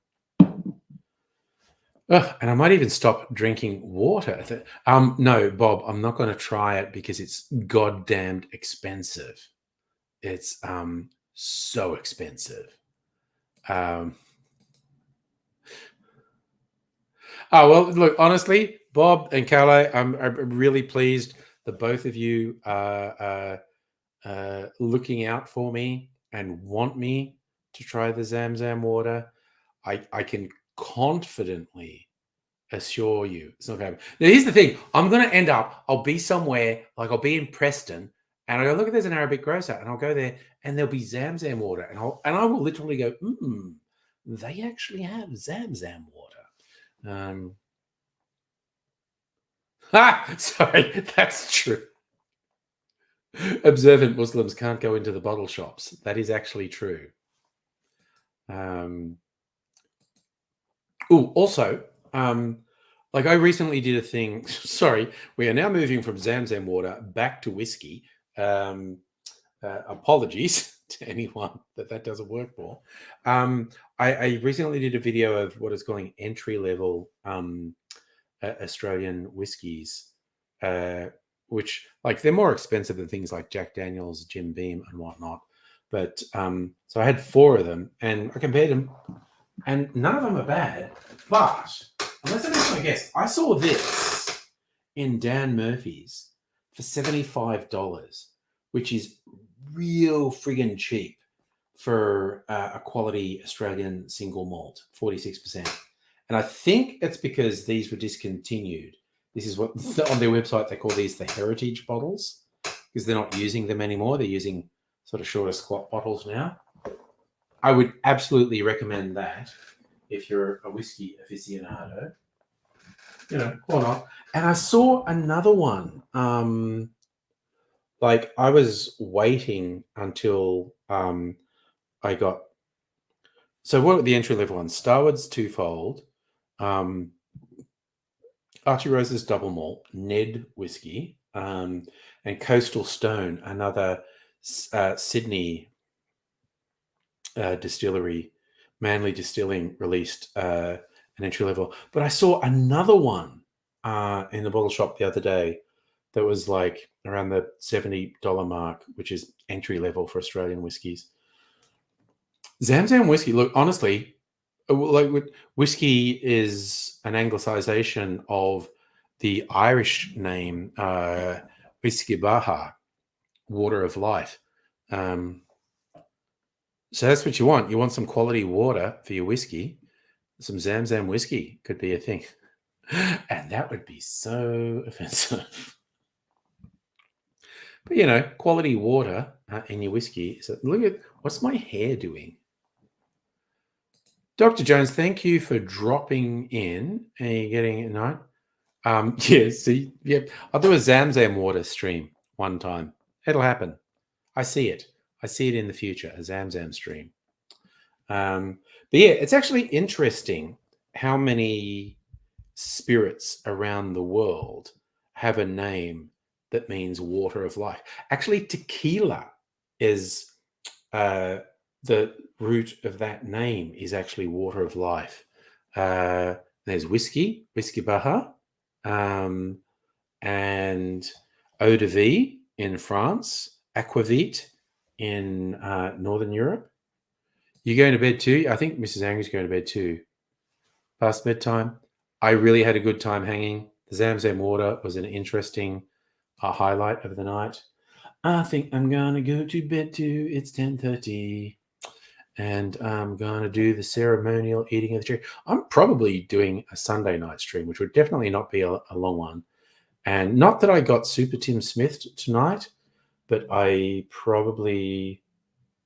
B: And I might even stop drinking water. No, Bob, I'm not going to try it because it's goddamned expensive. It's so expensive. Oh, well, look, honestly, Bob and Carlo, I'm really pleased that both of you are looking out for me and want me to try the Zamzam water. I can confidently assure you it's not going to happen. Now, here's the thing. I'm going to end up, I'll be somewhere, like I'll be in Preston, and I go, look, there's an Arabic grocer, and I'll go there, and there'll be Zamzam water, and I will literally go, they actually have Zamzam water. Sorry, that's true. Observant Muslims can't go into the bottle shops. That is actually true. Also, like I recently did a thing. Sorry, we are now moving from Zamzam water back to whiskey. Apologies to anyone that doesn't work for. I recently did a video of what is calling entry level Australian whiskies which like they're more expensive than things like Jack Daniels, Jim Beam, and whatnot. But so I had 4 of them, and I compared them, and none of them are bad. But unless I miss my guess, I saw this in Dan Murphy's for $75, which is real friggin' cheap for a quality Australian single malt, 46%. And I think it's because these were discontinued. This is what on their website they call these the heritage bottles, because they're not using them anymore. They're using sort of shorter squat bottles now. I would absolutely recommend that if you're a whiskey aficionado. You know, why not? And I saw another one. Like I was waiting until I got. So what are the entry level ones? Starward's Twofold, Archie Rose's Double Malt, Ned whiskey, and Coastal Stone, another Sydney distillery, Manly Distilling released an entry level. But I saw another one in the bottle shop the other day that was like around the $70 mark, which is entry level for Australian whiskies. Zamzam whiskey, look, honestly, like whiskey is an anglicisation of the Irish name Whiskey Baha, water of life. So that's what you want. You want some quality water for your whiskey. Some Zamzam whiskey could be a thing. And that would be so offensive. But, you know, quality water in your whiskey. So look at, what's my hair doing? Dr. Jones, thank you for dropping in. Are you getting a note? Yeah, see, yeah, I'll do a Zamzam water stream one time. It'll happen. I see it. I see it in the future, a Zamzam stream. But yeah, it's actually interesting how many spirits around the world have a name that means water of life. Actually, tequila is the root of that name is actually water of life. There's whiskey Baha, and eau de vie in France, aquavit in Northern Europe. You going to bed too? I think Mrs. Angry's going to bed too. Past bedtime. I really had a good time hanging. The Zamzam water was an interesting highlight of the night. I think I'm gonna go to bed too. It's 10:30, and I'm gonna do the ceremonial eating of the cherry. I'm probably doing a Sunday night stream, which would definitely not be a long one. And not that I got super Tim Smith tonight, but I probably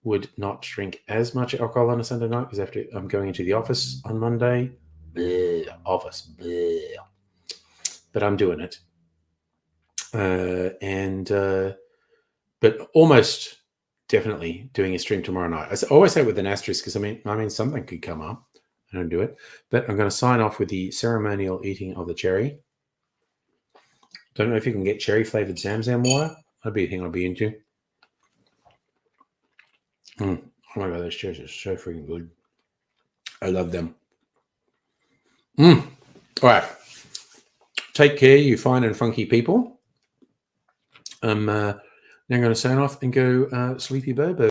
B: would not drink as much alcohol on a Sunday night because I'm going into the office on Monday. Bleh, office, bleh. But I'm doing it. But almost definitely doing a stream tomorrow night. I always say it with an asterisk because I mean something could come up. I don't do it. But I'm going to sign off with the ceremonial eating of the cherry. Don't know if you can get cherry flavored Zamzam water. That'd be a thing I'd be into. Oh my god, those cherries are so freaking good. I love them. All right. Take care, you fine and funky people. Now I'm going to sign off and go sleepy Bobo.